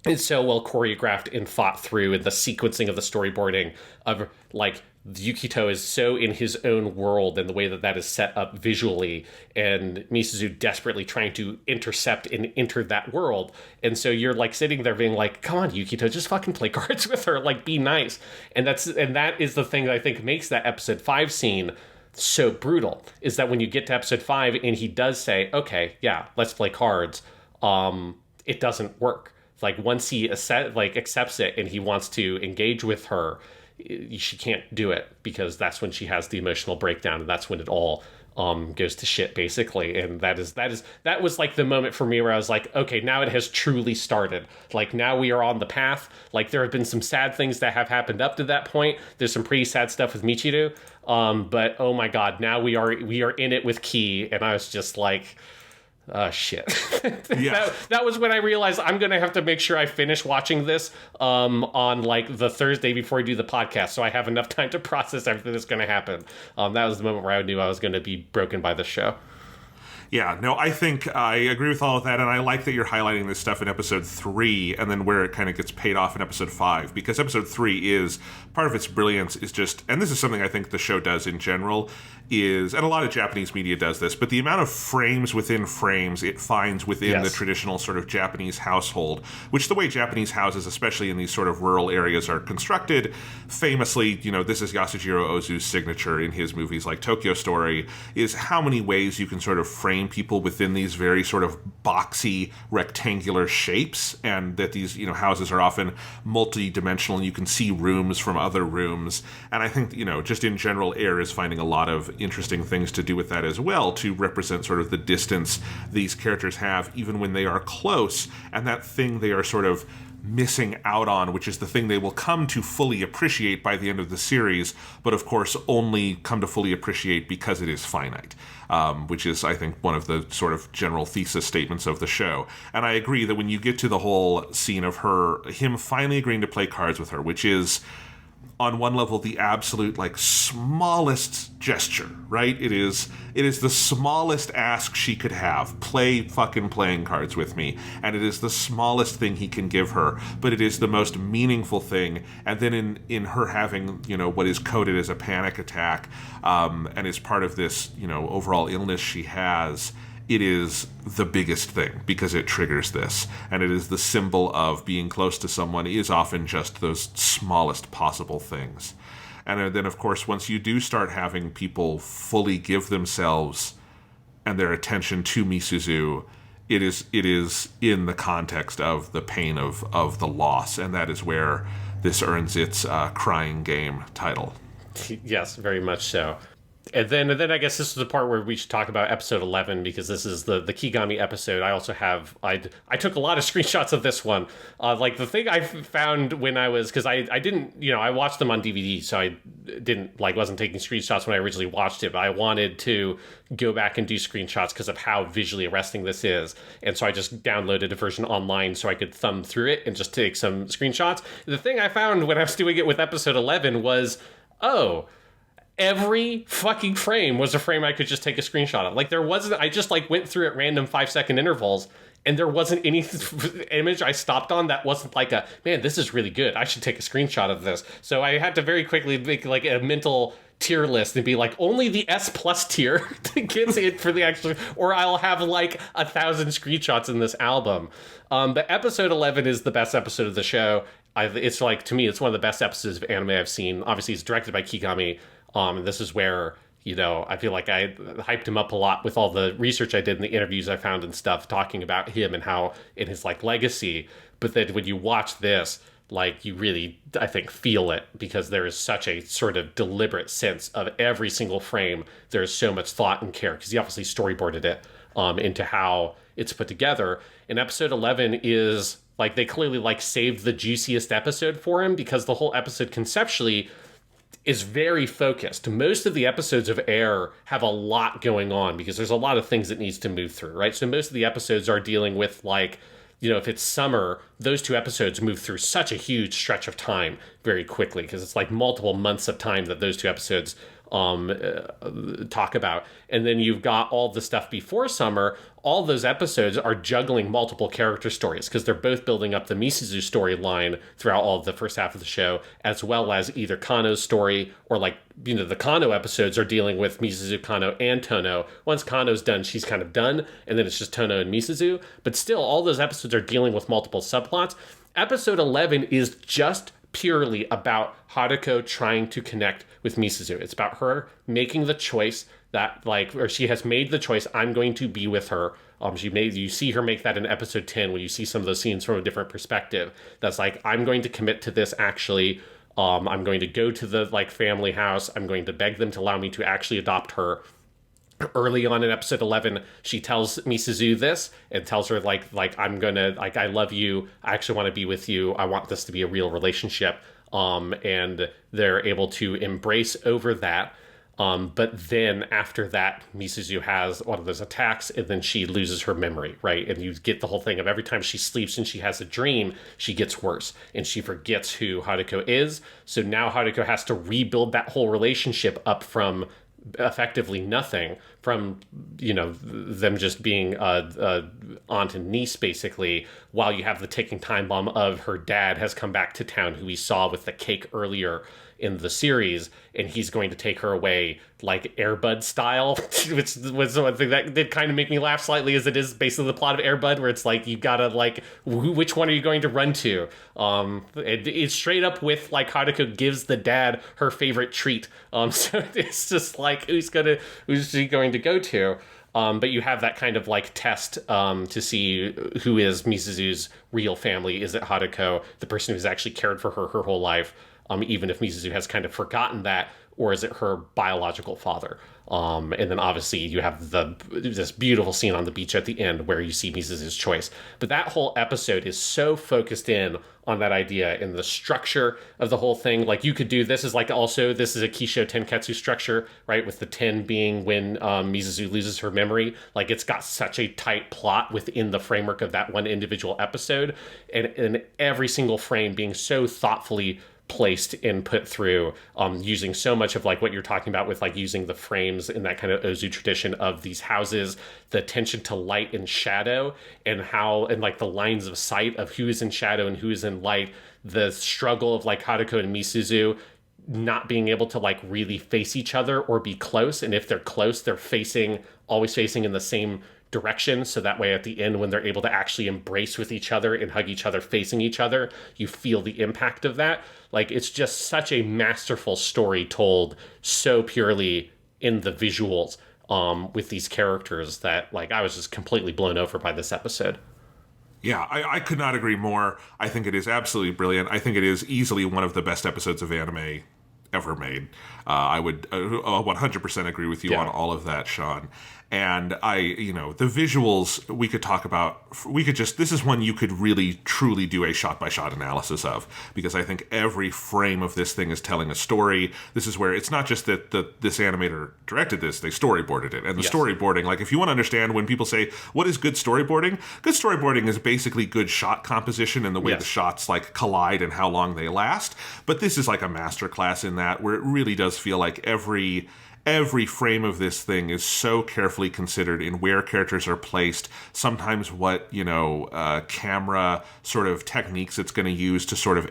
S2: is so well choreographed and thought through, and the sequencing of the storyboarding of like Yukito is so in his own world, and the way that is set up visually, and Misuzu desperately trying to intercept and enter that world. And so you're like sitting there being like, come on, Yukito, just fucking play cards with her, like be nice. And that is the thing that I think makes that episode 5 scene so brutal, is that when you get to episode 5 and he does say, okay, yeah, let's play cards, it doesn't work. Like once he accepts it and he wants to engage with her, she can't do it, because that's when she has the emotional breakdown, and that's when it all goes to shit, basically. And that was like the moment for me where I was like, okay, now it has truly started. Like now we are on the path. Like there have been some sad things that have happened up to that point. There's some pretty sad stuff with Michiru, but oh my god, now we are in it with Key, and I was just like, oh shit.
S3: Yeah.
S2: that was when I realized I'm gonna have to make sure I finish watching this on like the Thursday before I do the podcast, so I have enough time to process everything that's gonna happen. That was the moment where I knew I was gonna be broken by the show.
S3: Yeah, no, I think I agree with all of that, and I like that you're highlighting this stuff in episode 3, and then where it kind of gets paid off in episode 5, because episode 3 is, part of its brilliance is just, and this is something I think the show does in general, is, and a lot of Japanese media does this, but the amount of frames within frames it finds within the traditional sort of Japanese household, which the way Japanese houses, especially in these sort of rural areas, are constructed, famously, this is Yasujiro Ozu's signature in his movies like Tokyo Story, is how many ways you can sort of frame people within these very sort of boxy rectangular shapes, and that these houses are often multi-dimensional and you can see rooms from other rooms. And I think just in general, Air is finding a lot of interesting things to do with that as well, to represent sort of the distance these characters have even when they are close, and that thing they are sort of missing out on, which is the thing they will come to fully appreciate by the end of the series, but of course only come to fully appreciate because it is finite, which is, I think, one of the sort of general thesis statements of the show. And I agree that when you get to the whole scene of him finally agreeing to play cards with her, which is on one level the absolute smallest gesture, right? It is the smallest ask she could have. Playing cards with me. And it is the smallest thing he can give her, but it is the most meaningful thing. And then in her having, what is coded as a panic attack, and is part of this, overall illness she has, it is the biggest thing because it triggers this. And it is the symbol of being close to someone is often just those smallest possible things. And then, of course, once you do start having people fully give themselves and their attention to Misuzu, it is in the context of the pain of the loss. And that is where this earns its crying game title.
S2: Yes, very much so. And then I guess this is the part where we should talk about episode 11, because this is the Kigami episode. I also have, I took a lot of screenshots of this one. Like the thing I found when I was, because I didn't, I watched them on DVD, so I wasn't taking screenshots when I originally watched it, but I wanted to go back and do screenshots because of how visually arresting this is. And so I just downloaded a version online so I could thumb through it and just take some screenshots. The thing I found when I was doing it with episode 11 was, every fucking frame was a frame I could just take a screenshot of. Like, there wasn't, I just went through at random 5-second intervals, and there wasn't any image I stopped on that wasn't like man, this is really good, I should take a screenshot of this. So I had to very quickly make a mental tier list and be like, only the S+ tier gets it for the actual, or I'll have 1,000 screenshots in this album. But episode 11 is the best episode of the show. It's to me, it's one of the best episodes of anime I've seen. Obviously, it's directed by Kigami. And this is where, I feel like I hyped him up a lot with all the research I did and the interviews I found and stuff, talking about him and how in his legacy. But then when you watch this, you really, I think, feel it, because there is such a sort of deliberate sense of every single frame. There's so much thought and care, because he obviously storyboarded it into how it's put together. And episode 11 is they clearly saved the juiciest episode for him, because the whole episode conceptually is very focused. Most of the episodes of Air have a lot going on because there's a lot of things it needs to move through, right? So most of the episodes are dealing with if it's summer, those two episodes move through such a huge stretch of time very quickly, because it's multiple months of time that those two episodes talk about. And then you've got all the stuff before summer. All those episodes are juggling multiple character stories, because they're both building up the Misuzu storyline throughout all of the first half of the show, as well as either Kano's story or the Kano episodes are dealing with Misuzu, Kano, and Tono. Once Kano's done, she's kind of done, and then it's just Tono and Misuzu. But still, all those episodes are dealing with multiple subplots. Episode 11 is just purely about Haruko trying to connect with Misuzu. It's about her making the choice that or she has made the choice, I'm going to be with her. You see her make that in episode 10 when you see some of those scenes from a different perspective. That's I'm going to commit to this actually. I'm going to go to the family house. I'm going to beg them to allow me to actually adopt her. Early on in episode 11, she tells Misuzu this and tells her I'm gonna I love you. I actually want to be with you. I want this to be a real relationship. And they're able to embrace over that. But then after that, Misuzu has one of those attacks, and then she loses her memory, right? And you get the whole thing of every time she sleeps and she has a dream, she gets worse, and she forgets who Haruko is. So now Haruko has to rebuild that whole relationship up from effectively nothing, from them just being aunt and niece basically, while you have the ticking time bomb of her dad has come back to town, who we saw with the cake earlier in the series, and he's going to take her away Air Bud style, which was one thing that did kind of make me laugh slightly, as it is basically the plot of Air Bud, where it's you gotta which one are you going to run to? It's straight up with Haruko gives the dad her favorite treat. So it's just who's she going to go to? But you have that kind of test to see who is Misuzu's real family. Is it Haruko, the person who's actually cared for her whole life? Even if Misuzu has kind of forgotten that, or is it her biological father? And then obviously you have this beautiful scene on the beach at the end where you see Misuzu's choice. But that whole episode is so focused in on that idea and the structure of the whole thing. You could do this is also, this is a Kisho Tenketsu structure, right? With the 10 being when Misuzu loses her memory. It's got such a tight plot within the framework of that one individual episode, and every single frame being so thoughtfully placed and put through, using so much of what you're talking about with using the frames in that kind of Ozu tradition of these houses, the attention to light and shadow, and how, and the lines of sight of who is in shadow and who is in light, the struggle of Haruko and Misuzu not being able to really face each other or be close, and if they're close, they're always facing in the same direction, so that way at the end when they're able to actually embrace with each other and hug each other facing each other, you feel the impact of that. Like, it's just such a masterful story told so purely in the visuals, with these characters, that like I was just completely blown over by this episode.
S3: Yeah, I could not agree more. I think it is absolutely brilliant. I think it is easily one of the best episodes of anime ever made. I would 100% agree with you on all of that, Sean. And the visuals we could talk about, this is one you could really, truly do a shot-by-shot analysis of, because I think every frame of this thing is telling a story. This is where it's not just that this animator directed this, they storyboarded it. And the storyboarding, like if you want to understand when people say, what is good storyboarding? Good storyboarding is basically good shot composition and the way the shots like collide and how long they last. But this is like a masterclass in that, where it really does feel like every frame of this thing is so carefully considered in where characters are placed, sometimes what, camera sort of techniques it's going to use to sort of,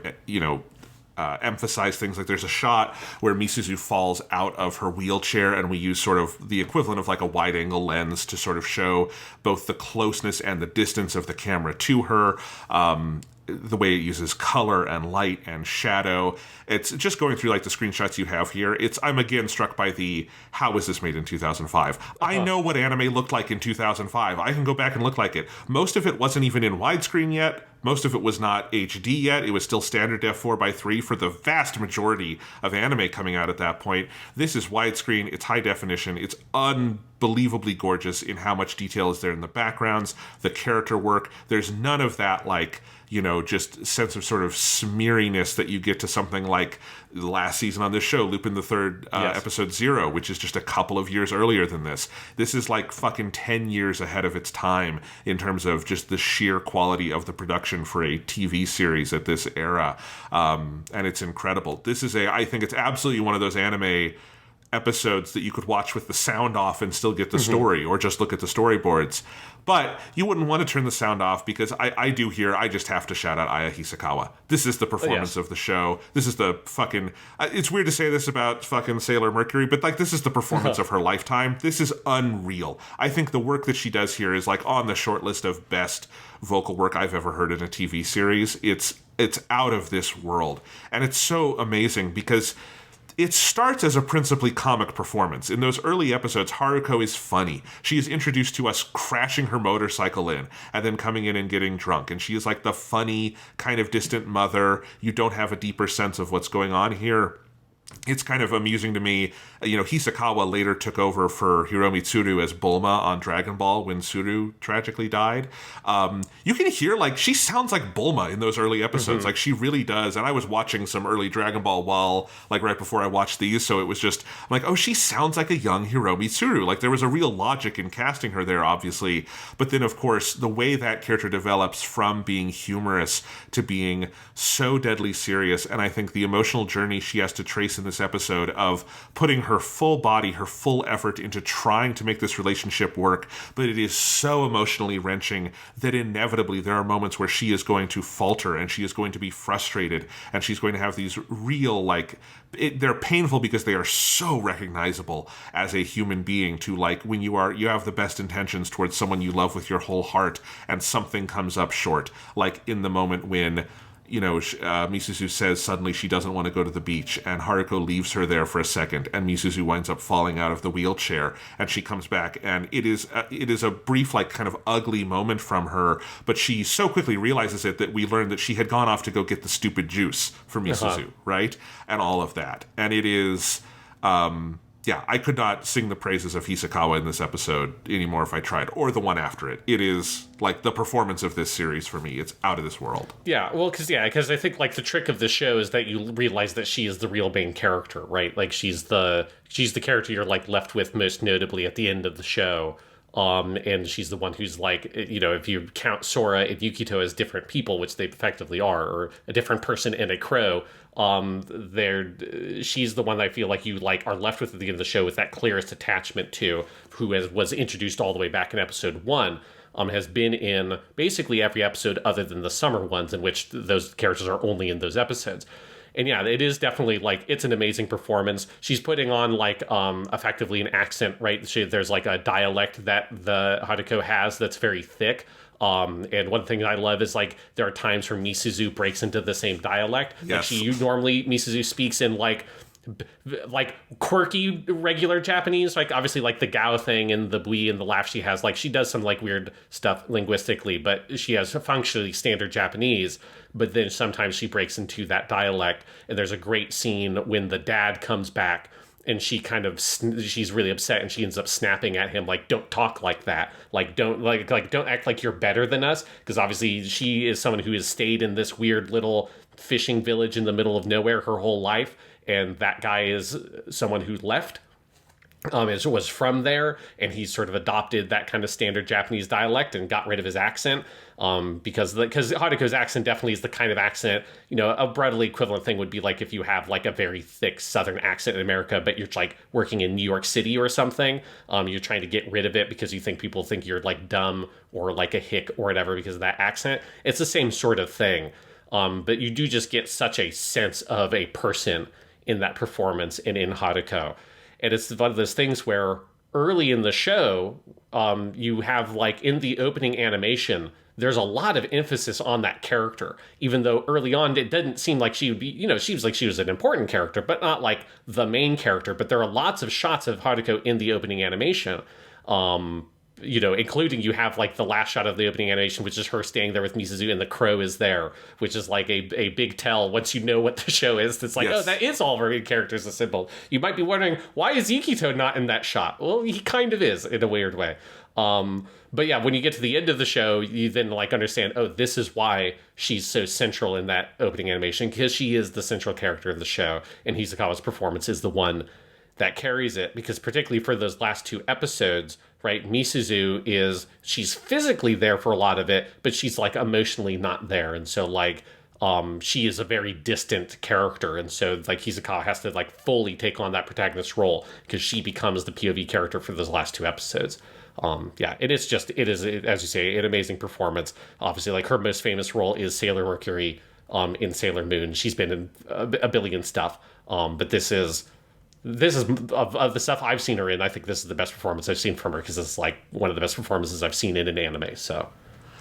S3: emphasize things. Like there's a shot where Misuzu falls out of her wheelchair and we use sort of the equivalent of like a wide angle lens to sort of show both the closeness and the distance of the camera to her. The way it uses color and light and shadow. It's just going through like the screenshots you have here. I'm again struck by how was this made in 2005? I know what anime looked like in 2005. I can go back and look like it. Most of it wasn't even in widescreen yet. Most of it was not HD yet. It was still standard def 4:3 for the vast majority of anime coming out at that point. This is widescreen. It's high definition. It's unbelievably gorgeous in how much detail is there in the backgrounds, the character work. There's none of that like, just sense of sort of smeariness that you get to something like the last season on this show, Lupin the Third, episode 0, which is just a couple of years earlier than this. This is like fucking 10 years ahead of its time in terms of just the sheer quality of the production for a TV series at this era. And it's incredible. I think it's absolutely one of those anime episodes that you could watch with the sound off and still get the story, or just look at the storyboards. But you wouldn't want to turn the sound off, because I just have to shout out Aya Hisakawa. This is the performance of the show. This is the fucking, it's weird to say this about fucking Sailor Mercury, but like this is the performance of her lifetime. This is unreal. I think the work that she does here is like on the short list of best vocal work I've ever heard in a TV series. It's out of this world. And it's so amazing because it starts as a principally comic performance. In those early episodes, Haruko is funny. She is introduced to us crashing her motorcycle in and then coming in and getting drunk. And she is like the funny, kind of distant mother. You don't have a deeper sense of what's going on here. It's kind of amusing to me. Hisakawa later took over for Hiromi Tsuru as Bulma on Dragon Ball when Tsuru tragically died. You can hear, like, she sounds like Bulma in those early episodes. Like, she really does. And I was watching some early Dragon Ball right before I watched these, so it was just, I'm like, oh, she sounds like a young Hiromi Tsuru. Like, there was a real logic in casting her there, obviously. But then, of course, the way that character develops from being humorous to being so deadly serious, and I think the emotional journey she has to trace in this episode of putting her full body, her full effort into trying to make this relationship work, but it is so emotionally wrenching that inevitably there are moments where she is going to falter and she is going to be frustrated and she's going to have these real, they're painful because they are so recognizable as a human being, to like when you have the best intentions towards someone you love with your whole heart and something comes up short, like in the moment when Misuzu says suddenly she doesn't want to go to the beach, and Haruko leaves her there for a second, and Misuzu winds up falling out of the wheelchair, and she comes back, and it is a brief, kind of ugly moment from her, but she so quickly realizes it that we learn that she had gone off to go get the stupid juice for Misuzu, right? And all of that. And it is... I could not sing the praises of Hisakawa in this episode anymore if I tried, or the one after it. It is, the performance of this series for me, it's out of this world.
S2: Yeah, well, because I think, the trick of the show is that you realize that she is the real main character, right? Like, she's the character you're, left with most notably at the end of the show. And she's the one who's if you count Sora and Yukito as different people, which they effectively are, or a different person and a crow, she's the one that I feel like you are left with at the end of the show with that clearest attachment to, who was introduced all the way back in episode 1, has been in basically every episode other than the summer ones, in which those characters are only in those episodes. And yeah, it is definitely like, it's an amazing performance. She's putting on like effectively an accent, right? There's like a dialect that the Haruko has that's very thick. And one thing I love is like there are times where Misuzu breaks into the same dialect.
S3: Yes.
S2: Like Misuzu speaks in like quirky regular Japanese, like obviously like the Gao thing and the Bui and the laugh she has, like she does some like weird stuff linguistically, but she has functionally standard Japanese. But then sometimes she breaks into that dialect, and there's a great scene when the dad comes back and she kind of she's really upset and she ends up snapping at him like, don't talk like that, like don't don't act like you're better than us, because obviously she is someone who has stayed in this weird little fishing village in the middle of nowhere her whole life, and that guy is someone who left, was from there, and he's sort of adopted that kind of standard Japanese dialect and got rid of his accent, because Haruko's accent definitely is the kind of accent, a broadly equivalent thing would be like if you have like a very thick Southern accent in America, but you're like working in New York City or something, you're trying to get rid of it because you think people think you're like dumb or like a hick or whatever because of that accent. It's the same sort of thing, but you do just get such a sense of a person in that performance and in Haruko. And it's one of those things where early in the show, you have like in the opening animation, there's a lot of emphasis on that character, even though early on it didn't seem like she would be, she was an important character, but not like the main character. But there are lots of shots of Haruko in the opening animation, including you have like the last shot of the opening animation, which is her staying there with Misuzu, and the crow is there, which is like a big tell once you know what the show is. It's like, yes. Oh, that is all of her characters assembled. You might be wondering, why is Yukito not in that shot? Well, he kind of is in a weird way. But yeah, when you get to the end of the show, you then like understand, oh, this is why she's so central in that opening animation, because she is the central character of the show, and Hisakawa's performance is the one that carries it, because particularly for those last two episodes, right, Misuzu she's physically there for a lot of it, but she's like emotionally not there. And so like, she is a very distant character. And so like Hisakawa has to like fully take on that protagonist role because she becomes the POV character for those last two episodes. It is, as you say, an amazing performance. Obviously, like her most famous role is Sailor Mercury, in Sailor Moon. She's been in a billion stuff. But this is of the stuff I've seen her in, I think this is the best performance I've seen from her, because it's like one of the best performances I've seen in an anime. So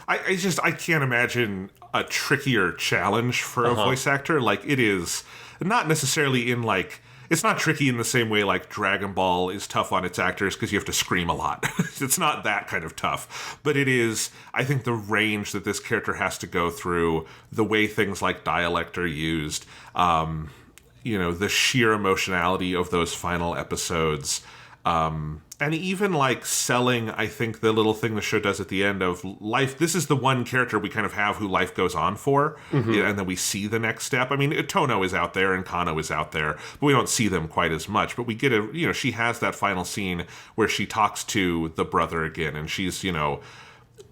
S3: I can't imagine a trickier challenge for a voice actor. Like, it is not necessarily in like, it's not tricky in the same way like Dragon Ball is tough on its actors because you have to scream a lot. It's not that kind of tough, but it is, I think, the range that this character has to go through, the way things like dialect are used, the sheer emotionality of those final episodes, and even like selling, I think, the little thing the show does at the end of life. This is the one character we kind of have who life goes on for, and then we see the next step. I mean, Tono is out there and Kano is out there, but we don't see them quite as much. But we get she has that final scene where she talks to the brother again, and she's,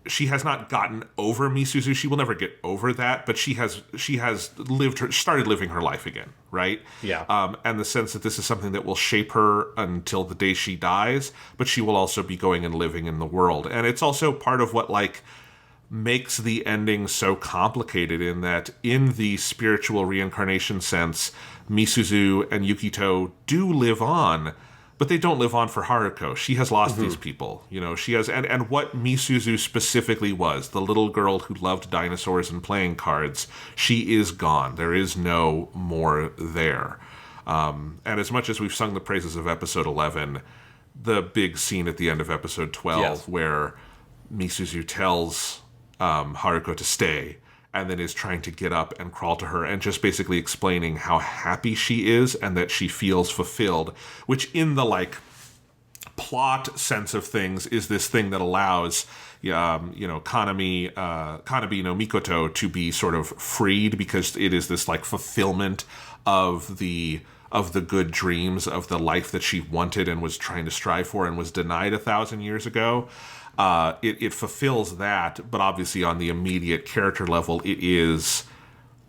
S3: she has not gotten over Misuzu. She will never get over that, but she has started living her life again, right?
S2: Yeah.
S3: And the sense that this is something that will shape her until the day she dies, but she will also be going and living in the world. And it's also part of what like makes the ending so complicated, in that in the spiritual reincarnation sense, Misuzu and Yukito do live on, but they don't live on for Haruko. She has lost these people. She has, and what Misuzu specifically was, the little girl who loved dinosaurs and playing cards, she is gone. There is no more there. And as much as we've sung the praises of episode 11, the big scene at the end of episode 12, yes, where Misuzu tells Haruko to stay, and then is trying to get up and crawl to her, and just basically explaining how happy she is and that she feels fulfilled, which in the like plot sense of things is this thing that allows Kanami no Mikoto to be sort of freed, because it is this like fulfillment of the good dreams of the life that she wanted and was trying to strive for and was denied 1,000 years ago. It fulfills that, but obviously on the immediate character level, it is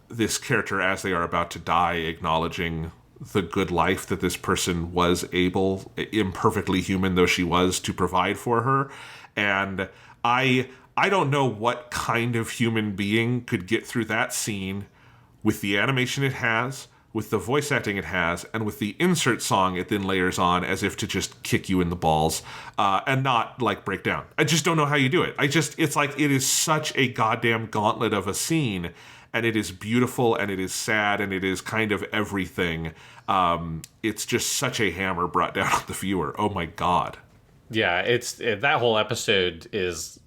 S3: this character, as they are about to die, acknowledging the good life that this person was able, imperfectly human though she was, to provide for her. And I don't know what kind of human being could get through that scene with the animation it has, with the voice acting it has, and with the insert song it then layers on as if to just kick you in the balls and not like break down. I just don't know how you do it. It's like it is such a goddamn gauntlet of a scene, and it is beautiful, and it is sad, and it is kind of everything. It's just such a hammer brought down on the viewer. Oh my god.
S2: Yeah, that whole episode is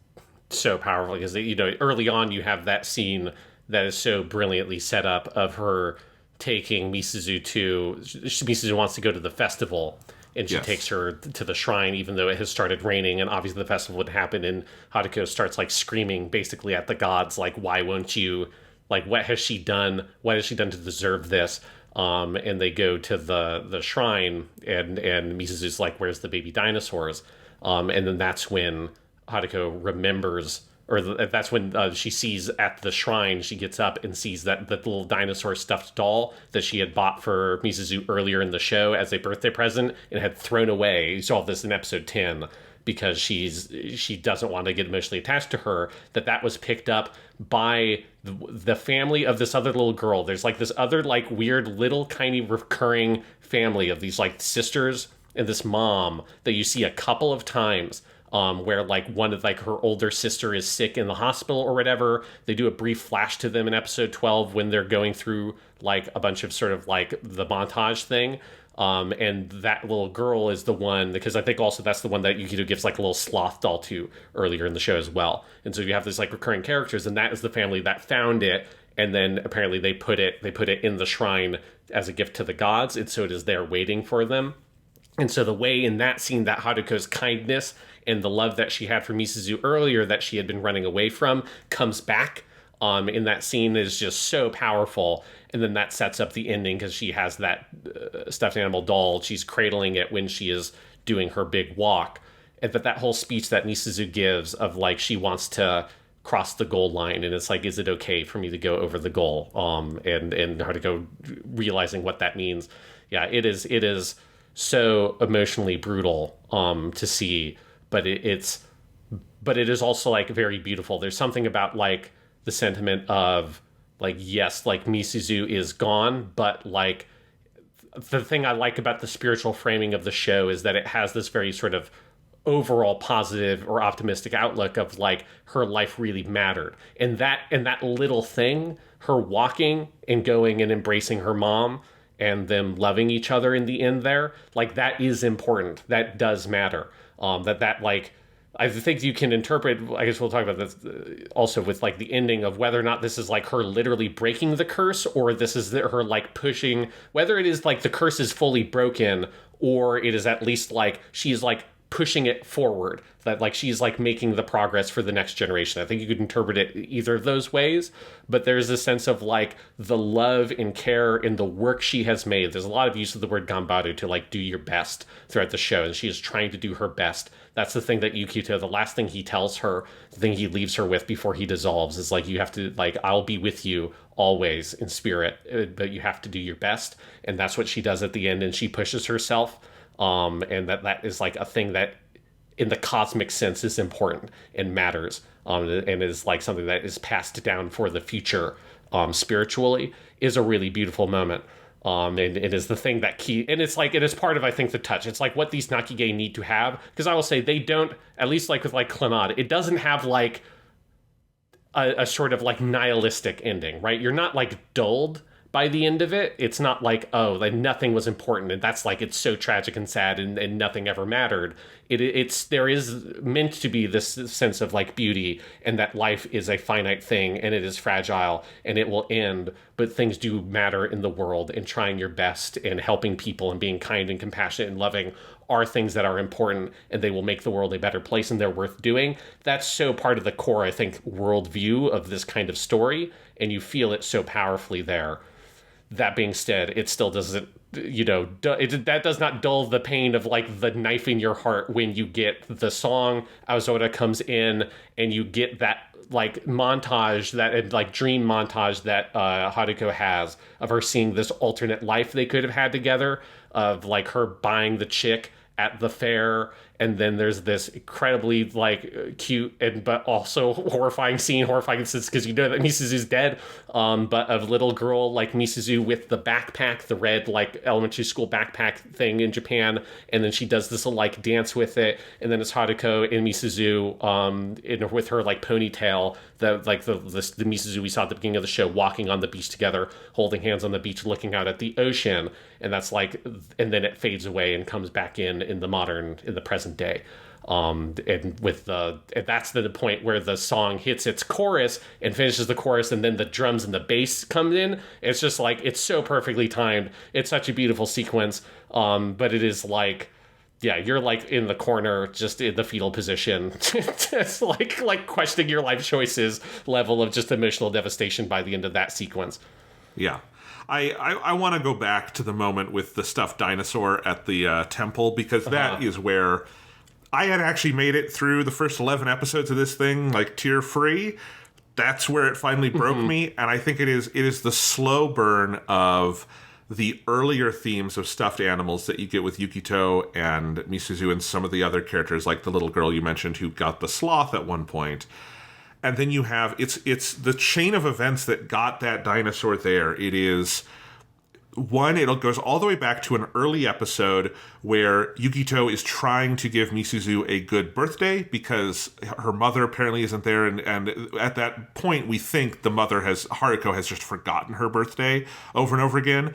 S2: so powerful because, you know, early on you have that scene that is so brilliantly set up of her taking Misuzu wants to go to the festival, and she takes her to the shrine even though it has started raining, and obviously the festival would happen, and Haruko starts like screaming basically at the gods, like, why won't you, like, what has she done to deserve this? And they go to the shrine, and Misuzu's like, where's the baby dinosaurs? And then that's when Haruko remembers, or that's when she sees at the shrine, she gets up and sees that the little dinosaur stuffed doll that she had bought for Misuzu earlier in the show as a birthday present and had thrown away. You saw this in episode 10 because she doesn't want to get emotionally attached to her, that was picked up by the family of this other little girl. There's like this other like weird little tiny recurring family of these like sisters and this mom that you see a couple of times. Where like one of like her older sister is sick in the hospital or whatever. They do a brief flash to them in episode 12 when they're going through like a bunch of sort of like the montage thing. And that little girl is the one, because I think also that's the one that Yukito gives like a little sloth doll to earlier in the show as well. And so you have this like recurring characters, and that is the family that found it. And then apparently they put it in the shrine as a gift to the gods. And so it is there waiting for them. And so the way in that scene that Haruko's kindness and the love that she had for Misuzu earlier that she had been running away from comes back in that scene is just so powerful. And then that sets up the ending because she has that stuffed animal doll. She's cradling it when she is doing her big walk. And that whole speech that Misuzu gives of like she wants to cross the goal line, and it's like, is it okay for me to go over the goal? And Haruko realizing what that means. Yeah, it is so emotionally brutal to see, but it is also like very beautiful. There's something about like the sentiment of like, yes, like Misuzu is gone, but like the thing I like about the spiritual framing of the show is that it has this very sort of overall positive or optimistic outlook of like her life really mattered, and that little thing, her walking and going and embracing her mom and them loving each other in the end there, like that is important. That does matter. That like, I think you can interpret, I guess we'll talk about this also with like the ending of whether or not this is like her literally breaking the curse, or this is her like pushing, whether it is like the curse is fully broken, or it is at least like she's like pushing it forward, that like she's like making the progress for the next generation. I think you could interpret it either of those ways, but there's a sense of like the love and care in the work she has made. There's a lot of use of the word gambaru, to like do your best throughout the show, and she is trying to do her best. That's the thing that Yukito, the last thing he tells her, the thing he leaves her with before he dissolves, is like, you have to, like, I'll be with you always in spirit, but you have to do your best. And that's what she does at the end, and she pushes herself. And that is like a thing that in the cosmic sense is important and matters, and is like something that is passed down for the future spiritually, is a really beautiful moment. And it is the thing that key, and it's like, it is part of, I think, the touch. It's like what these Nakige need to have, because I will say they don't, at least like with like Clannad, it doesn't have like a sort of like nihilistic ending, right? You're not like dulled by the end of it. It's not like, oh, like nothing was important, and that's like, it's so tragic and sad, and nothing ever mattered. There is meant to be this sense of like beauty, and that life is a finite thing, and it is fragile, and it will end, but things do matter in the world, and trying your best and helping people and being kind and compassionate and loving are things that are important, and they will make the world a better place, and they're worth doing. That's so part of the core, I think, worldview of this kind of story, and you feel it so powerfully there. That being said, it still doesn't, that does not dull the pain of like the knife in your heart when you get the song Aozora comes in, and you get that like montage, that like dream montage that Haruko has of her seeing this alternate life they could have had together, of like her buying the chick at the fair, and then there's this incredibly like cute and but also horrifying instance because you know that Misuzu's dead, but a little girl like Misuzu with the backpack, the red like elementary school backpack thing in Japan, and then she does this like dance with it, and then it's Haruko and Misuzu with her like ponytail, the Misuzu we saw at the beginning of the show walking on the beach together, holding hands on the beach, looking out at the ocean, and that's like, and then it fades away and comes back in the present day. And that's the point where the song hits its chorus and finishes the chorus, and then the drums and the bass come in. It's just like, it's so perfectly timed. It's such a beautiful sequence. But it is like, yeah, you're like in the corner, just in the fetal position. It's like questioning your life choices level of just emotional devastation by the end of that sequence.
S3: Yeah. I want to go back to the moment with the stuffed dinosaur at the temple, because that is where I had actually made it through the first 11 episodes of this thing, like tear-free. That's where it finally broke me, and I think it is the slow burn of the earlier themes of stuffed animals that you get with Yukito and Misuzu and some of the other characters, like the little girl you mentioned who got the sloth at one point. And then you have, it's the chain of events that got that dinosaur there. It is, one, it goes all the way back to an early episode where Yukito is trying to give Misuzu a good birthday because her mother apparently isn't there. And at that point, we think Haruko has just forgotten her birthday over and over again.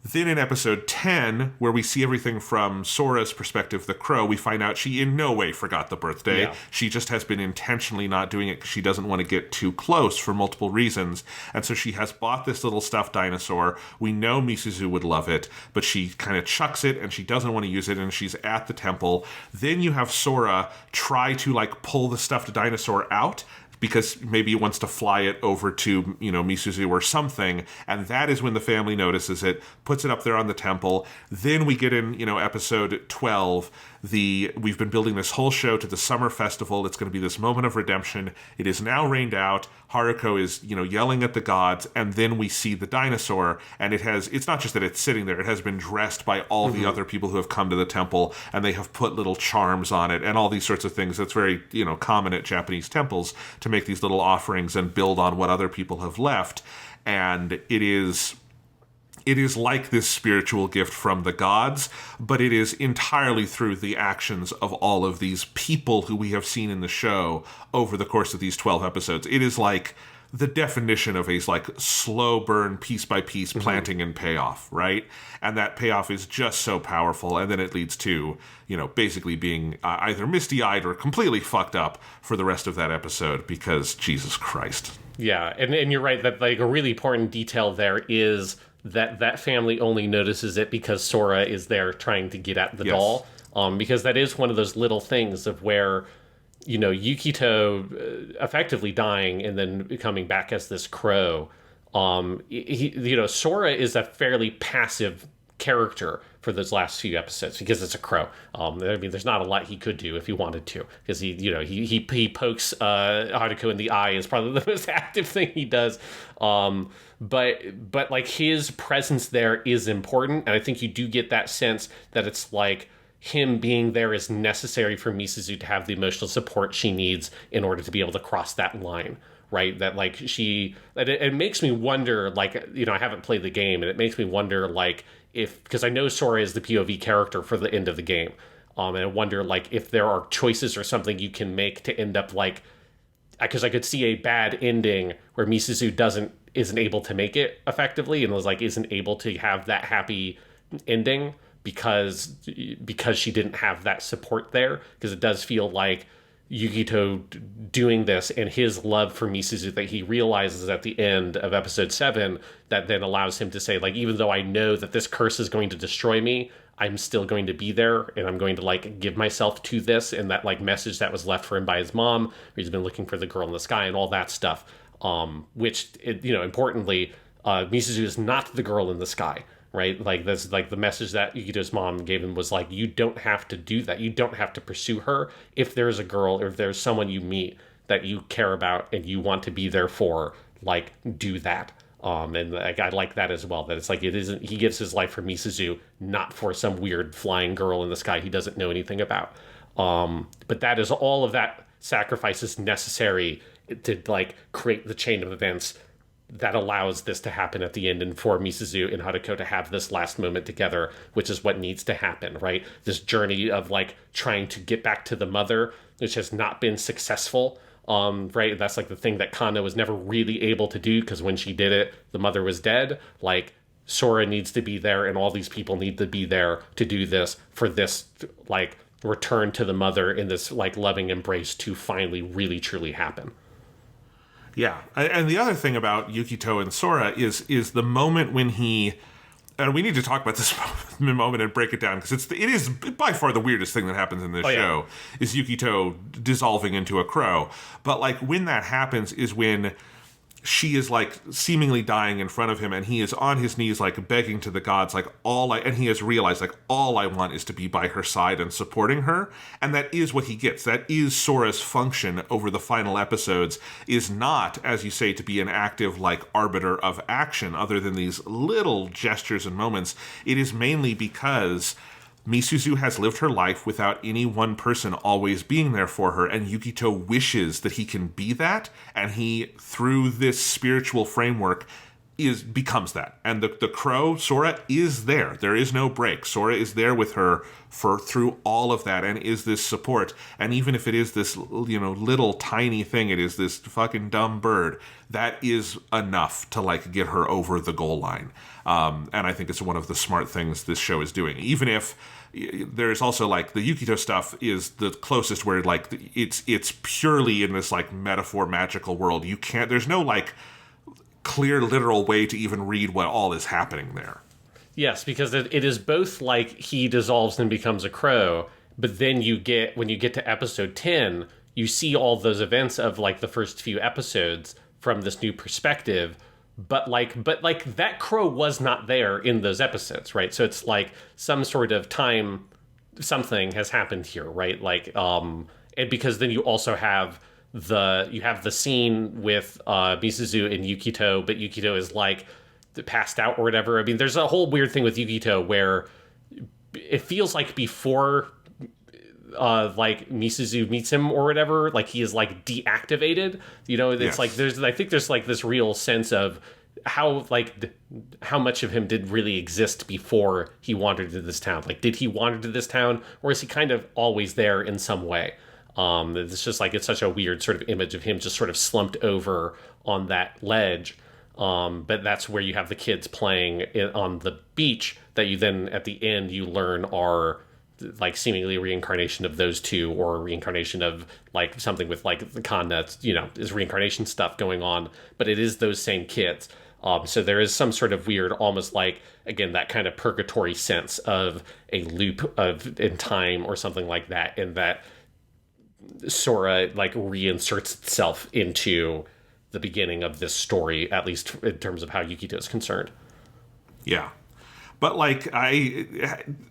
S3: Then in episode 10, where we see everything from Sora's perspective, the crow, we find out she in no way forgot the birthday. Yeah. She just has been intentionally not doing it because she doesn't want to get too close for multiple reasons. And so she has bought this little stuffed dinosaur. We know Misuzu would love it, but she kind of chucks it and she doesn't want to use it, and she's at the temple. Then you have Sora try to like pull the stuffed dinosaur out, because maybe he wants to fly it over to, Misuzu or something, and that is when the family notices it, puts it up there on the temple. Then we get in, episode 12, we've been building this whole show to the summer festival. It's going to be this moment of redemption. It is now rained out. Haruko is, yelling at the gods, and then we see the dinosaur, and it's not just that it's sitting there, it has been dressed by all the other people who have come to the temple, and they have put little charms on it, and all these sorts of things. That's very, common at Japanese temples, to make these little offerings and build on what other people have left. And it is like this spiritual gift from the gods, but it is entirely through the actions of all of these people who we have seen in the show over the course of these 12 episodes. It is like the definition of a slow burn, piece by piece planting and payoff, right? And that payoff is just so powerful, and then it leads to, basically being either misty-eyed or completely fucked up for the rest of that episode, because Jesus Christ.
S2: Yeah, and you're right that like a really important detail there is that family only notices it because Sora is there trying to get at the doll. Because that is one of those little things of where, Yukito effectively dying and then coming back as this crow. Sora is a fairly passive character for those last few episodes because it's a crow. There's not a lot he could do if he wanted to, because he pokes Haruko in the eye is probably the most active thing he does. But like his presence there is important, and I think you do get that sense that it's like him being there is necessary for Misuzu to have the emotional support she needs in order to be able to cross that line. Right, that like it makes me wonder, like, I haven't played the game, and it makes me wonder, like, because I know Sora is the POV character for the end of the game, and I wonder, like, if there are choices or something you can make to end up like, because I could see a bad ending where Misuzu isn't able to make it effectively and isn't able to have that happy ending because she didn't have that support there, because it does feel like Yukito doing this and his love for Misuzu that he realizes at the end of episode 7 that then allows him to say, like, even though I know that this curse is going to destroy me, I'm still going to be there, and I'm going to like give myself to this, and that like message that was left for him by his mom, where he's been looking for the girl in the sky and all that stuff. Which importantly, Misuzu is not the girl in the sky. Right? Like, that's like the message that Yukito's mom gave him was like, you don't have to do that. You don't have to pursue her. If there's a girl or if there's someone you meet that you care about and you want to be there for, like, do that. And like, I like that as well, that it's like, it isn't, he gives his life for Misuzu, not for some weird flying girl in the sky he doesn't know anything about. But that is all of that sacrifice is necessary to like create the chain of events that allows this to happen at the end, and for Misuzu and Haruko to have this last moment together, which is what needs to happen, right? This journey of like trying to get back to the mother, which has not been successful, right? That's like the thing that Kano was never really able to do, because when she did it, the mother was dead. Like, Sora needs to be there, and all these people need to be there to do this, for this, like, return to the mother in this, like, loving embrace to finally really truly happen.
S3: Yeah, and the other thing about Yukito and Sora is the moment when he, and we need to talk about this moment and break it down, because it is by far the weirdest thing that happens in this show, is Yukito dissolving into a crow. But like when that happens is when she is like seemingly dying in front of him, and he is on his knees like begging to the gods, like and he has realized like all I want is to be by her side and supporting her, and that is what he gets. That is Sora's function over the final episodes, is not, as you say, to be an active like arbiter of action other than these little gestures and moments. It is mainly because Misuzu has lived her life without any one person always being there for her, and Yukito wishes that he can be that, and he, through this spiritual framework, becomes that. And the crow, Sora, is there. There is no break. Sora is there with her through all of that, and is this support. And even if it is this, little tiny thing, it is this fucking dumb bird, that is enough to like get her over the goal line. And I think it's one of the smart things this show is doing. Even if there's also like the Yukito stuff is the closest where like it's purely in this like metaphor magical world. There's no like clear literal way to even read what all is happening there.
S2: Yes, because it is both like he dissolves and becomes a crow, but then when you get to episode 10, you see all those events of like the first few episodes from this new perspective. But that crow was not there in those episodes, right? So it's like some sort of something has happened here, right? Like, and because then you also have the scene with Misuzu and Yukito, but Yukito is like passed out or whatever. I mean, there's a whole weird thing with Yukito where it feels like before like Misuzu meets him or whatever, like he is like deactivated, it's like I think there's like this real sense of how much of him did really exist before he wandered to this town. Like, did he wander to this town, or is he kind of always there in some way? It's just like, it's such a weird sort of image of him just sort of slumped over on that ledge. But that's where you have the kids playing on the beach that you then at the end you learn are like seemingly reincarnation of those two, or reincarnation of like something with like the Khan that's, is reincarnation stuff going on, but it is those same kids. So there is some sort of weird, almost like, again, that kind of purgatory sense of a loop in time or something like that, and that Sora like reinserts itself into the beginning of this story, at least in terms of how Yukito is concerned. Yeah.
S3: But like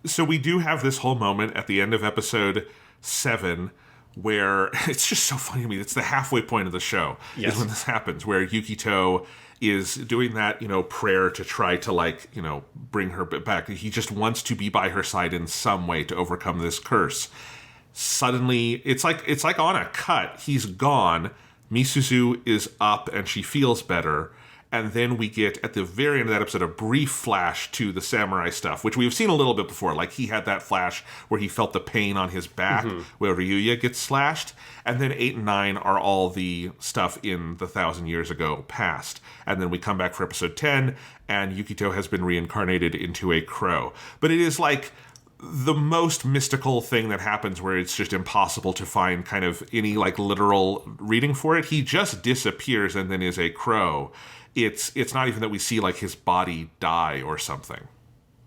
S3: so we do have this whole moment at the end of episode 7 where it's just so funny to me. It's the halfway point of the show is when this happens, where Yukito is doing that, prayer to try to like, bring her back. He just wants to be by her side in some way to overcome this curse. Suddenly, it's like on a cut. He's gone. Misuzu is up and she feels better. And then we get, at the very end of that episode, a brief flash to the samurai stuff, which we've seen a little bit before. Like, he had that flash where he felt the pain on his back, where Ryuya gets slashed. And then 8 and 9 are all the stuff in the 1,000 years ago past. And then we come back for episode 10, and Yukito has been reincarnated into a crow. But it is like the most mystical thing that happens, where it's just impossible to find kind of any like literal reading for it. He just disappears and then is a crow. It's not even that we see like his body die or something.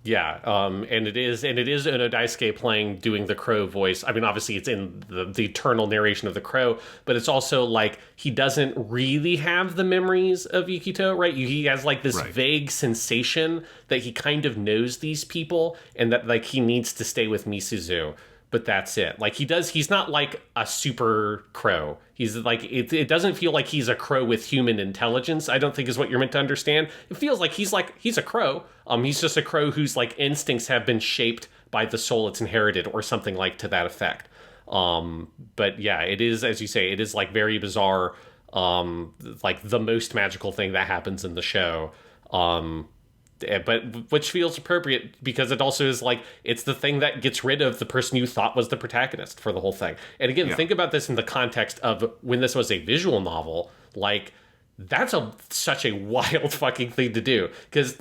S2: Yeah, and it is Ono Daisuke doing the crow voice. I mean, obviously it's in the eternal narration of the crow, but it's also like he doesn't really have the memories of Yukito, right? He has like this vague sensation that he kind of knows these people, and that like he needs to stay with Misuzu. But that's it. Like he's not like a super crow. He's like, it doesn't feel like he's a crow with human intelligence, I don't think is what you're meant to understand. It feels like he's a crow. He's just a crow whose like instincts have been shaped by the soul it's inherited, or something like to that effect. But yeah, it is, as you say, it is like very bizarre, like the most magical thing that happens in the show. But which feels appropriate because it also is like it's the thing that gets rid of the person you thought was the protagonist for the whole thing. And again, think about this in the context of when this was a visual novel. Like, that's such a wild fucking thing to do because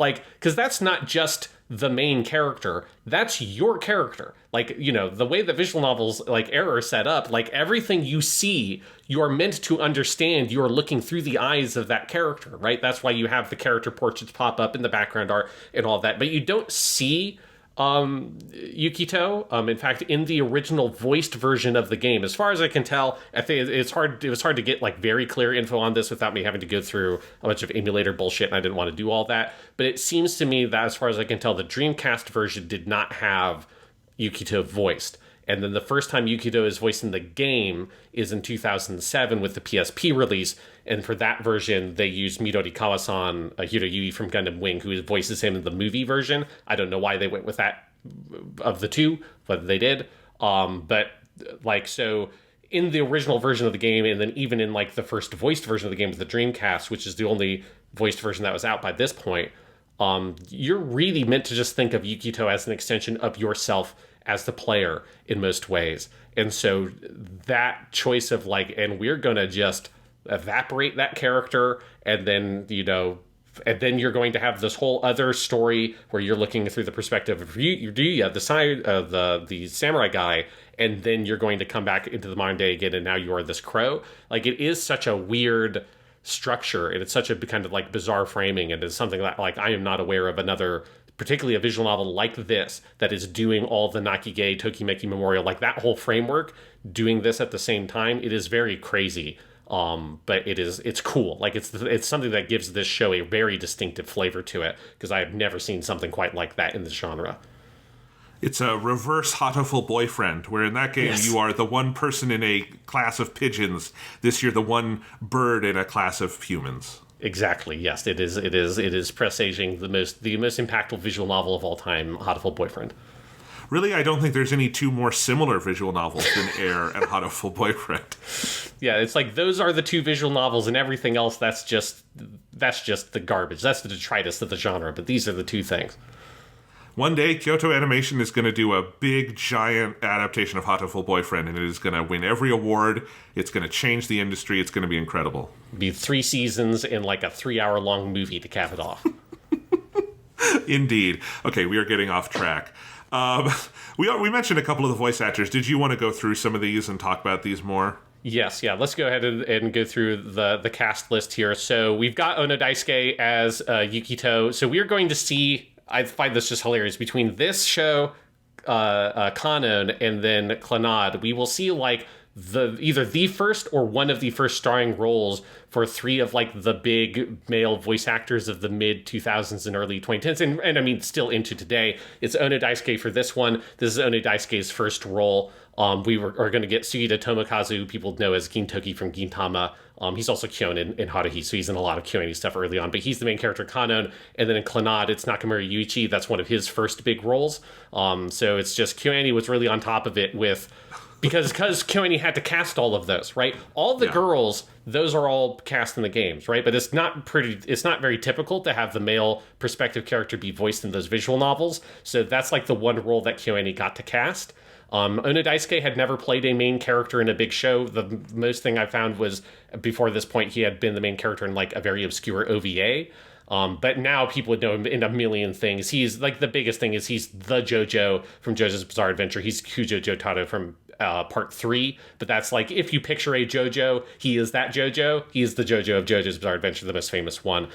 S2: that's not just the main character, that's your character. Like, you know, the way the visual novels like era are set up, like everything you see, you are meant to understand. You are looking through the eyes of that character, right? That's why you have the character portraits pop up in the background art and all that, but you don't see Yukito. In fact, in the original voiced version of the game, as far as I can tell, I think it was hard to get like very clear info on this without me having to go through a bunch of emulator bullshit, and I didn't want to do all that. But it seems to me that as far as I can tell, the Dreamcast version did not have Yukito voiced. And then the first time Yukito is voiced in the game is in 2007 with the PSP release. And for that version, they used Midori Kawasan, Hiro Yui from Gundam Wing, who voices him in the movie version. I don't know why they went with that of the two, but they did. But like, so in the original version of the game, and then even in like the first voiced version of the game with the Dreamcast, which is the only voiced version that was out by this point, you're really meant to just think of Yukito as an extension of yourself as the player in most ways. And so that choice of like, and we're going to just evaporate that character, and then, you know, and then you're going to have this whole other story where you're looking through the perspective of Ryuya, the side of the samurai guy, and then you're going to come back into the modern day again, and now you are this crow. Like, it is such a weird structure, and it's such a kind of like bizarre framing, and it's something that like I am not aware of another, particularly a visual novel like this, that is doing all the Nakige Tokimeki Memorial, like that whole framework, doing this at the same time. It is very crazy. But it's cool. Like, it's something that gives this show a very distinctive flavor to it, because I have never seen something quite like that in the genre.
S3: It's a reverse Hatoful Boyfriend, where in that game you are the one person in a class of pigeons. This year, the one bird in a class of humans. Exactly.
S2: Yes, it is presaging the most impactful visual novel of all time, Hatoful Boyfriend.
S3: Really, I don't think there's any two more similar visual novels than Air and Hatoful Boyfriend.
S2: Yeah, it's like those are the two visual novels, and everything else that's just the garbage. That's the detritus of the genre. But these are the two things.
S3: One day, Kyoto Animation is going to do a big, giant adaptation of Hatoful Boyfriend, and it is going to win every award. It's going to change the industry. It's going to be incredible.
S2: Be 3 seasons in like a 3-hour-long movie to cap it off.
S3: Indeed. Okay, we are getting off track. We mentioned a couple of the voice actors. Did you want to go through some of these and talk about these more?
S2: Yes, yeah. Let's go ahead and go through the cast list here. So we've got Ono Daisuke as Yukito. So we're going to see, I find this just hilarious, between this show, Kanon, and then Clannad, we will see like either the first or one of the first starring roles for 3 of like the big male voice actors of the mid 2000s and early 2010s, and I mean still into today. It's Ono Daisuke for this one. This is Ono Daisuke's first role. We are going to get Sugita Tomokazu, who people know as Gintoki from Gintama. He's also Kyon in Haruhi, so he's in a lot of KyoAni stuff early on, but he's the main character, Kanon. And then in Clannad, it's Nakamura Yuichi. That's one of his first big roles. So it's just KyoAni was really on top of it with, because KyoAni had to cast all of those, right? All the girls, those are all cast in the games, right? But it's not very typical to have the male perspective character be voiced in those visual novels. So that's like the one role that KyoAni got to cast. Ono Daisuke had never played a main character in a big show. The most thing I found was before this point, he had been the main character in like a very obscure OVA. But now people would know him in a million things. He's like, the biggest thing is he's the JoJo from JoJo's Bizarre Adventure. He's Kujo Jotaro from part 3, but that's like, if you picture a JoJo, he is that JoJo. He is the JoJo of JoJo's Bizarre Adventure, the most famous one.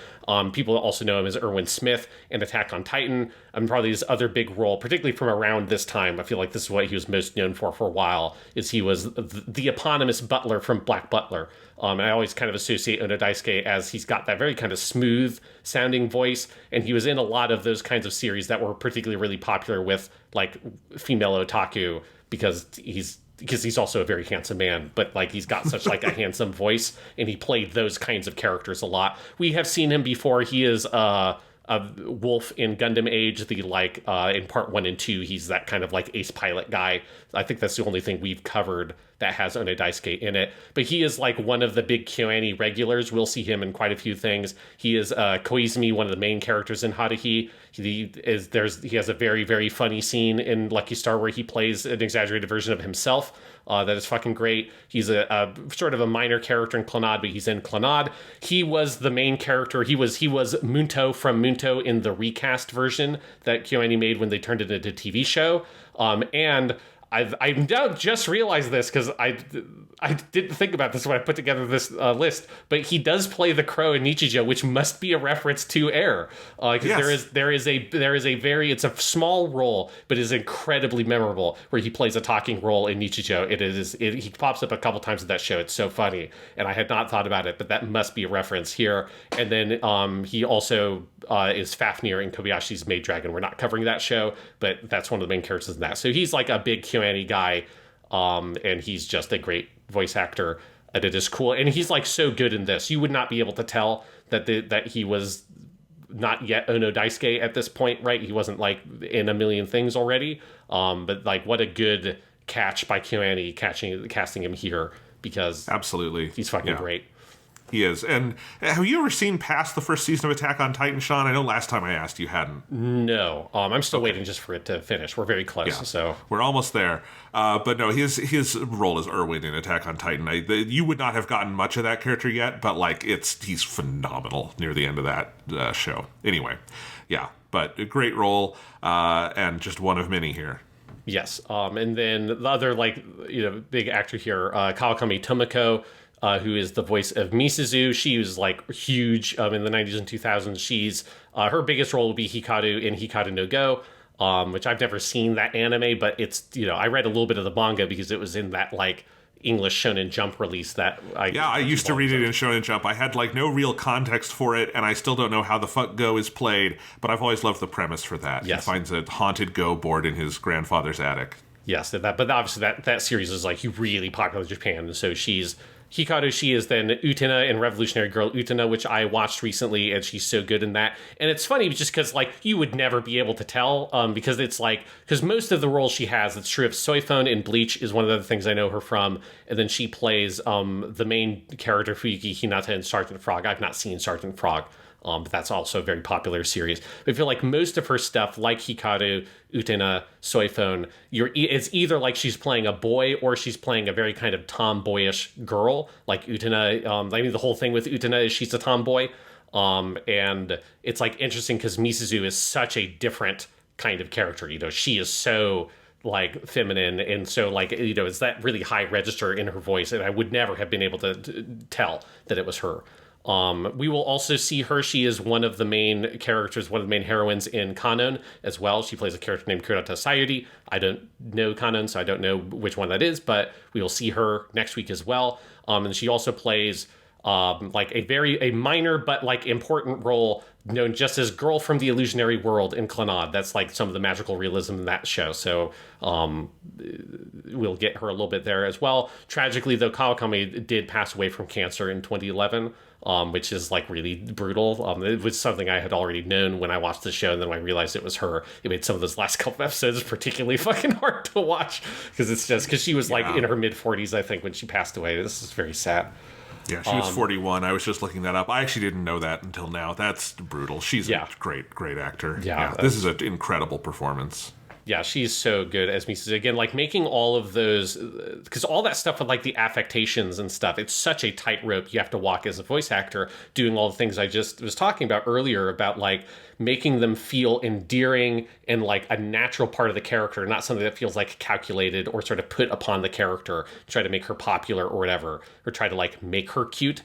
S2: People also know him as Erwin Smith in Attack on Titan. Probably his other big role, particularly from around this time, I feel like this is what he was most known for a while, is he was the eponymous butler from Black Butler. I always kind of associate Ono Daisuke as he's got that very kind of smooth sounding voice, and he was in a lot of those kinds of series that were particularly really popular with like female otaku, because he's also a very handsome man, but like he's got such like a handsome voice, and he played those kinds of characters a lot. We have seen him before. He is Wolf in Gundam Age, the in part 1 and 2, he's that kind of like ace pilot guy. I think that's the only thing we've covered that has Ono Daisuke in it. But he is like one of the big KyoAni regulars. We'll see him in quite a few things. He is Koizumi, one of the main characters in Haruhi. He has a very, very funny scene in Lucky Star where he plays an exaggerated version of himself. That is fucking great. He's a sort of a minor character in Clannad, but he's in Clannad. He was the main character. He was Munto from Munto in the recast version that KyoAni made when they turned it into a TV show. And I've now just realized this because I didn't think about this when I put together this list, but he does play the crow in Nichijou, which must be a reference to Air, because
S3: Yes.
S2: there is it's a small role, but is incredibly memorable where he plays a talking role in Nichijou. He pops up a couple times in that show. It's so funny, and I had not thought about it, but that must be a reference here. And then he also is Fafnir in Kobayashi's Maid Dragon. We're not covering that show, but that's one of the main characters in that. So he's like a big KyoAni guy, and he's just a great voice actor, and it is cool. And he's like so good in this. You would not be able to tell that he was not yet Ono Daisuke at this point, right? He wasn't like in a million things already. But like, what a good catch by KyoAni casting him here, because
S3: Absolutely.
S2: he's fucking great.
S3: He is. And have you ever seen past the first season of Attack on Titan, Sean? I know last time I asked you hadn't.
S2: No, I'm still waiting just for it to finish. We're very close, so
S3: We're almost there. But no, his role as Erwin in Attack on Titan, you would not have gotten much of that character yet, but like he's phenomenal near the end of that show. Anyway, yeah, but a great role, and just one of many here.
S2: yes. And then the other big actor here, Kawakami Tomoko, who is the voice of Misuzu. She was like huge in the 90s and 2000s. She's her biggest role will be Hikaru in Hikaru no Go, which I've never seen that anime, but it's I read a little bit of the manga because it was in that like English Shonen Jump release that
S3: I used to read it in Shonen Jump. I had like no real context for it, and I still don't know how the fuck Go is played, but I've always loved the premise for that.
S2: Yes.
S3: He finds a haunted Go board in his grandfather's attic.
S2: Yes, but obviously that series is like really popular in Japan, and so she's Hikaru. She is then Utena in Revolutionary Girl Utena, which I watched recently, and she's so good in that. And it's funny just because like you would never be able to tell, because it's like because most of the roles she has, it's true of Soifone in Bleach is one of the things I know her from, and then she plays the main character Fuyuki Hinata in Sergeant Frog. I've not seen Sergeant Frog. But that's also a very popular series. But I feel like most of her stuff, like Hikaru, Utena, Soifone, it's either like she's playing a boy or she's playing a very kind of tomboyish girl. Like Utena, the whole thing with Utena is she's a tomboy. And it's like interesting because Misuzu is such a different kind of character. She is so like feminine, and so like it's that really high register in her voice, and I would never have been able to tell that it was her. We will also see her. She is one of the main characters, one of the main heroines in Kanon as well. She plays a character named Kurata Sayuri. I don't know Kanon, so I don't know which one that is, but we will see her next week as well. And she also plays like a minor but like important role known just as Girl from the Illusionary World in Clannad. That's like some of the magical realism in that show. So we'll get her a little bit there as well. Tragically, though, Kawakami did pass away from cancer in 2011. Which is like really brutal. It was something I had already known when I watched the show, and then when I realized it was her, it made some of those last couple episodes particularly fucking hard to watch because she was like in her mid 40s, I think, when she passed away. This is very sad.
S3: Yeah, she was 41. I was just looking that up. I actually didn't know that until now. That's brutal. She's a great actor.
S2: Yeah,
S3: this is an incredible performance.
S2: Yeah, she's so good as Mrs. Again, like making all of those, because all that stuff with like the affectations and stuff, it's such a tightrope you have to walk as a voice actor, doing all the things I just was talking about earlier about like making them feel endearing and like a natural part of the character, not something that feels like calculated or sort of put upon the character, try to make her popular or whatever, or try to like make her cute.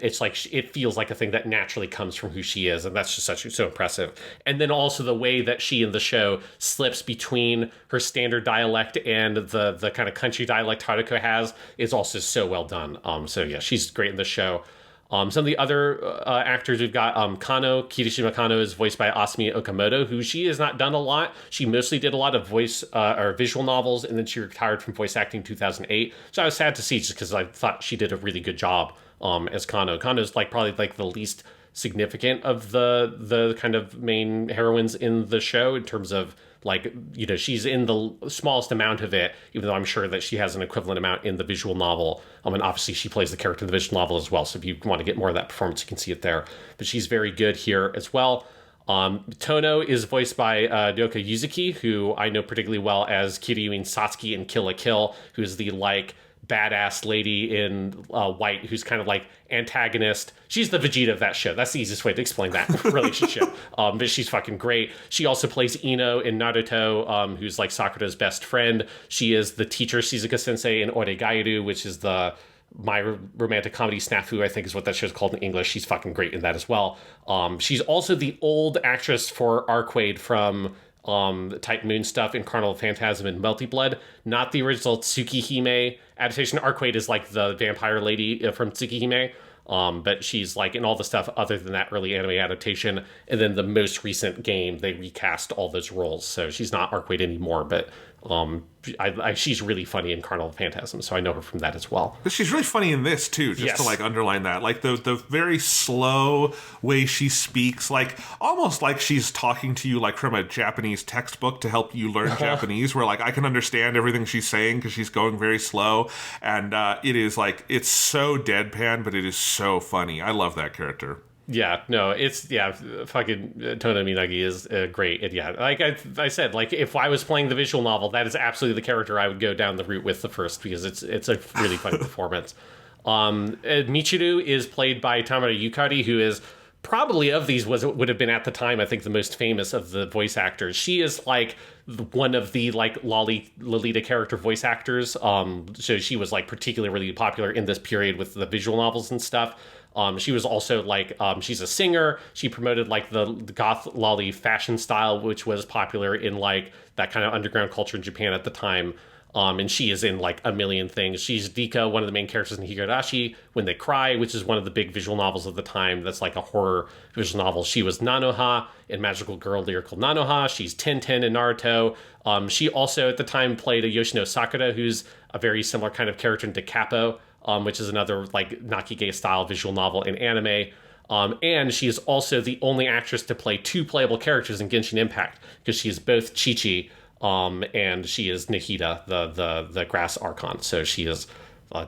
S2: It's like it feels like a thing that naturally comes from who she is, and that's just so impressive. And then also the way that she in the show slips between her standard dialect and the kind of country dialect Haruko has is also so well done. So yeah, she's great in the show. Some of the other actors we've got Kano, Kirishima Kano is voiced by Asami Okamoto, who she has not done a lot. She mostly did a lot of voice or visual novels, and then she retired from voice acting in 2008. So I was sad to see just because I thought she did a really good job as Kano. Kano's like probably like the least significant of the kind of main heroines in the show in terms of like, you know, she's in the smallest amount of it, even though I'm sure that she has an equivalent amount in the visual novel. And obviously she plays the character in the visual novel as well. So if you want to get more of that performance, you can see it there. But she's very good here as well. Tono is voiced by Ryoka Yuzuki, who I know particularly well as Kiryuin Satsuki in Kill la Kill, who's the like badass lady in white who's kind of like antagonist. She's the Vegeta of that show. That's the easiest way to explain that relationship. But she's fucking great. She also plays Ino in Naruto, who's like Sakura's best friend. She is the teacher Shizuka Sensei in Oregairu, which is the My Romantic Comedy Snafu, I think is what that show's called in English. She's fucking great in that as well. She's also the old actress for Arcade from Type Moon stuff in Carnival Phantasm and Melty Blood, not the original Tsukihime adaptation. Arcade is like the vampire lady from Tsukihime, but she's like in all the stuff other than that early anime adaptation. And then the most recent game, they recast all those roles, so she's not Arcade anymore, but she's really funny in Carnival Phantasm, so I know her from that as well.
S3: But she's really funny in this too, just
S2: Yes.
S3: to like underline that. Like the very slow way she speaks, like almost like she's talking to you like from a Japanese textbook to help you learn Japanese, where like I can understand everything she's saying because she's going very slow. And it is like, it's so deadpan, but it is so funny. I love that character.
S2: Yeah, no, fucking Tono Minagi is great. And yeah, like I said, like if I was playing the visual novel, that is absolutely the character I would go down the route with the first, because it's a really funny performance. Michiru is played by Tamara Yukari, who is probably of these would have been at the time, I think, the most famous of the voice actors. She is like one of the like Lolita character voice actors. So she was like particularly really popular in this period with the visual novels and stuff. She was also like, she's a singer. She promoted like the goth lolly fashion style, which was popular in like that kind of underground culture in Japan at the time. And she is in like a million things. She's Dika, one of the main characters in Higurashi When They Cry, which is one of the big visual novels of the time. That's like a horror visual novel. She was Nanoha in Magical Girl Lyrical Nanoha. She's Tenten in Naruto. She also at the time played a Yoshino Sakura, who's a very similar kind of character in Da Capo, which is another like Nakige style visual novel in anime. And she is also the only actress to play two playable characters in Genshin Impact, because she is both Chi-Chi and she is Nahida, the grass Archon. So she is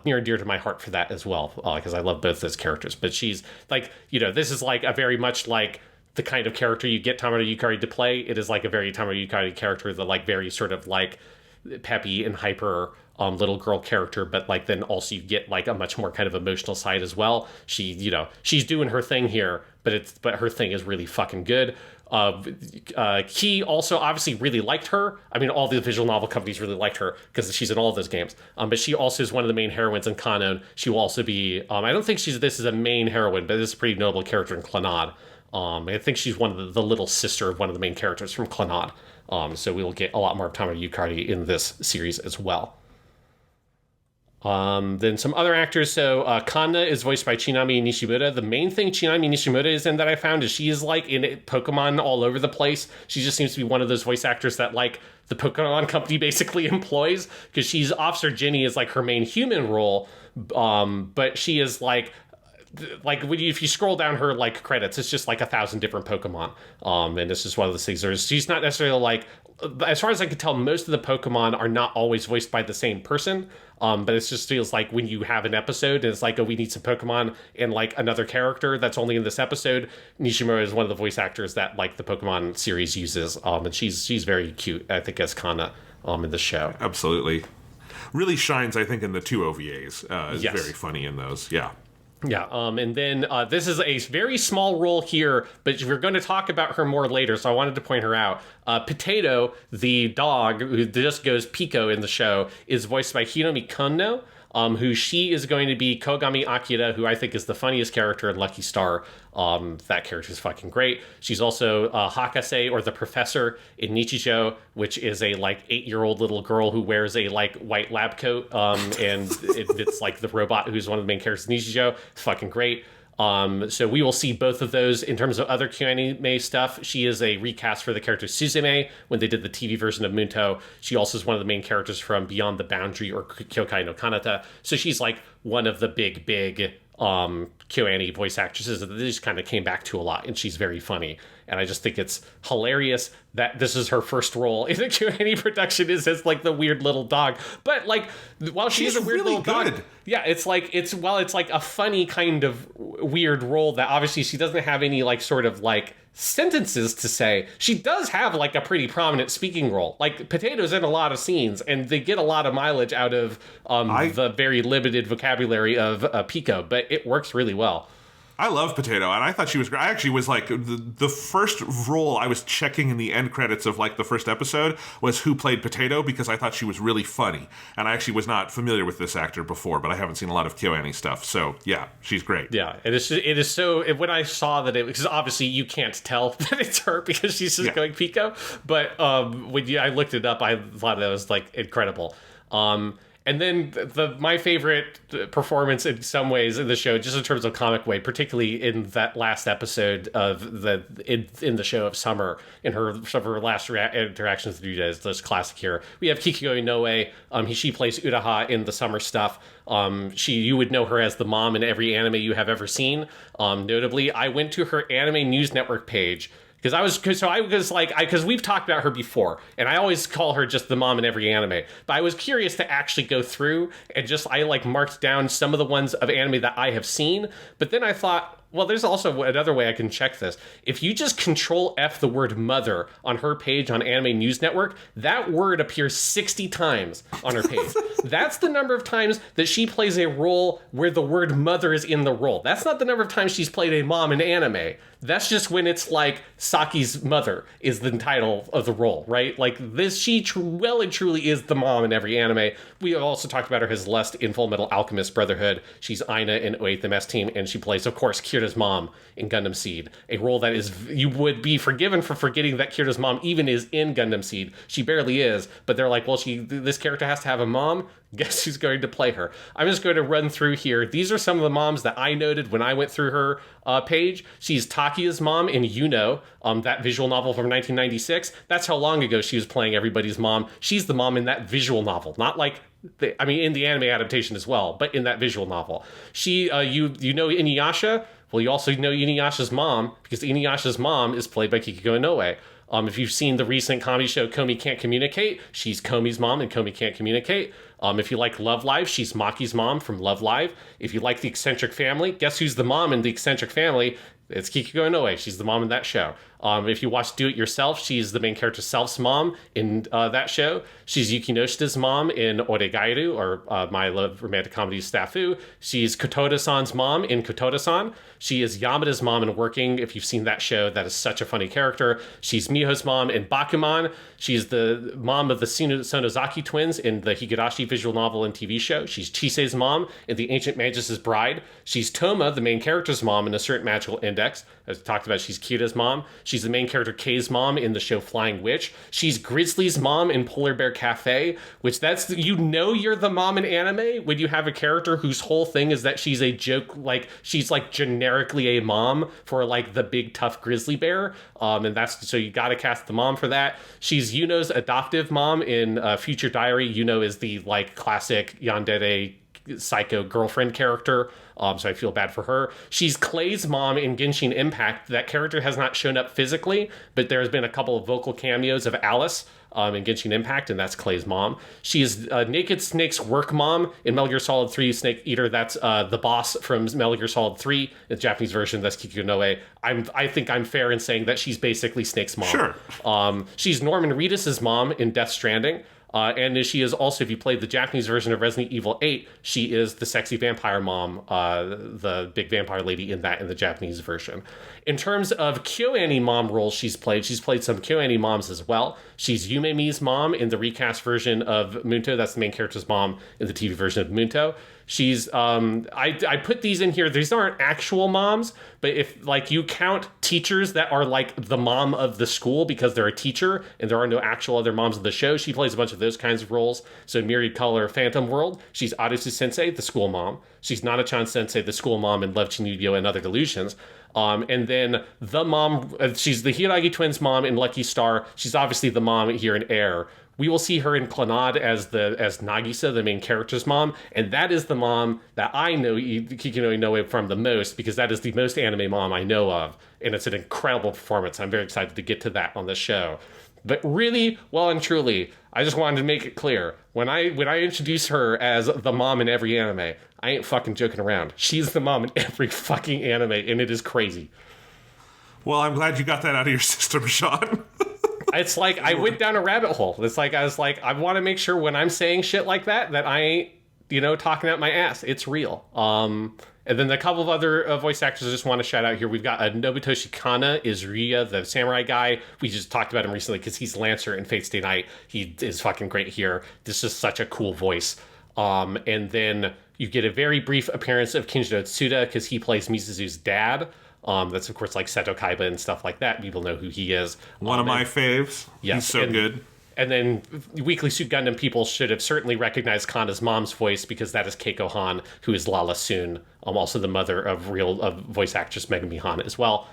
S2: near and dear to my heart for that as well, because I love both those characters. But she's like, you know, this is like a very much like the kind of character you get Tamara Yukari to play. It is like a very Tamara Yukari character, the like very sort of like peppy and hyper little girl character, but like then also you get like a much more kind of emotional side as well. She, you know, she's doing her thing here, but her thing is really fucking good. Key also obviously really liked her. I mean, all the visual novel companies really liked her because she's in all of those games. But she also is one of the main heroines in Kanon. She will also be, I don't think this is a main heroine, but this is a pretty notable character in Clannad. I think she's one of the little sister of one of the main characters from Clannad. So we will get a lot more of Tamara Yukari in this series as well. Then some other actors. So Kanna is voiced by Chinami Nishimura. The main thing Chinami Nishimura is in that I found is she is like in Pokemon all over the place. She just seems to be one of those voice actors that like the Pokemon company basically employs, because she's Officer Ginny is like her main human role. But she is like if you scroll down her like credits, it's just like 1,000 different Pokemon. And this is one of those things. She's not necessarily like, as far as I can tell, most of the Pokemon are not always voiced by the same person. But it just feels like when you have an episode and it's like, oh, we need some Pokemon and like another character that's only in this episode. Nishimura is one of the voice actors that like the Pokemon series uses. And she's very cute, I think, as Kana in the show.
S3: Absolutely. Really shines, I think, in the two OVAs. Is
S2: Yes.
S3: very funny in those. Yeah.
S2: Yeah, and then this is a very small role here, but we're going to talk about her more later, so I wanted to point her out. Potato, the dog who just goes Pico in the show, is voiced by Hiromi Kono, who she is going to be Kogami Akira, who I think is the funniest character in Lucky Star. That character is fucking great. She's also Hakase, or the professor, in Nichijou, which is a like 8-year-old little girl who wears a like white lab coat, and it's like the robot who's one of the main characters in Nichijou. It's fucking great. So we will see both of those in terms of other KyoAni stuff. She is a recast for the character Suzume when they did the TV version of Munto. She also is one of the main characters from Beyond the Boundary or Kyokai no Kanata. So she's like one of the big KyoAni voice actresses that they just kind of came back to a lot, and she's very funny. And I just think it's hilarious that this is her first role in a KyoAni production is as like the weird little dog. But like, while she's a weird
S3: really
S2: little dog, yeah, it's like a funny kind of weird role that obviously she doesn't have any like sort of like sentences to say. She does have like a pretty prominent speaking role. Like Potato's in a lot of scenes, and they get a lot of mileage out of the very limited vocabulary of Pico, but it works really well.
S3: I love Potato, and I thought she was great. I actually was like, the first role I was checking in the end credits of like the first episode was who played Potato, because I thought she was really funny. And I actually was not familiar with this actor before, but I haven't seen a lot of KyoAni stuff. So yeah, she's great.
S2: Yeah, it is so, when I saw that because obviously you can't tell that it's her because she's just going Pico. But when I looked it up, I thought that was like incredible. And then my favorite performance in some ways in the show, just in terms of comic weight, particularly in that last episode of in the show of Summer, in some of her last interactions with Yuta, is this classic here. We have Kikyo Inoue. She plays Uraha in the Summer stuff. You would know her as the mom in every anime you have ever seen. Notably, I went to her Anime News Network page. Because we've talked about her before, and I always call her just the mom in every anime. But I was curious to actually go through and I marked down some of the ones of anime that I have seen. But then I thought, well, there's also another way I can check this. If you just Control F the word mother on her page on Anime News Network, that word appears 60 times on her page. That's the number of times that she plays a role where the word mother is in the role. That's not the number of times she's played a mom in anime. That's just when it's like Saki's mother is the title of the role, right? Like this, she well and truly is the mom in every anime. We have also talked about her as Lust in Full Metal Alchemist Brotherhood. She's Aina in 8th MS Team, and she plays, of course, Kira's mom in Gundam Seed, a role that is, you would be forgiven for forgetting that Kira's mom even is in Gundam Seed. She barely is, but they're like, well, this character has to have a mom. Guess who's going to play her? I'm just going to run through here. These are some of the moms that I noted when I went through her page. She's Takiya's mom in Yuno, that visual novel from 1996. That's how long ago she was playing everybody's mom. She's the mom in that visual novel, not like in the anime adaptation as well, but in that visual novel. She, you know Inuyasha? Well, you also know Inuyasha's mom, because Inuyasha's mom is played by Kikiko Inoue. If you've seen the recent comedy show Komi Can't Communicate, she's Komi's mom in Komi Can't Communicate. If you like Love Live, she's Maki's mom from Love Live. If you like The Eccentric Family, guess who's the mom in The Eccentric Family? It's Kikiko Inoue. She's the mom in that show. If you watch Do It Yourself, she's the main character Self's mom in that show. She's Yuki Noshita's mom in Oregairu, or My Love Romantic Comedy Stafu. She's Kotoda-san's mom in Kotoda-san. She is Yamada's mom in Working. If you've seen that show, that is such a funny character. She's Miho's mom in Bakuman. She's the mom of the Sonozaki twins in the Higurashi visual novel and TV show. She's Chise's mom in The Ancient Magus's Bride. She's Toma, the main character's mom in A Certain Magical Index. As we talked about, she's Kira's mom. She's the main character Kei's mom in the show Flying Witch. She's Grizzly's mom in Polar Bear Cafe, which you're the mom in anime when you have a character whose whole thing is that she's a joke, like she's like generically a mom for like the big tough grizzly bear. And so you got to cast the mom for that. She's Yuno's adoptive mom in Future Diary. Yuno is the like classic yandere psycho girlfriend character. So I feel bad for her. She's Clay's mom in Genshin Impact. That character has not shown up physically, but there's been a couple of vocal cameos of Alice in Genshin Impact, and that's Clay's mom. She is Naked Snake's work mom in Metal Gear Solid 3 Snake Eater. That's the boss from Metal Gear Solid 3, the Japanese version. That's Kikyo Inoue. I think I'm fair in saying that she's basically Snake's mom.
S3: Sure.
S2: She's Norman Reedus' mom in Death Stranding. And she is also, if you played the Japanese version of Resident Evil 8, she is the sexy vampire mom, the big vampire lady in the Japanese version. In terms of KyoAni mom roles she's played some KyoAni moms as well. She's Yumemi's mom in the recast version of Munto. That's the main character's mom in the TV version of Munto. She's, I put these in here. These aren't actual moms, but if like you count teachers that are like the mom of the school because they're a teacher and there are no actual other moms of the show, she plays a bunch of those kinds of roles. So Myriad Color Phantom World, she's Arisu Sensei, the school mom. She's Nana-chan Sensei, the school mom in Love Chinugyo and Other Delusions. And then the mom, she's the Hiragi twins mom in Lucky Star. She's obviously the mom here in Air. we will see her in Clannad as Nagisa, the main character's mom, and that is the mom that I know Kikino Inoue from the most, because that is the most anime mom I know of, and it's an incredible performance. I'm very excited to get to that on the show. But really, well and truly, I just wanted to make it clear, when I introduce her as the mom in every anime, I ain't fucking joking around. She's the mom in every fucking anime, and it is crazy.
S3: Well, I'm glad you got that out of your system, Sean.
S2: It's like I went down a rabbit hole. It's like I was like, I want to make sure when I'm saying shit like that I ain't, talking out my ass. It's real. And then a couple of other voice actors I just want to shout out here. We've got Nobutoshi Kana is Rya, the samurai guy. We just talked about him recently because he's Lancer in Fate Stay Night. He is fucking great here. This is such a cool voice. And then you get a very brief appearance of Kinjiro Tsuda because he plays Mizuzu's dad. That's, of course, like Seto Kaiba and stuff like that. People know who he is.
S3: One of my faves. Yes, he's so good.
S2: And then Weekly Suit Gundam people should have certainly recognized Kana's mom's voice, because that is Keiko Han, who is Lala Soon, also the mother of voice actress Megumi Han as well.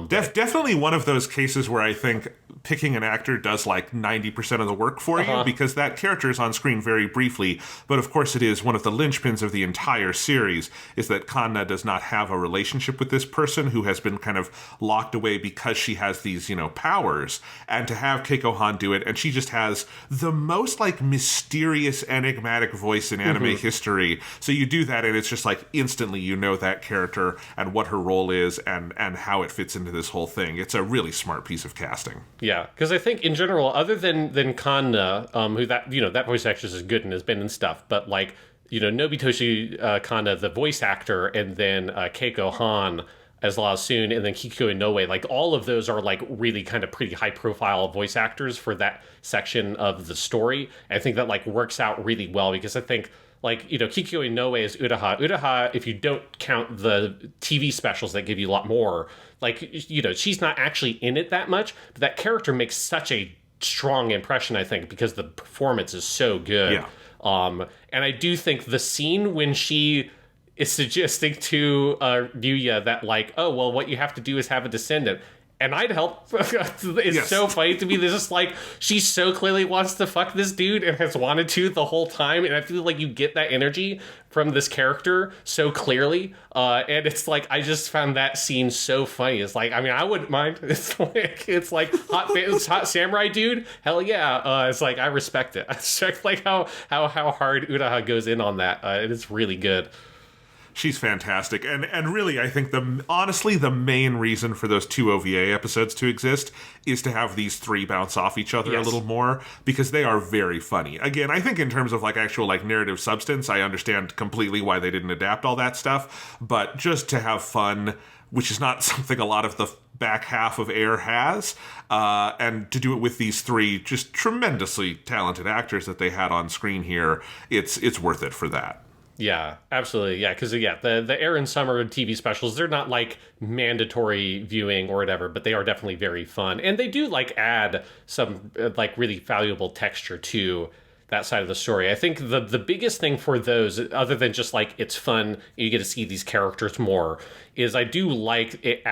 S3: Definitely one of those cases where I think picking an actor does like 90% of the work for you, because that character is on screen very briefly. But of course it is one of the linchpins of the entire series, is that Kanna does not have a relationship with this person who has been kind of locked away because she has these, powers. And to have Keiko Han do it, and she just has the most like mysterious, enigmatic voice in anime history. So you do that and it's just like instantly that character and what her role is and how it fits into this whole thing. It's a really smart piece of casting.
S2: Yeah, because I think in general, other than Kanna, who that voice actress is good and has been in stuff, but like, Nobutoshi Kanna, the voice actor, and then Keiko Han as Lao Soon, and then Kikyo Inoue, like all of those are like really kind of pretty high profile voice actors for that section of the story. And I think that like works out really well, because I think like, Kikyo Inoue is Uraha. Uraha, if you don't count the TV specials that give you a lot more, like, she's not actually in it that much, but that character makes such a strong impression, I think, because the performance is so good.
S3: Yeah.
S2: And I do think the scene when she is suggesting to Ryuya that, like, oh, well, what you have to do is have a descendant, and I'd help. It's so funny to me. There's just like, she so clearly wants to fuck this dude and has wanted to the whole time. And I feel like you get that energy from this character so clearly. And it's like, I just found that scene so funny. It's like, I mean, I wouldn't mind. It's like hot samurai dude. Hell yeah. It's like, I respect it. I respect like how hard Uraha goes in on that. And it's really good.
S3: She's fantastic. And really, I think honestly, the main reason for those 2 OVA episodes to exist is to have these 3 bounce off each other a little more, because they are very funny. Again, I think in terms of like actual like narrative substance, I understand completely why they didn't adapt all that stuff, but just to have fun, which is not something a lot of the back half of Air has, and to do it with these 3 just tremendously talented actors that they had on screen here, it's worth it for that.
S2: Yeah, absolutely. Yeah, because the Air and Summer TV specials, they're not like mandatory viewing or whatever, but they are definitely very fun. And they do like add some like really valuable texture to that side of the story. I think the biggest thing for those, other than just like it's fun, you get to see these characters more, is I do like it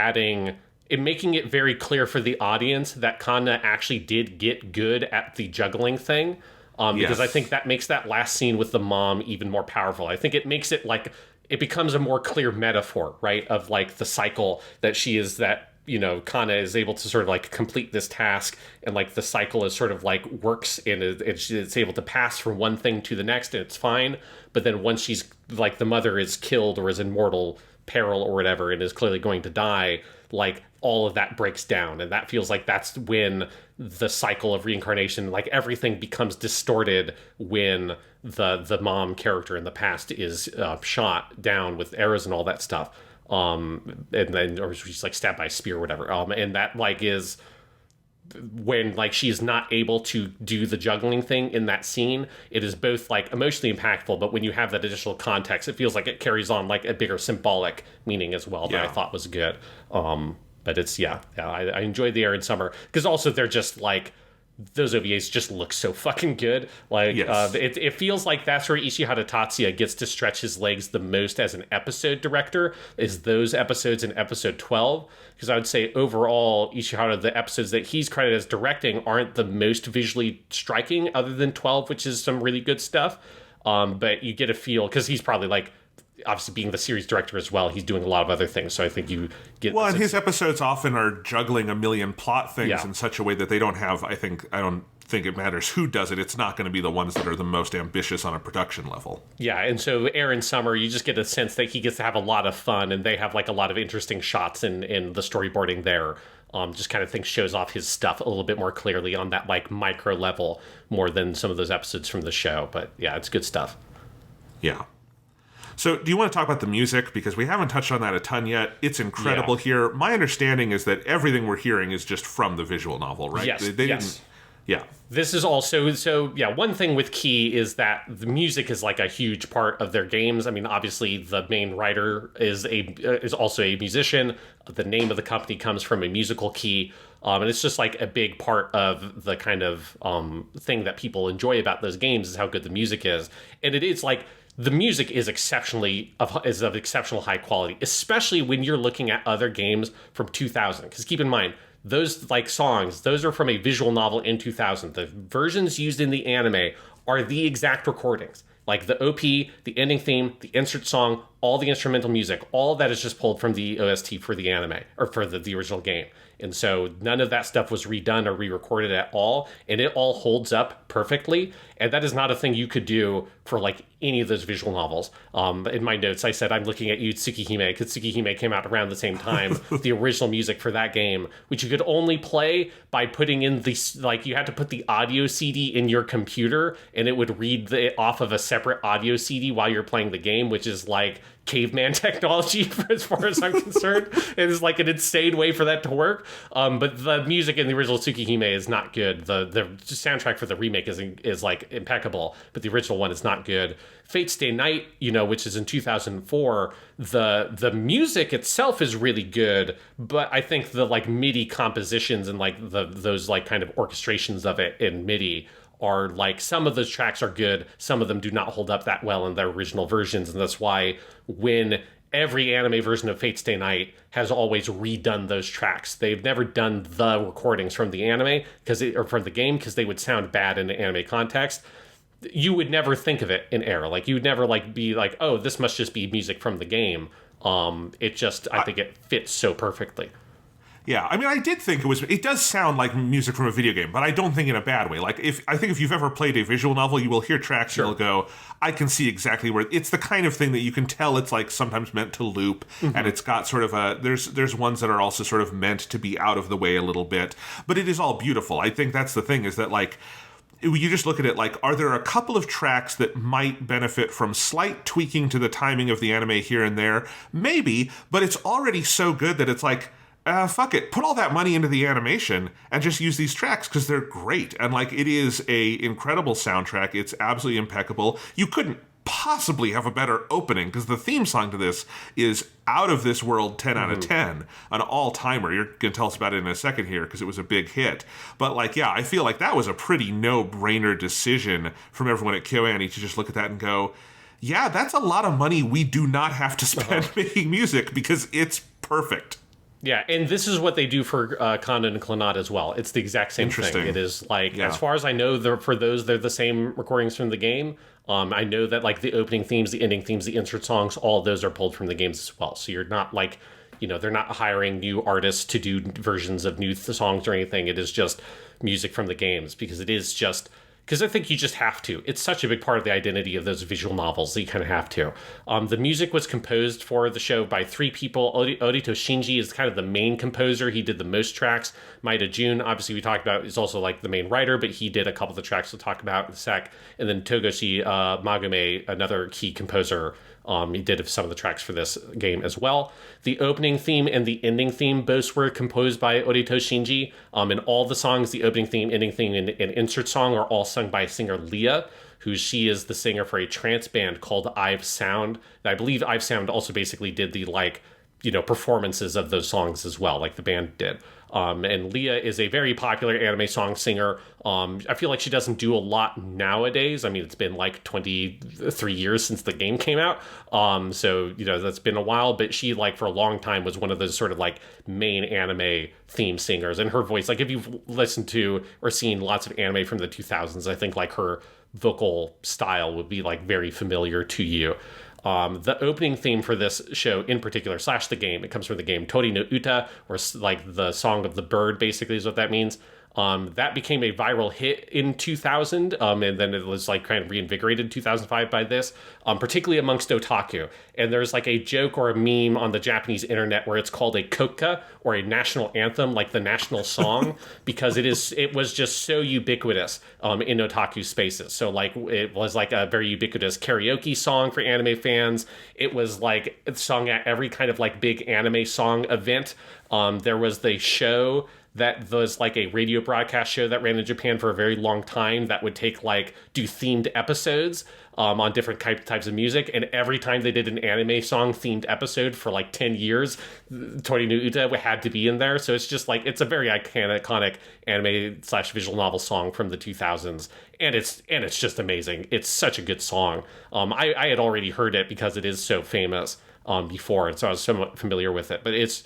S2: making it very clear for the audience that Kanna actually did get good at the juggling thing. Because I think that makes that last scene with the mom even more powerful. I think it makes it like, it becomes a more clear metaphor, right? Of like the cycle that she is, that, Kanna is able to sort of like complete this task, and like the cycle is sort of like works, and it's able to pass from one thing to the next, and it's fine. But then once she's like, the mother is killed or is in mortal peril or whatever, and is clearly going to die, like all of that breaks down, and that feels like that's when the cycle of reincarnation, like everything becomes distorted when the mom character in the past is shot down with arrows and all that stuff, and then, or she's like stabbed by a spear or whatever, and that like is when like she's not able to do the juggling thing in that scene. It is both like emotionally impactful, but when you have that additional context, it feels like it carries on like a bigger symbolic meaning as well, that I thought was good. But it's I enjoyed the Air and Summer, because also they're just like, those OVAs just look so fucking good. Like,
S3: Yes.
S2: it feels like that's where Ishihara Tatsuya gets to stretch his legs the most as an episode director, is those episodes in episode 12. Because I would say overall, Ishihara, the episodes that he's credited as directing aren't the most visually striking, other than 12, which is some really good stuff. But you get a feel, because he's probably like, obviously being the series director as well, he's doing a lot of other things. So I think you get...
S3: Well, and his episodes often are juggling a million plot things in such a way that they don't have, I don't think it matters who does it. It's not going to be the ones that are the most ambitious on a production level.
S2: Yeah, and so Aaron Summer, you just get a sense that he gets to have a lot of fun, and they have like a lot of interesting shots in the storyboarding there. Just kind of think shows off his stuff a little bit more clearly on that like micro level, more than some of those episodes from the show. But yeah, it's good stuff.
S3: Yeah. So do you want to talk about the music? Because we haven't touched on that a ton yet. It's incredible here. My understanding is that everything we're hearing is just from the visual novel, right?
S2: Yes,
S3: They
S2: yes.
S3: didn't... Yeah.
S2: This is also, so yeah, one thing with Key is that the music is like a huge part of their games. I mean, obviously the main writer is also a musician. The name of the company comes from a musical key. And it's just like a big part of the kind of thing that people enjoy about those games is how good the music is. And it is like, the music is of exceptional high quality, especially when you're looking at other games from 2000. Because keep in mind, those like songs, those are from a visual novel in 2000. The versions used in the anime are the exact recordings. Like the OP, the ending theme, the insert song, all the instrumental music, all of that is just pulled from the OST for the anime, or for the original game. And so none of that stuff was redone or re-recorded at all, and it all holds up perfectly. And that is not a thing you could do for like any of those visual novels. In my notes, I said I'm looking at you, Tsukihime, because Tsukihime came out around the same time, the original music for that game, which you could only play by putting in the, like, you had to put the audio CD in your computer, and it would read it off of a separate audio CD while you're playing the game, which is like caveman technology as far as I'm concerned. It is like an insane way for that to work. But the music in the original Tsukihime is not good. The soundtrack for the remake is like impeccable, but the original one is not good. Fate's Day Night, which is in 2004, the music itself is really good, but I think the like MIDI compositions and like those like kind of orchestrations of it in MIDI are like, some of those tracks are good, some of them do not hold up that well in their original versions, and that's why when every anime version of Fate's Day Night has always redone those tracks. They've never done the recordings from the anime or from the game, because they would sound bad in the anime context. You would never think of it in error. Like, you would never like be like, oh, this must just be music from the game. It just, I think it fits so perfectly.
S3: Yeah, I mean, I did think it does sound like music from a video game, but I don't think in a bad way. Like, I think if you've ever played a visual novel, you will hear tracks and you'll go, I can see exactly where, it's the kind of thing that you can tell it's like sometimes meant to loop, and it's got sort of there's ones that are also sort of meant to be out of the way a little bit, but it is all beautiful. I think that's the thing, is that like, you just look at it like, are there a couple of tracks that might benefit from slight tweaking to the timing of the anime here and there? Maybe, but it's already so good that it's like, fuck it, put all that money into the animation and just use these tracks, because they're great. And like, it is a incredible soundtrack. It's absolutely impeccable. You couldn't possibly have a better opening, because the theme song to this is out of this world, 10 out of 10, an all-timer. You're going to tell us about it in a second here, because it was a big hit. But like, yeah, I feel like that was a pretty no-brainer decision from everyone at KyoAni to just look at that and go, yeah, that's a lot of money we do not have to spend making music, because it's perfect.
S2: Yeah, and this is what they do for Kanon and Clannad as well. It's the exact same thing. It is like, as far as I know, they're the same recordings from the game. I know that like the opening themes, the ending themes, the insert songs, all of those are pulled from the games as well. So you're not like, they're not hiring new artists to do versions of new songs or anything. It is just music from the games, because it is just... Because I think you just have to. It's such a big part of the identity of those visual novels that you kind of have to. The music was composed for the show by 3 people. Orito Shinji is kind of the main composer. He did the most tracks. Maeda Jun, obviously we talked about, is also like the main writer, but he did a couple of the tracks we'll talk about in a sec. And then Togoshi Magame, another key composer, he did some of the tracks for this game as well. The opening theme and the ending theme both were composed by Orito Shinji. And all the songs, the opening theme, ending theme, and insert song are all sung by singer Leah, she is the singer for a trance band called Ive Sound. I believe Ive Sound also basically did the like performances of those songs as well, like the band did. And Leah is a very popular anime song singer. I feel like she doesn't do a lot nowadays. I mean, it's been like 23 years since the game came out. So, that's been a while. But she, like, for a long time was one of those sort of, like, main anime theme singers. And her voice, like, if you've listened to or seen lots of anime from the 2000s, I think, like, her vocal style would be, like, very familiar to you. The opening theme for this show in particular, / the game, it comes from the game Tori no Uta, or like the song of the bird, basically is what that means. That became a viral hit in 2000, and then it was like kind of reinvigorated in 2005 by this, particularly amongst otaku. And there's like a joke or a meme on the Japanese internet where it's called a koka, or a national anthem, like the national song, because it was just so ubiquitous in otaku spaces. So like it was like a very ubiquitous karaoke song for anime fans. It was like sung at every kind of like big anime song event. There was the show that was like a radio broadcast show that ran in Japan for a very long time that would do themed episodes on different types of music. And every time they did an anime song themed episode for like 10 years, Tori no Uta had to be in there. So it's just like, it's a very iconic anime / visual novel song from the 2000s. And it's just amazing. It's such a good song. I had already heard it because it is so famous before. And so I was somewhat familiar with it, but it's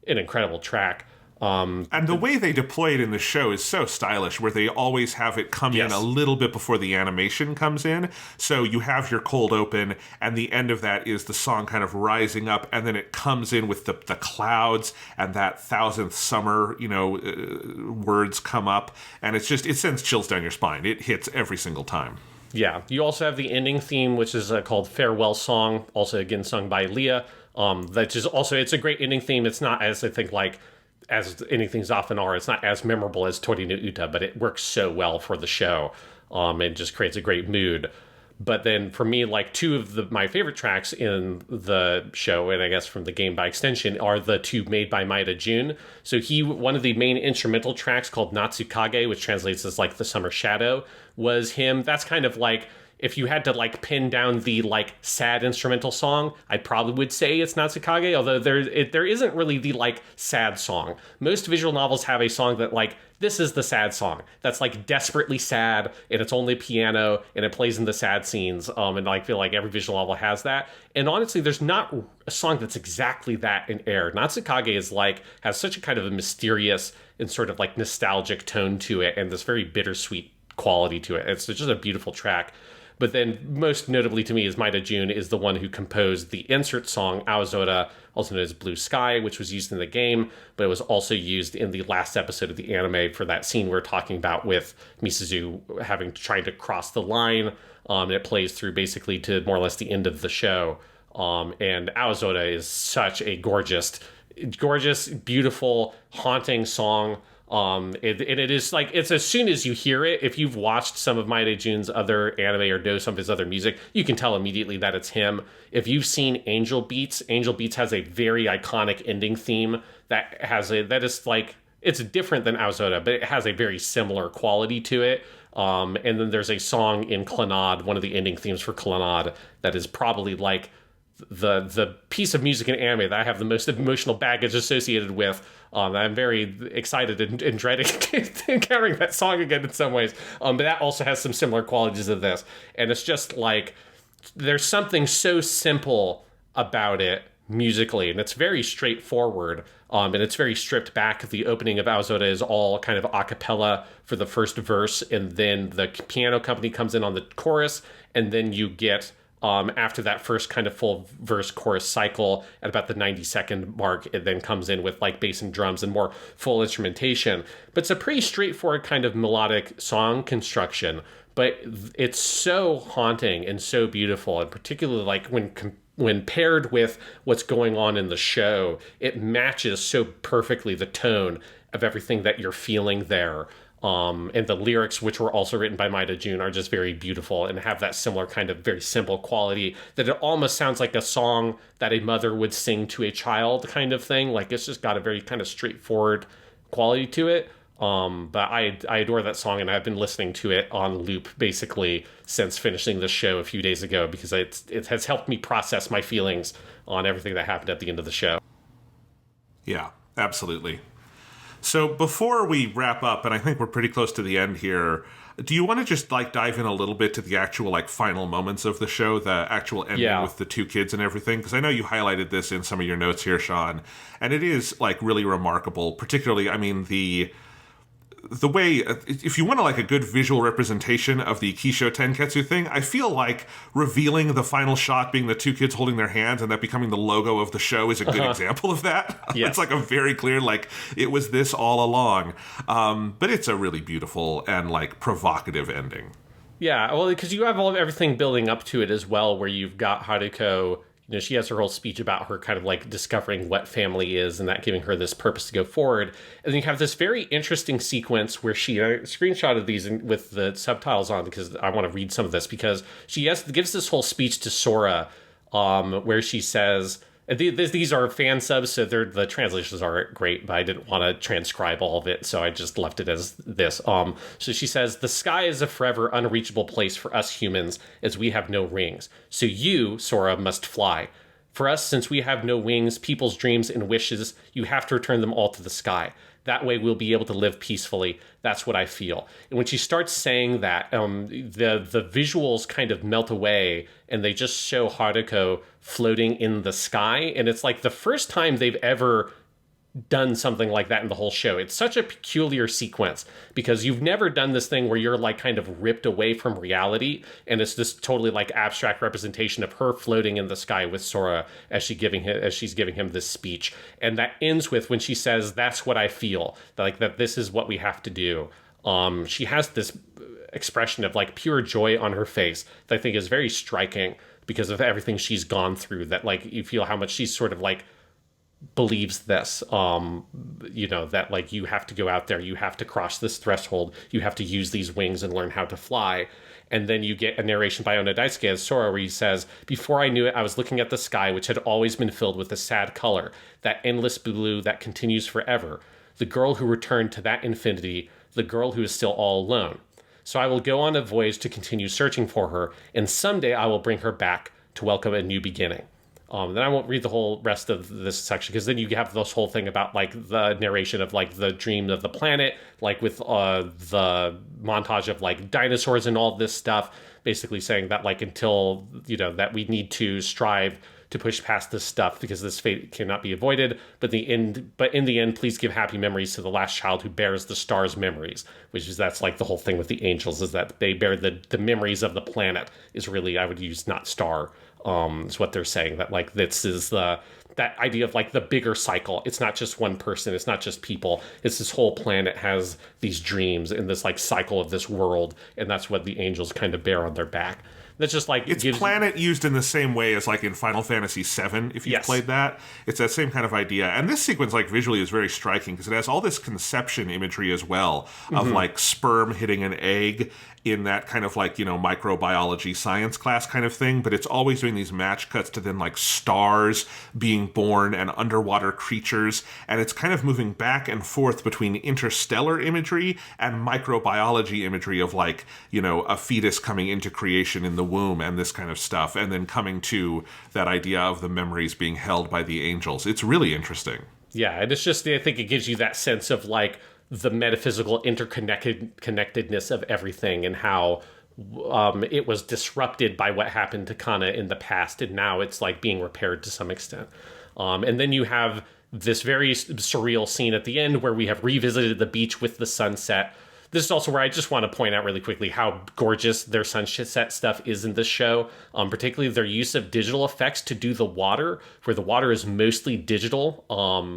S2: an incredible track.
S3: And the way they deploy it in the show is so stylish, where they always have it come in a little bit before the animation comes in. So you have your cold open, and the end of that is the song kind of rising up, and then it comes in with the clouds, and that thousandth summer, words come up, and it sends chills down your spine. It hits every single time.
S2: Yeah. You also have the ending theme, which is called Farewell Song, also again sung by Leah. That is also, it's a great ending theme. It's not, as I think, like, as ending things often are, it's not as memorable as Tori no Uta, but it works so well for the show. It just creates a great mood. But then for me, like, two of my favorite tracks in the show, and I guess from the game by extension, are the two made by Maeda Jun. So one of the main instrumental tracks called Natsukage, which translates as like the summer shadow, was him. That's kind of like, if you had to like pin down the like sad instrumental song, I probably would say it's Natsukage, although there isn't really the like sad song. Most visual novels have a song that like, this is the sad song. That's like desperately sad, and it's only piano, and it plays in the sad scenes. And I feel like every visual novel has that. And honestly, there's not a song that's exactly that in Air. Natsukage is like, has such a kind of a mysterious and sort of like nostalgic tone to it, and this very bittersweet quality to it. It's just a beautiful track. But then most notably to me is Maeda Jun is the one who composed the insert song Aozora, also known as Blue Sky, which was used in the game, but it was also used in the last episode of the anime for that scene we're talking about with Misuzu trying to cross the line. It plays through basically to more or less the end of the show. And Aozora is such a gorgeous, beautiful, haunting song. It is like, it's as soon as you hear it, if you've watched some of Maeda Jun's other anime or know some of his other music, you can tell immediately that it's him. If you've seen Angel Beats has a very iconic ending theme that is like, it's different than Aozora, but it has a very similar quality to it. And then there's a song in Clannad, one of the ending themes for Clannad, that is probably like the piece of music in anime that I have the most emotional baggage associated with. I'm very excited and dreading encountering that song again in some ways. But that also has some similar qualities of this. And it's just like, there's something so simple about it musically, and it's very straightforward. And it's very stripped back. The opening of Aozora is all kind of a cappella for the first verse, and then the piano company comes in on the chorus, and then you get after that first kind of full verse chorus cycle at about the 90-second mark, it then comes in with like bass and drums and more full instrumentation. But it's a pretty straightforward kind of melodic song construction, but it's so haunting and so beautiful, and particularly like when paired with what's going on in the show, it matches so perfectly the tone of everything that you're feeling there. And the lyrics, which were also written by Maeda Jun, are just very beautiful and have that similar kind of very simple quality that it almost sounds like a song that a mother would sing to a child kind of thing. Like, it's just got a very kind of straightforward quality to it. But I adore that song, and I've been listening to it on loop basically since finishing the show a few days ago, because it has helped me process my feelings on everything that happened at the end of the show.
S3: Yeah, absolutely. So before we wrap up, and I think we're pretty close to the end here, do you want to just like dive in a little bit to the actual like final moments of the show, the actual ending with the two kids and everything? Because I know you highlighted this in some of your notes here, Sean, and it is like really remarkable. Particularly, I mean, the way, if you want to like a good visual representation of the Kisho Tenketsu thing, I feel like revealing the final shot being the two kids holding their hands and that becoming the logo of the show is a good example of that. Yes. It's like a very clear, like, it was this all along. But it's a really beautiful and like provocative ending.
S2: Yeah, well, because you have everything building up to it as well, where you've got Haruko. You know, she has her whole speech about her kind of like discovering what family is and that giving her this purpose to go forward. And then you have this very interesting sequence where she screenshotted these with the subtitles on because I want to read some of this, because she gives this whole speech to Sora where she says, these are fan subs, so the translations aren't great, but I didn't want to transcribe all of it, so I just left it as this. So she says, "The sky is a forever unreachable place for us humans, as we have no rings. So you, Sora, must fly. For us, since we have no wings, people's dreams and wishes, you have to return them all to the sky. That way we'll be able to live peacefully. That's what I feel." And when she starts saying that, the visuals kind of melt away and they just show Haruko floating in the sky. And it's like the first time they've ever done something like that in the whole show. It's such a peculiar sequence because you've never done this thing where you're like kind of ripped away from reality and it's this totally like abstract representation of her floating in the sky with Sora as she's giving him this speech. And that ends with when she says, "That's what I feel," like that this is what we have to do. She has this expression of like pure joy on her face that I think is very striking because of everything she's gone through, that like you feel how much she's sort of like believes this, that like you have to go out there, you have to cross this threshold, you have to use these wings and learn how to fly. And then you get a narration by Ono Daisuke as Sora where he says, "Before I knew it, I was looking at the sky, which had always been filled with a sad color, that endless blue that continues forever. The girl who returned to that infinity, the girl who is still all alone. So I will go on a voyage to continue searching for her, and someday I will bring her back to welcome a new beginning." Then I won't read the whole rest of this section because then you have this whole thing about like the narration of like the dream of the planet, like with the montage of like dinosaurs and all this stuff, basically saying that like until, that we need to strive to push past this stuff because this fate cannot be avoided. But in the end, please give happy memories to the last child who bears the star's memories, that's like the whole thing with the angels is that they bear the memories of the planet is really, I would use not star. Is what they're saying, that like this is that idea of like the bigger cycle. It's not just one person, it's not just people, it's this whole planet has these dreams in this like cycle of this world, and that's what the angels kind of bear on their back. That's just like
S3: it's planet used in the same way as like in Final Fantasy VII. If you've played that, it's that same kind of idea. And this sequence, like visually, is very striking because it has all this conception imagery as well of like sperm hitting an egg in that kind of like microbiology science class kind of thing. But it's always doing these match cuts to then like stars being born and underwater creatures, and it's kind of moving back and forth between interstellar imagery and microbiology imagery of like a fetus coming into creation in the womb and this kind of stuff, and then coming to that idea of the memories being held by the angels. It's really interesting.
S2: Yeah, and it's just, I think it gives you that sense of like the metaphysical connectedness of everything and how it was disrupted by what happened to Kana in the past, and now it's like being repaired to some extent. And then you have this very surreal scene at the end where we have revisited the beach with the sunset. This is also where I just want to point out really quickly how gorgeous their sunset stuff is in this show, particularly their use of digital effects to do the water, where the water is mostly digital,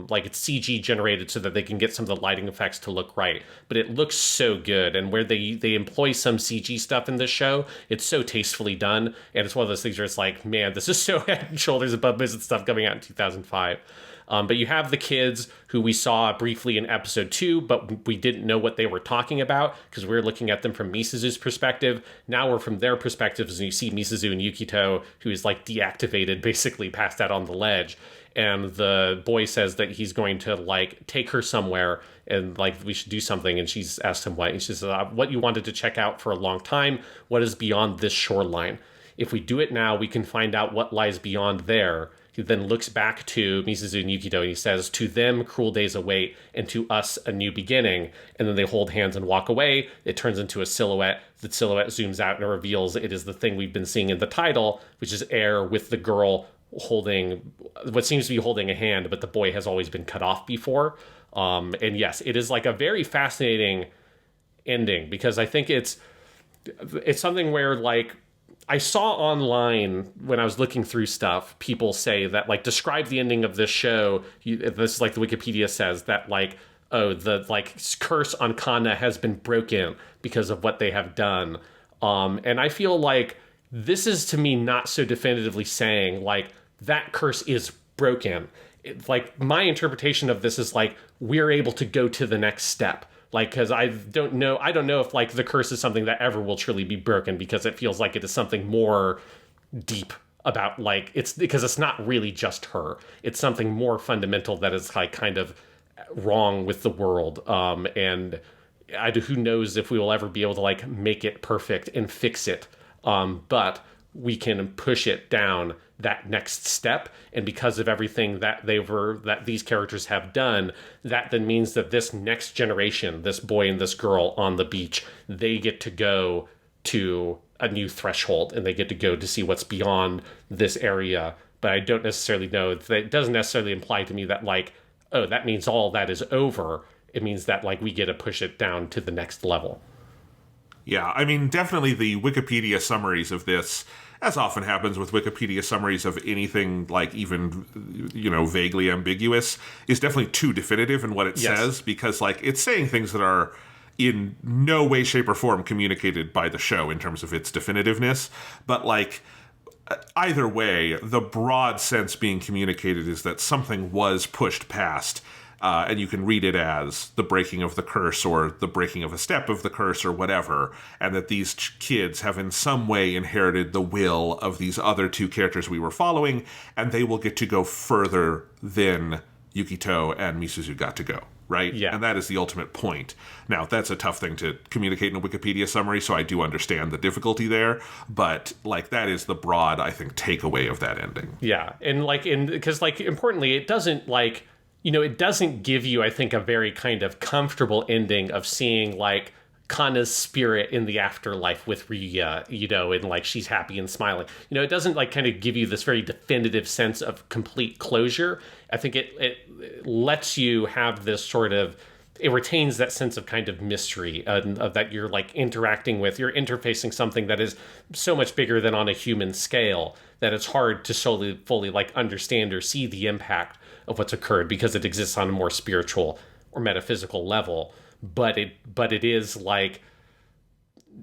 S2: like it's CG generated so that they can get some of the lighting effects to look right. But it looks so good, and where they employ some CG stuff in this show, it's so tastefully done, and it's one of those things where it's like, man, this is so head and shoulders above most of the stuff coming out in 2005. But you have the kids who we saw briefly in episode 2, but we didn't know what they were talking about because we were looking at them from Misuzu's perspective. Now we're from their perspectives, and you see Misuzu and Yukito, who is like deactivated, basically passed out on the ledge. And the boy says that he's going to like take her somewhere and like we should do something. And she's asked him what. And she says, "What you wanted to check out for a long time. What is beyond this shoreline? If we do it now, we can find out what lies beyond there. he then looks back to Misuzu and Yukito and he says, "To them, cruel days await, and to us, a new beginning." And then they hold hands and walk away. It turns into a silhouette. The silhouette zooms out and reveals it is the thing we've been seeing in the title, which is Air with the girl holding what seems to be holding a hand, but the boy has always been cut off before. And yes, it is like a very fascinating ending, because I think it's something where, like, I saw online when I was looking through stuff, people say that, like, describe the ending of this show. This is like the Wikipedia says that, like, oh, the, like, curse on Kana has been broken because of what they have done. And I feel like this is, to me, not so definitively saying, like, that curse is broken. Like, my interpretation of this is, like, we're able to go to the next step. Like, because I don't know if, like, the curse is something that ever will truly be broken, because it feels like it is something more deep about, like, it's because it's not really just her. It's something more fundamental that is, like, kind of wrong with the world. And who knows if we will ever be able to, like, make it perfect and fix it. But we can push it down that next step, and because of everything that these characters have done, that then means that this next generation, this boy and this girl on the beach, they get to go to a new threshold, and they get to go to see what's beyond this area. But I don't necessarily know that it doesn't necessarily imply to me that, like, oh, that means all that is over. It means that, like, we get to push it down to the next level.
S3: Yeah, I mean, definitely the Wikipedia summaries of this, as often happens with Wikipedia summaries of anything, like, even, vaguely ambiguous, is definitely too definitive in what it says, because, like, it's saying things that are in no way, shape, or form communicated by the show in terms of its definitiveness. But, like, either way, the broad sense being communicated is that something was pushed past. And you can read it as the breaking of the curse, or the breaking of a step of the curse, or whatever, and that these kids have in some way inherited the will of these other two characters we were following, and they will get to go further than Yukito and Misuzu got to go, right?
S2: Yeah.
S3: And that is the ultimate point. Now, that's a tough thing to communicate in a Wikipedia summary, so I do understand the difficulty there, but, like, that is the broad, I think, takeaway of that ending.
S2: Yeah, and, like, because, like, importantly, it doesn't, like, it doesn't give you, I think, a very kind of comfortable ending of seeing, like, Kana's spirit in the afterlife with Ryuya, and, like, she's happy and smiling. It doesn't, like, kind of give you this very definitive sense of complete closure. I think it lets you have this sort of, it retains that sense of kind of mystery, of that you're, like, interacting with, you're interfacing something that is so much bigger than on a human scale that it's hard to fully, like, understand or see the impact of what's occurred, because it exists on a more spiritual or metaphysical level. But it is, like,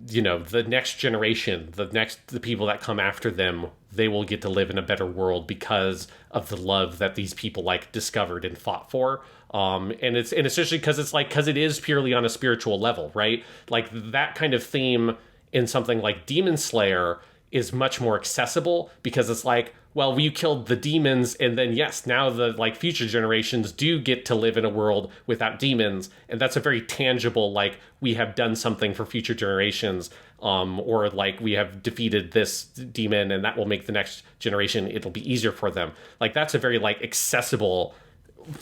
S2: the next generation, the people that come after them, they will get to live in a better world because of the love that these people, like, discovered and fought for. And it's especially because it is purely on a spiritual level, right? Like, that kind of theme in something like Demon Slayer is much more accessible, because it's like, well, you killed the demons, and then, yes, now the, like, future generations do get to live in a world without demons, and that's a very tangible, like, we have done something for future generations, or, like, we have defeated this demon, and that will make the next generation, it'll be easier for them. Like, that's a very, like, accessible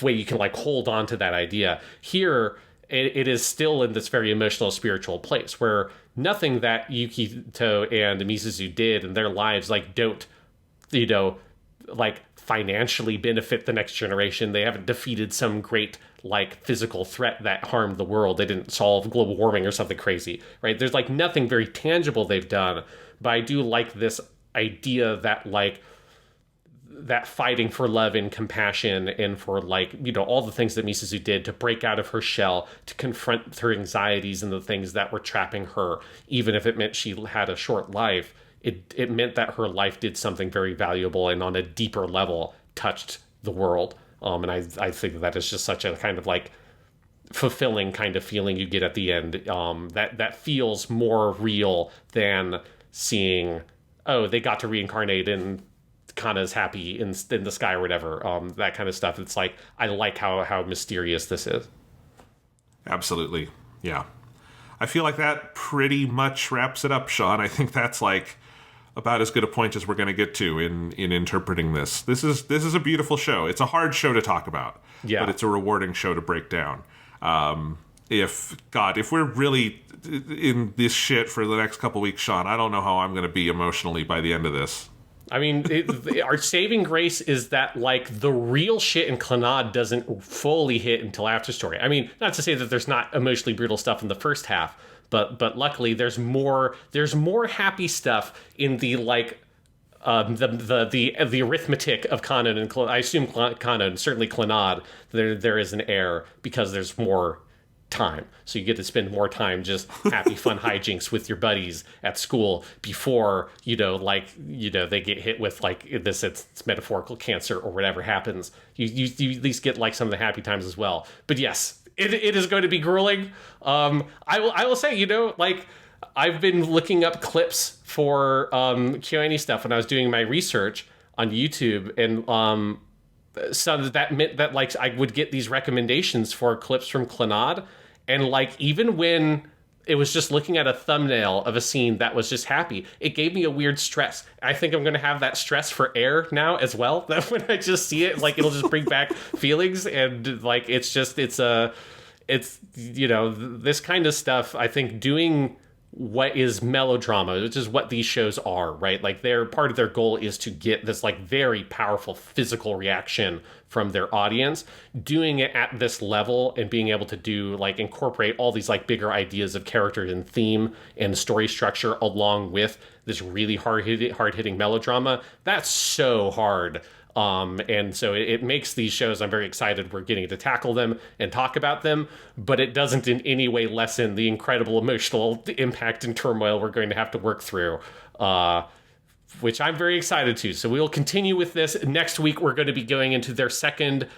S2: way you can, like, hold on to that idea. Here, it is still in this very emotional, spiritual place, where nothing that Yukito and Misuzu did in their lives, like, don't, like, financially benefit the next generation. They haven't defeated some great, like, physical threat that harmed the world. They didn't solve global warming or something crazy, right? There's, like, nothing very tangible they've done, but I do like this idea that, like, that fighting for love and compassion, and for, like, all the things that Misuzu did to break out of her shell, to confront her anxieties and the things that were trapping her, even if it meant she had a short life, it meant that her life did something very valuable, and on a deeper level touched the world. And I think that is just such a kind of, like, fulfilling kind of feeling you get at the end, that feels more real than seeing, oh, they got to reincarnate and Kana's happy in the sky or whatever, that kind of stuff. It's like, I like how mysterious this is.
S3: Absolutely. Yeah. I feel like that pretty much wraps it up, Sean. I think that's, like, about as good a point as we're going to get to in interpreting this. This is a beautiful show. It's a hard show to talk about, but it's a rewarding show to break down. If we're really in this shit for the next couple weeks, Sean, I don't know how I'm going to be emotionally by the end of this.
S2: I mean, our saving grace is that, like, the real shit in Clannad doesn't fully hit until after story. I mean, not to say that there's not emotionally brutal stuff in the first half, but luckily there's more happy stuff in the, like, the arithmetic of Kanon and I assume Kanon, certainly Clannad, there is an error because there's more time, so you get to spend more time just happy fun hijinks with your buddies at school before they get hit with like this, it's metaphorical cancer or whatever happens. You at least get like some of the happy times as well. But yes, it is going to be grueling. I will say, like, I've been looking up clips for KyoAni stuff when I was doing my research on YouTube, and so that meant that, like, I would get these recommendations for clips from Clannad, and, like, even when it was just looking at a thumbnail of a scene that was just happy, it gave me a weird stress. I think I'm going to have that stress for Air now as well, that when I just see it, like, it'll just bring back feelings, and, like, it's this kind of stuff, I think, doing what is melodrama, which is what these shows are, right? Like, part of their goal is to get this, like, very powerful physical reaction from their audience. Doing it at this level and being able to do, like, incorporate all these, like, bigger ideas of character and theme and story structure along with this really hard-hitting melodrama, that's so hard. And so it makes these shows, I'm very excited we're getting to tackle them and talk about them, but it doesn't in any way lessen the incredible emotional impact and turmoil we're going to have to work through, which I'm very excited to. So we'll continue with this. Next week, we're going to be going into their second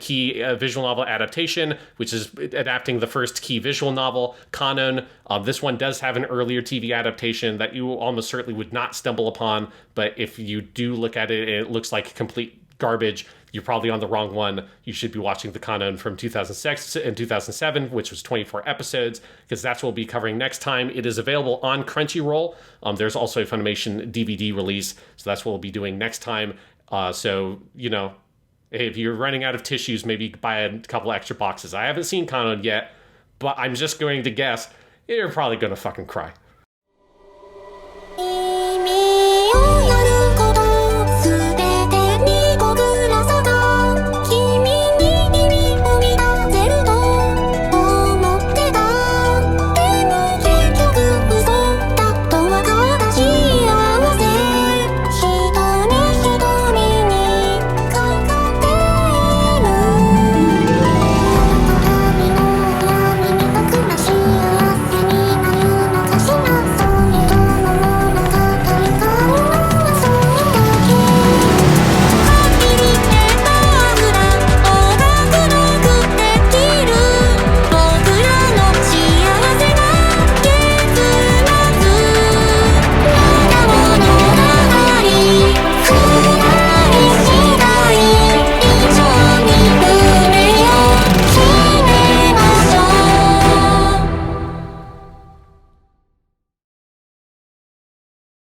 S2: key visual novel adaptation, which is adapting the first key visual novel, Kanon. This one does have an earlier TV adaptation that you almost certainly would not stumble upon, but if you do look at it and it looks like complete garbage, you're probably on the wrong one. You should be watching the Kanon from 2006 and 2007, which was 24 episodes, because that's what we'll be covering next time. It is available on Crunchyroll. There's also a Funimation DVD release, so that's what we'll be doing next time. So, if you're running out of tissues, maybe buy a couple extra boxes. I haven't seen Kanon yet, but I'm just going to guess you're probably going to fucking cry.